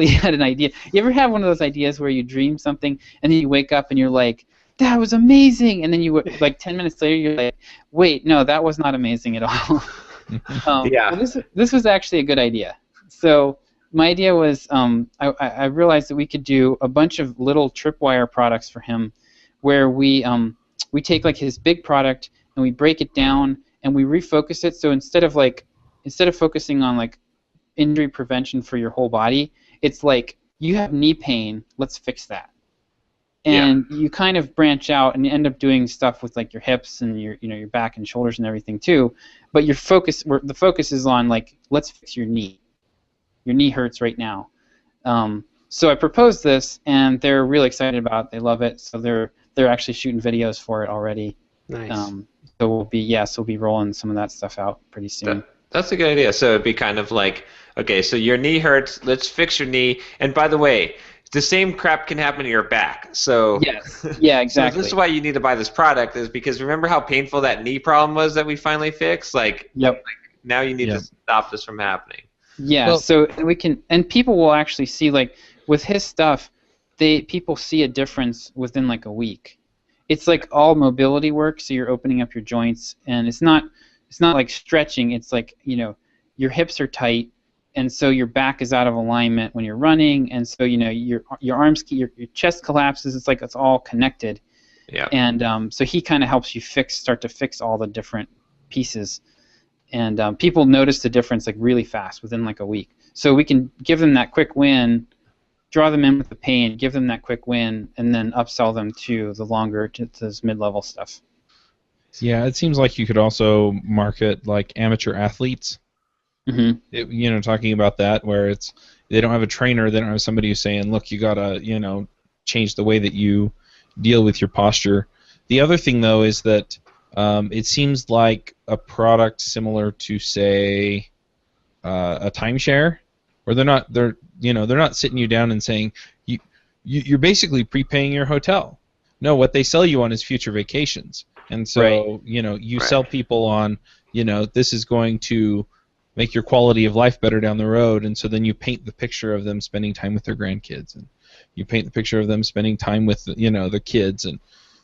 had an idea. You ever have one of those ideas where you dream something and then you wake up and you're like, that was amazing, and then you 10 minutes later you're like, wait, no, that was not amazing at all. Yeah. Well, this was actually a good idea. So my idea was I realized that we could do a bunch of little tripwire products for him, where we take his big product and we break it down and we refocus it. So instead of focusing on injury prevention for your whole body, it's you have knee pain, let's fix that. And you kind of branch out and you end up doing stuff with like your hips and your back and shoulders and everything too. But the focus is on like, let's fix your knee. Your knee hurts right now. So I proposed this, and they're really excited about it. They love it. So they're actually shooting videos for it already. Nice. So we'll be rolling some of that stuff out pretty soon. That's a good idea. So it'd be kind of like, okay, so your knee hurts. Let's fix your knee. And by the way, the same crap can happen to your back. So yes, yeah, exactly. So this is why you need to buy this product, is because remember how painful that knee problem was that we finally fixed? Like, now you need to stop this from happening. Yeah. Well, so we can, and people will actually see, like with his stuff, people see a difference within like a week. It's like all mobility work, so you're opening up your joints, and it's not like stretching. It's like, your hips are tight, and so your back is out of alignment when you're running, and so your arms, your chest collapses. It's like it's all connected. Yeah. And so he kind of helps you start to fix all the different pieces, and people notice the difference like really fast within like a week. So we can give them that quick win, draw them in with the pain, give them that quick win, and then upsell them to this mid-level stuff. Yeah, it seems like you could also market like amateur athletes. Mm-hmm. Talking about that, where they don't have a trainer, they don't have somebody who's saying, look, you gotta, change the way that you deal with your posture. The other thing, though, is that it seems like a product similar to, say, a timeshare, where they're not sitting you down and saying you're basically prepaying your hotel. No, what they sell you on is future vacations, and so you sell people on this is going to make your quality of life better down the road, and so then you paint the picture of them spending time with their grandkids, and you paint the picture of them spending time with the kids, and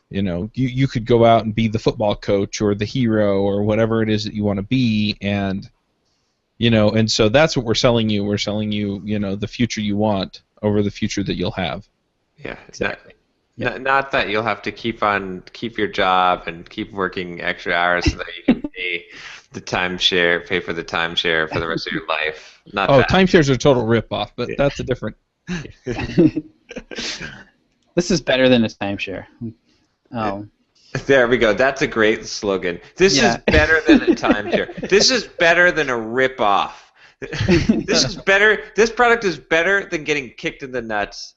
you could go out and be the football coach or the hero or whatever it is that you want to be, and and so that's what we're selling you. We're selling you the future you want over the future that you'll have. Yeah, exactly. Not that you'll have to keep your job and keep working extra hours so that you can pay for the timeshare for the rest of your life. Timeshares are a total ripoff, but that's a different. This is better than a timeshare. There we go. That's a great slogan. This is better than a timeshare. This is better than a ripoff. This is better. This product is better than getting kicked in the nuts.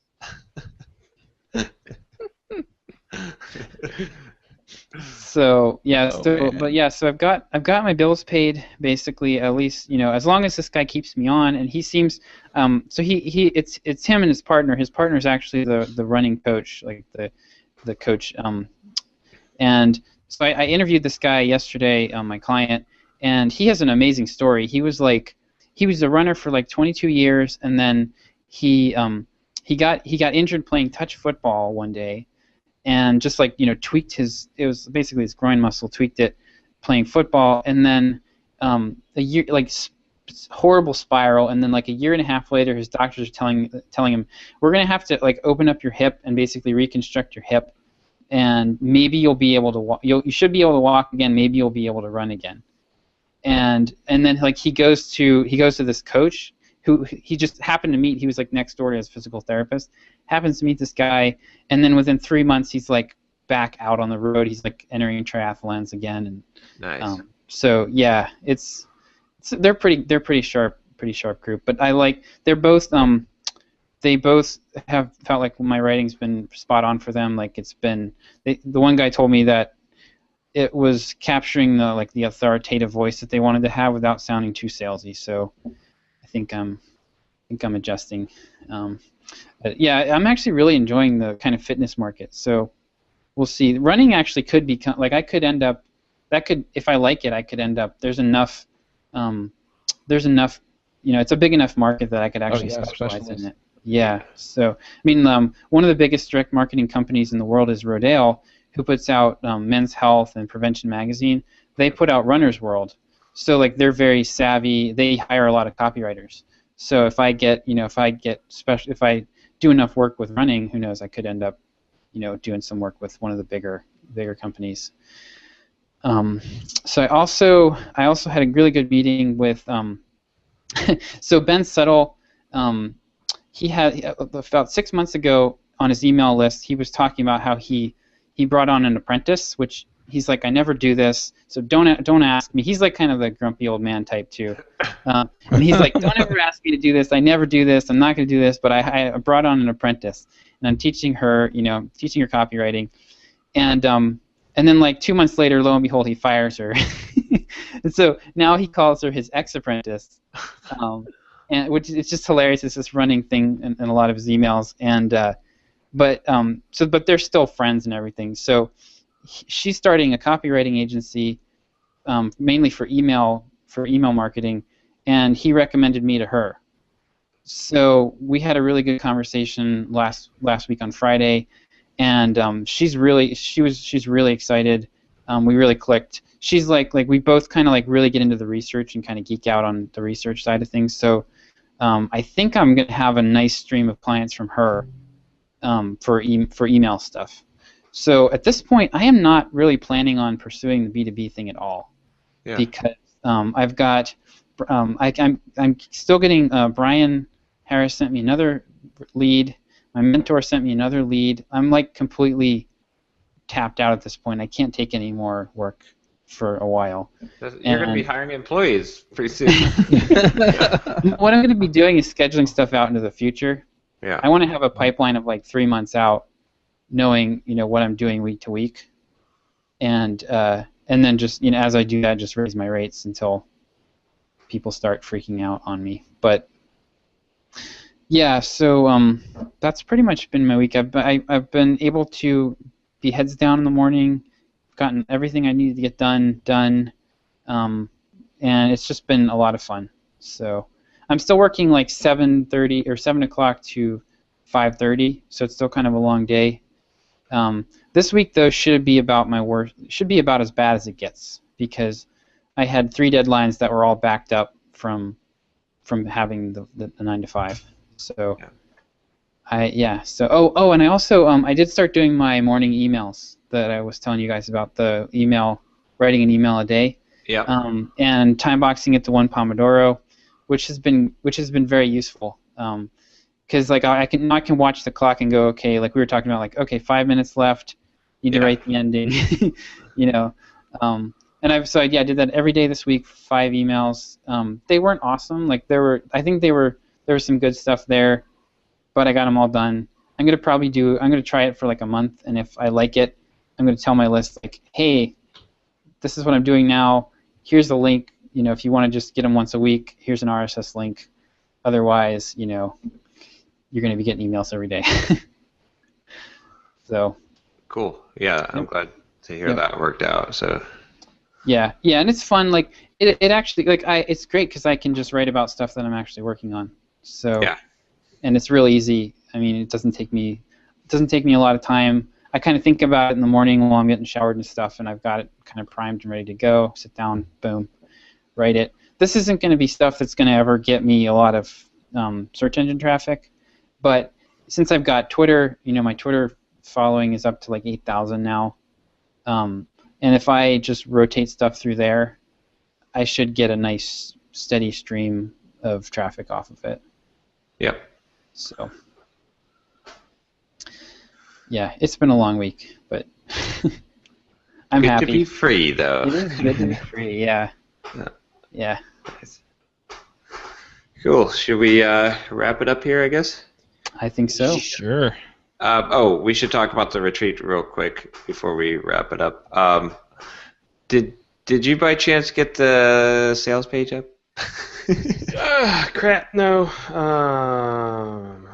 So I've got my bills paid basically, at least as long as this guy keeps me on, and he seems it's him and his partner. His partner is actually the running coach, like the coach, and so I interviewed this guy yesterday, my client, and he has an amazing story. He was a runner for like 22 years, and then he got injured playing touch football one day, and just tweaked his groin muscle, tweaked it playing football, and then a year, horrible spiral, and then like a year and a half later, his doctors are telling him, we're gonna have to open up your hip and basically reconstruct your hip, and maybe you'll be able to walk. You should be able to walk again. Maybe you'll be able to run again. And then he goes to this coach who he just happened to meet. He was next door to his physical therapist. Happens to meet this guy, and then within 3 months he's back out on the road. He's entering triathlons again. And nice. So yeah, they're pretty sharp group. But they're both they both have felt like my writing's been spot on for them. The one guy told me that it was capturing the authoritative voice that they wanted to have without sounding too salesy. So I think I'm adjusting. But yeah, I'm actually really enjoying the kind of fitness market. So we'll see. Running actually could become I could end up. That could, if I like it, I could end up. There's enough. It's a big enough market that I could actually specialize in it. Yeah. So one of the biggest direct marketing companies in the world is Rodale, who puts out Men's Health and Prevention Magazine. They put out Runner's World. So they're very savvy. They hire a lot of copywriters. So if I do enough work with running, who knows? I could end up, doing some work with one of the bigger companies. So I also had a really good meeting with. So Ben Settle, he had about 6 months ago on his email list, he was talking about how he brought on an apprentice, which he's like, I never do this, so don't ask me. He's like kind of the grumpy old man type too, and he's like, don't ever ask me to do this. I never do this. I'm not going to do this. But I brought on an apprentice, and I'm teaching her, teaching her copywriting, and then like 2 months later, lo and behold, he fires her, and so now he calls her his ex-apprentice, and which it's just hilarious. It's this running thing in a lot of his emails, and but they're still friends and everything. So she's starting a copywriting agency, mainly for email marketing, and he recommended me to her. So we had a really good conversation last week on Friday, and she's really excited. We really clicked. She's like we both kind of like really get into the research and kind of geek out on the research side of things. So I think I'm gonna have a nice stream of clients from her for email stuff. So at this point, I am not really planning on pursuing the B2B thing at all, because I've got I'm still getting Brian Harris sent me another lead. My mentor sent me another lead. I'm like completely tapped out at this point. I can't take any more work for a while. You're going to be hiring employees pretty soon. What I'm going to be doing is scheduling stuff out into the future. Yeah. I want to have a pipeline of like 3 months out, knowing what I'm doing week to week, and then just as I do that, just raise my rates until people start freaking out on me. But yeah, so that's pretty much been my week. I've been able to be heads down in the morning, gotten everything I needed to get done, and it's just been a lot of fun. So I'm still working like 7:30 or 7 o'clock to 5:30, so it's still kind of a long day. This week though should be about as bad as it gets, because I had 3 deadlines that were all backed up from having the 9 to 5. So and I also I did start doing my morning emails that I was telling you guys about, the writing an email a day. Yeah. And time boxing it to 1 pomodoro, which has been very useful. Because like I can watch the clock and go, okay, like we were talking about, like, okay, 5 minutes left, need to write the ending, and I did that every day this week, 5 emails. They weren't awesome, like there was some good stuff there, but I got them all done. I'm gonna try it for like a month, and if I like it, I'm gonna tell my list, like, hey, this is what I'm doing now. Here's the link. If you want to just get them once a week, here's an RSS link. Otherwise, you're going to be getting emails every day. So. Cool. Yeah, I'm glad to hear that worked out. So. Yeah, and it's fun. Like it actually, like it's great because I can just write about stuff that I'm actually working on. So. Yeah. And it's real easy. I mean, it doesn't take me a lot of time. I kind of think about it in the morning while I'm getting showered and stuff, and I've got it kind of primed and ready to go. Sit down, boom, write it. This isn't going to be stuff that's going to ever get me a lot of search engine traffic, but since I've got Twitter, my Twitter following is up to like 8,000 now, and if I just rotate stuff through there, I should get a nice steady stream of traffic off of it. Yep. So. Yeah, it's been a long week, but I'm happy. Good to be free, though. It is good to be free, yeah. Yeah. Nice. Cool. Should we wrap it up here, I guess? I think so. Sure. We should talk about the retreat real quick before we wrap it up. Did you by chance get the sales page up? Crap, no.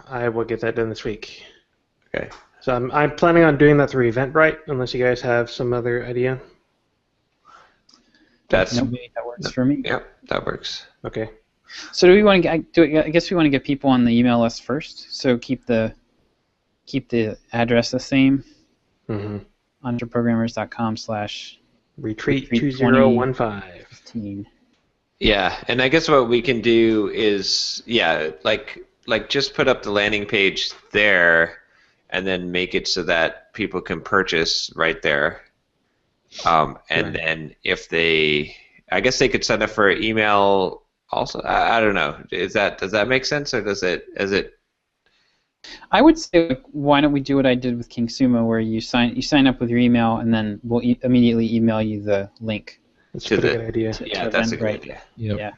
I will get that done this week. Okay. So I'm planning on doing that through Eventbrite, unless you guys have some other idea. That works for me. Yeah, that works. Okay. So do we want to I guess we want to get people on the email list first. So keep the address the same. Mm-hmm. EntreProgrammers.com/retreat 2015. Yeah, and I guess what we can do is like just put up the landing page there, and then make it so that people can purchase right there. Then if I guess they could sign up for email also. I don't know. Does that make sense, or is it I would say, like, why don't we do what I did with King Sumo, where you sign up with your email, and then we'll immediately email you the link. That's a pretty good idea. Yeah, that's a good idea. Yep. Yeah.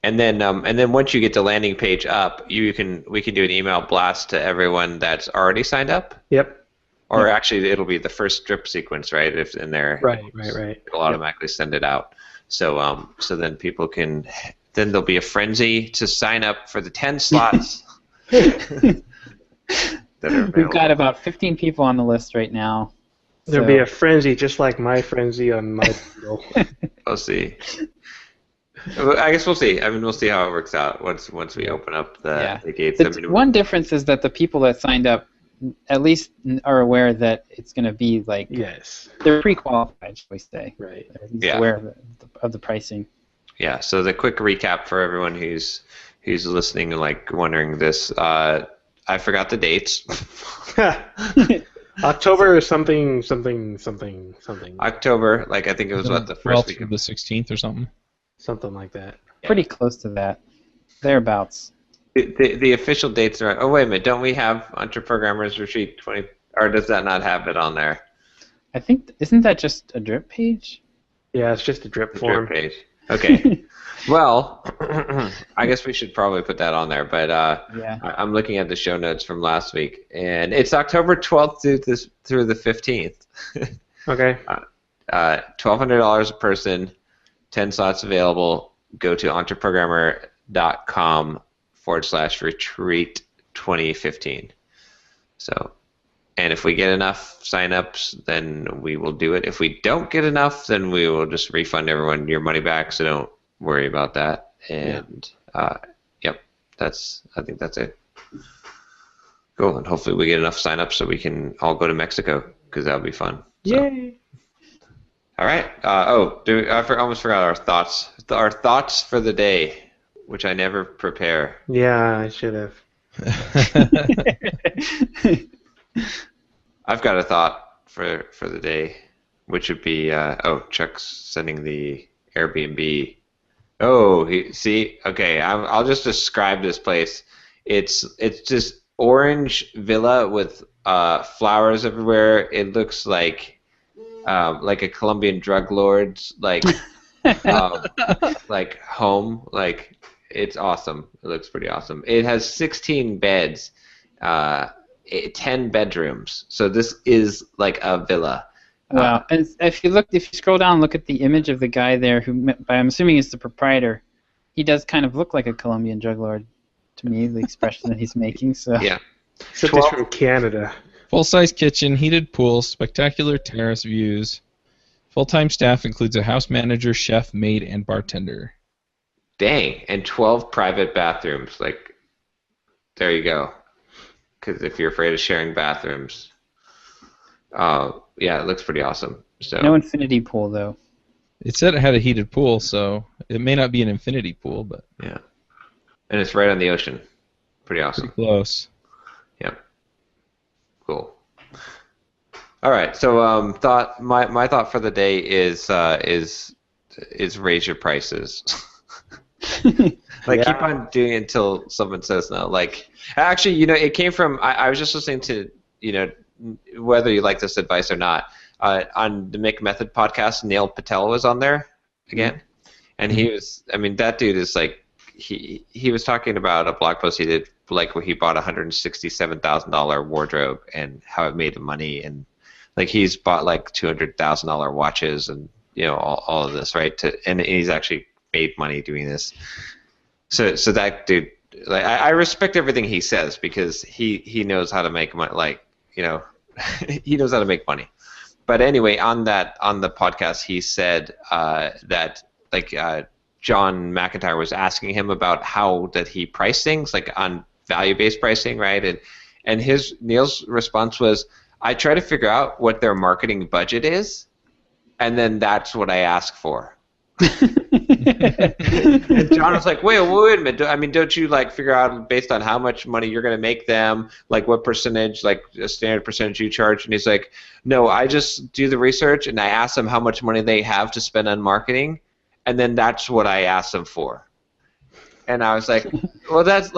And then once you get the landing page up, we can do an email blast to everyone that's already signed up. Yep. Or actually, it'll be the first drip sequence, right? If in there, Right. it'll automatically send it out. So then people can. Then there'll be a frenzy to sign up for the 10 slots. that are available. We've got about 15 people on the list right now. There'll be a frenzy, just like my frenzy on my bundle. We'll see. I guess we'll see. I mean, we'll see how it works out once we open up the gates. One difference is that the people that signed up at least are aware that it's going to be like they're pre-qualified, shall we say? Right. They're at least aware of the pricing. Yeah. So the quick recap for everyone who's listening and like wondering this, I forgot the dates. October or something. October, like I think it was the first week of the 16th or something. Something like that. Pretty close to that. Thereabouts. The official dates are. Oh wait a minute! Don't we have EntreProgrammers Retreat 20? Or does that not have it on there? I think isn't that just a drip page? Yeah, it's just a drip form. Drip page. Okay. Well, I guess we should probably put that on there. But I'm looking at the show notes from last week, and it's October 12th through the 15th. Okay. $1,200 a person, 10 slots available. Go to EntreProgrammer.com/retreat 2015. So, and if we get enough signups, then we will do it. If we don't get enough, then we will just refund everyone your money back. So don't worry about that. And yep, I think that's it. Cool. And hopefully we get enough signups so we can all go to Mexico because that would be fun. So. Yay! All right. I almost forgot our thoughts. Our thoughts for the day, which I never prepare. Yeah, I should have. I've got a thought for the day, which would be Chuck's sending the Airbnb. Okay, I'll just describe this place. It's just orange villa with flowers everywhere. It looks like a Colombian drug lord's like home. Like it's awesome. It looks pretty awesome. It has 16 beds, 10 bedrooms. So this is like a villa. Wow. And if you scroll down and look at the image of the guy there, who I'm assuming is the proprietor, he does kind of look like a Colombian drug lord to me, the expression that he's making. So yeah. Except he's from Canada. Full-size kitchen, heated pool, spectacular terrace views. Full-time staff includes a house manager, chef, maid, and bartender. Dang, and 12 private bathrooms. Like, there you go. Because if you're afraid of sharing bathrooms, it looks pretty awesome. So no infinity pool though. It said it had a heated pool, so it may not be an infinity pool, but yeah. And it's right on the ocean. Pretty awesome. Pretty close. Yep. Cool. All right. So my thought for the day is raise your prices. Keep on doing it until someone says no. Like, actually, it came from I was just listening to whether you like this advice or not on the Make Method podcast. Neil Patel was on there again, and he was. I mean, that dude is like he was talking about a blog post he did, like where he bought a $167,000 wardrobe and how it made him money, and like he's bought like $200,000 watches and all of this, right? And he's actually made money doing this. So that dude, like, I respect everything he says because he knows how to make money. Like, he knows how to make money. But anyway, on the podcast, he said that John McIntyre was asking him about how did he price things, like on value-based pricing, right? And Neil's response was, I try to figure out what their marketing budget is, and then that's what I ask for. And John was like, wait a minute. I mean, don't you figure out based on how much money you're going to make them, like what percentage, like a standard percentage you charge? And he's like, no, I just do the research and I ask them how much money they have to spend on marketing, and then that's what I ask them for. And I was like, well, that's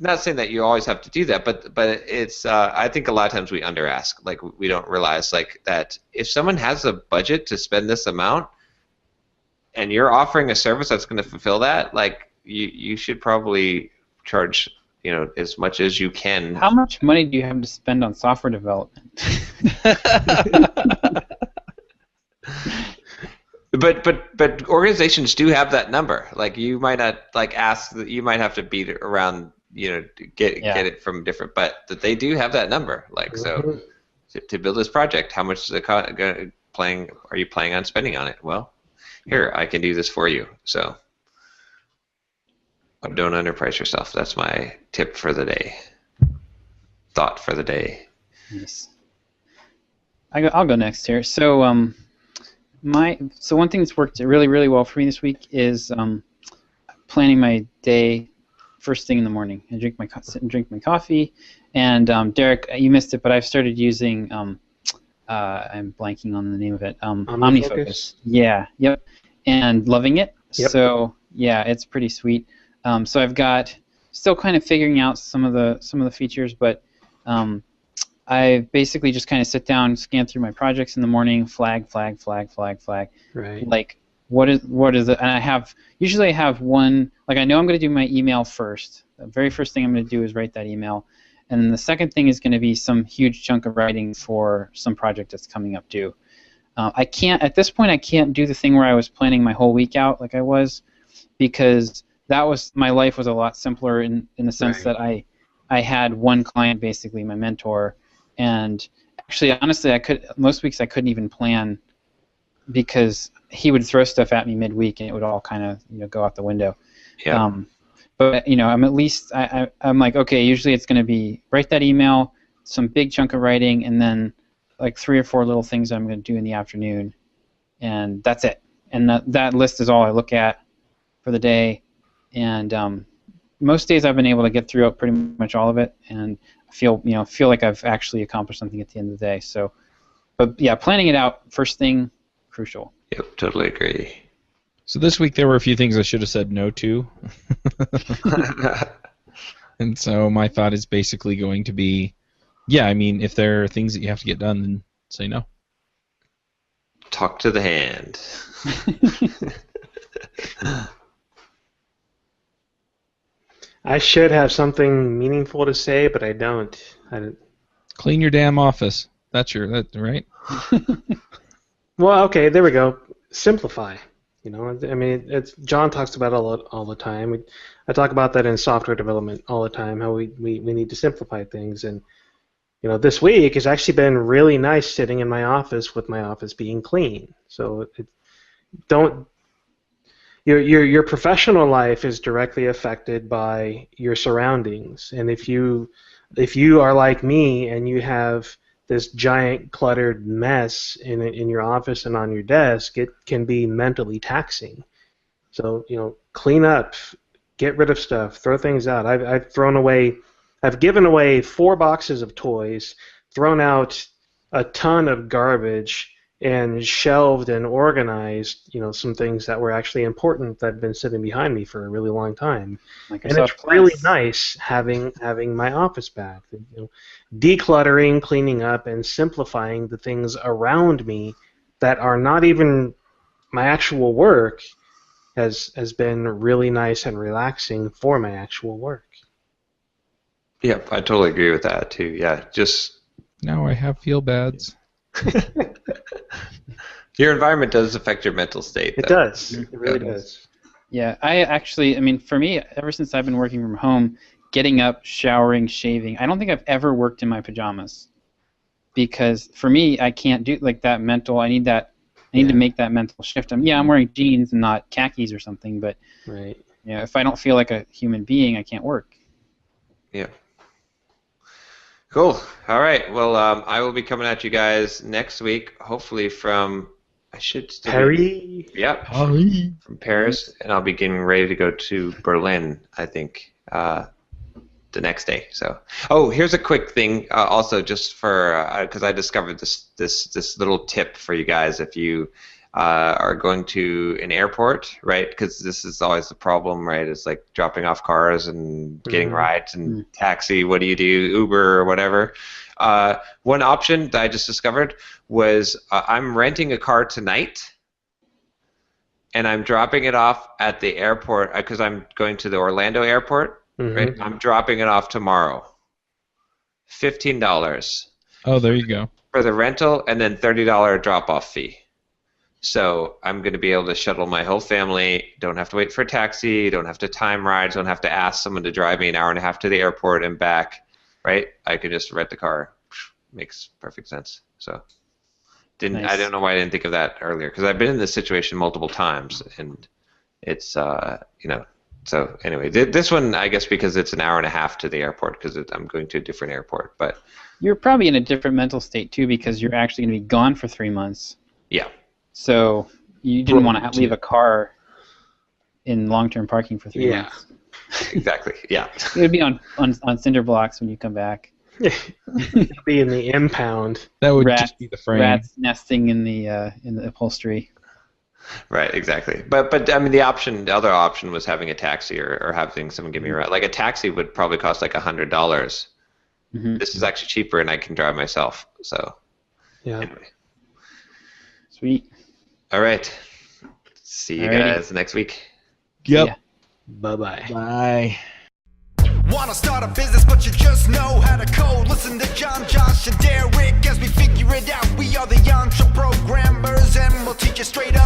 not saying that you always have to do that, but it's I think a lot of times we under ask, like we don't realize like that if someone has a budget to spend this amount and you're offering a service that's going to fulfill that, like you should probably charge as much as you can. How much money do you have to spend on software development? But organizations do have that number. Like you might not like ask that you might have to beat it around, get it from different, but that they do have that number. Like so, to build this project, how much is it are you planning on spending on it? Well, here I can do this for you. So don't underprice yourself. That's my tip for the day. Thought for the day. Yes. I'll go next here. So so one thing that's worked really, really well for me this week is planning my day first thing in the morning. I sit and drink my coffee. And Derick, you missed it, but I've started using I'm blanking on the name of it. OmniFocus. Yeah. Yep. And loving it. Yep. So yeah, it's pretty sweet. So I've got still kind of figuring out some of the features, but I basically just kind of sit down, scan through my projects in the morning, flag. Right. Like what is it? And I usually have one. Like I know I'm going to do my email first. The very first thing I'm going to do is write that email, and then the second thing is going to be some huge chunk of writing for some project that's coming up due. At this point I can't do the thing where I was planning my whole week out like I was, because my life was a lot simpler in the sense that I had one client, basically my mentor, and actually honestly most weeks I couldn't even plan because he would throw stuff at me midweek and it would all kind of go out the window. Yeah. But I'm at least I'm like, okay, usually it's going to be write that email, some big chunk of writing, and then like 3 or 4 little things I'm going to do in the afternoon, and that's it. And that list is all I look at for the day. And most days I've been able to get through pretty much all of it, and feel like I've actually accomplished something at the end of the day. So, but yeah, planning it out first thing, crucial. Yep, totally agree. So this week there were a few things I should have said no to. And so my thought is basically going to be, if there are things that you have to get done, then say no. Talk to the hand. I should have something meaningful to say, but I don't. Clean your damn office. That's right? Well, okay, there we go. Simplify. John talks about it all the time. I talk about that in software development all the time, how we need to simplify things. And this week has actually been really nice sitting in my office with my office being clean. So your professional life is directly affected by your surroundings, and if you are like me and you have this giant cluttered mess in your office and on your desk, it can be mentally taxing. So clean up, get rid of stuff, throw things out. I've given away 4 boxes of toys, thrown out a ton of garbage, and shelved and organized, some things that were actually important that had been sitting behind me for a really long time. And it's really nice having my office back. Decluttering, cleaning up, and simplifying the things around me that are not even my actual work has been really nice and relaxing for my actual work. Yep, I totally agree with that too. Yeah, just now I have feel bads. Your environment does affect your mental state. It does. It really does. Yeah, for me, ever since I've been working from home, getting up, showering, shaving, I don't think I've ever worked in my pajamas. Because for me, I can't do like that mental. I need to make that mental shift. I'm wearing jeans and not khakis or something, but if I don't feel like a human being, I can't work. Yeah. Cool. All right. Well, I will be coming at you guys next week, hopefully from Paris. Yep. From Paris, and I'll be getting ready to go to Berlin, I think, the next day. So, here's a quick thing, also just for because I discovered this little tip for you guys. If you are going to an airport, right? Because this is always the problem, right? It's like dropping off cars and getting rides and taxi. What do you do? Uber or whatever. One option that I just discovered was I'm renting a car tonight, and I'm dropping it off at the airport because I'm going to the Orlando airport. Right? I'm dropping it off tomorrow. $15. Oh, there you go. For the rental, and then $30 drop-off fee. So I'm going to be able to shuttle my whole family. Don't have to wait for a taxi. Don't have to time rides. Don't have to ask someone to drive me an hour and a half to the airport and back. Right? I could just rent the car. Makes perfect sense. So I don't know why I didn't think of that earlier, because I've been in this situation multiple times, and it's So anyway, this one, I guess, because it's an hour and a half to the airport, because I'm going to a different airport. But you're probably in a different mental state too, because you're actually going to be gone for 3 months. Yeah. So you didn't want to leave a car in long-term parking for 3 months. Exactly. Yeah. It would be on cinder blocks when you come back. Be in the impound. That would just be the frame. Rats nesting in the upholstery. Right, exactly. But I mean, the other option was having a taxi or having someone give me a ride. Like a taxi would probably cost like $100. This is actually cheaper, and I can drive myself. So, anyway. Sweet. All right. See you guys next week. Yep. Yeah. Bye-bye. Bye. Wanna start a business, but you just know how to code. Listen to John, Josh, and Derick as we figure it out. We are the EntreProgrammers, and we'll teach you straight up.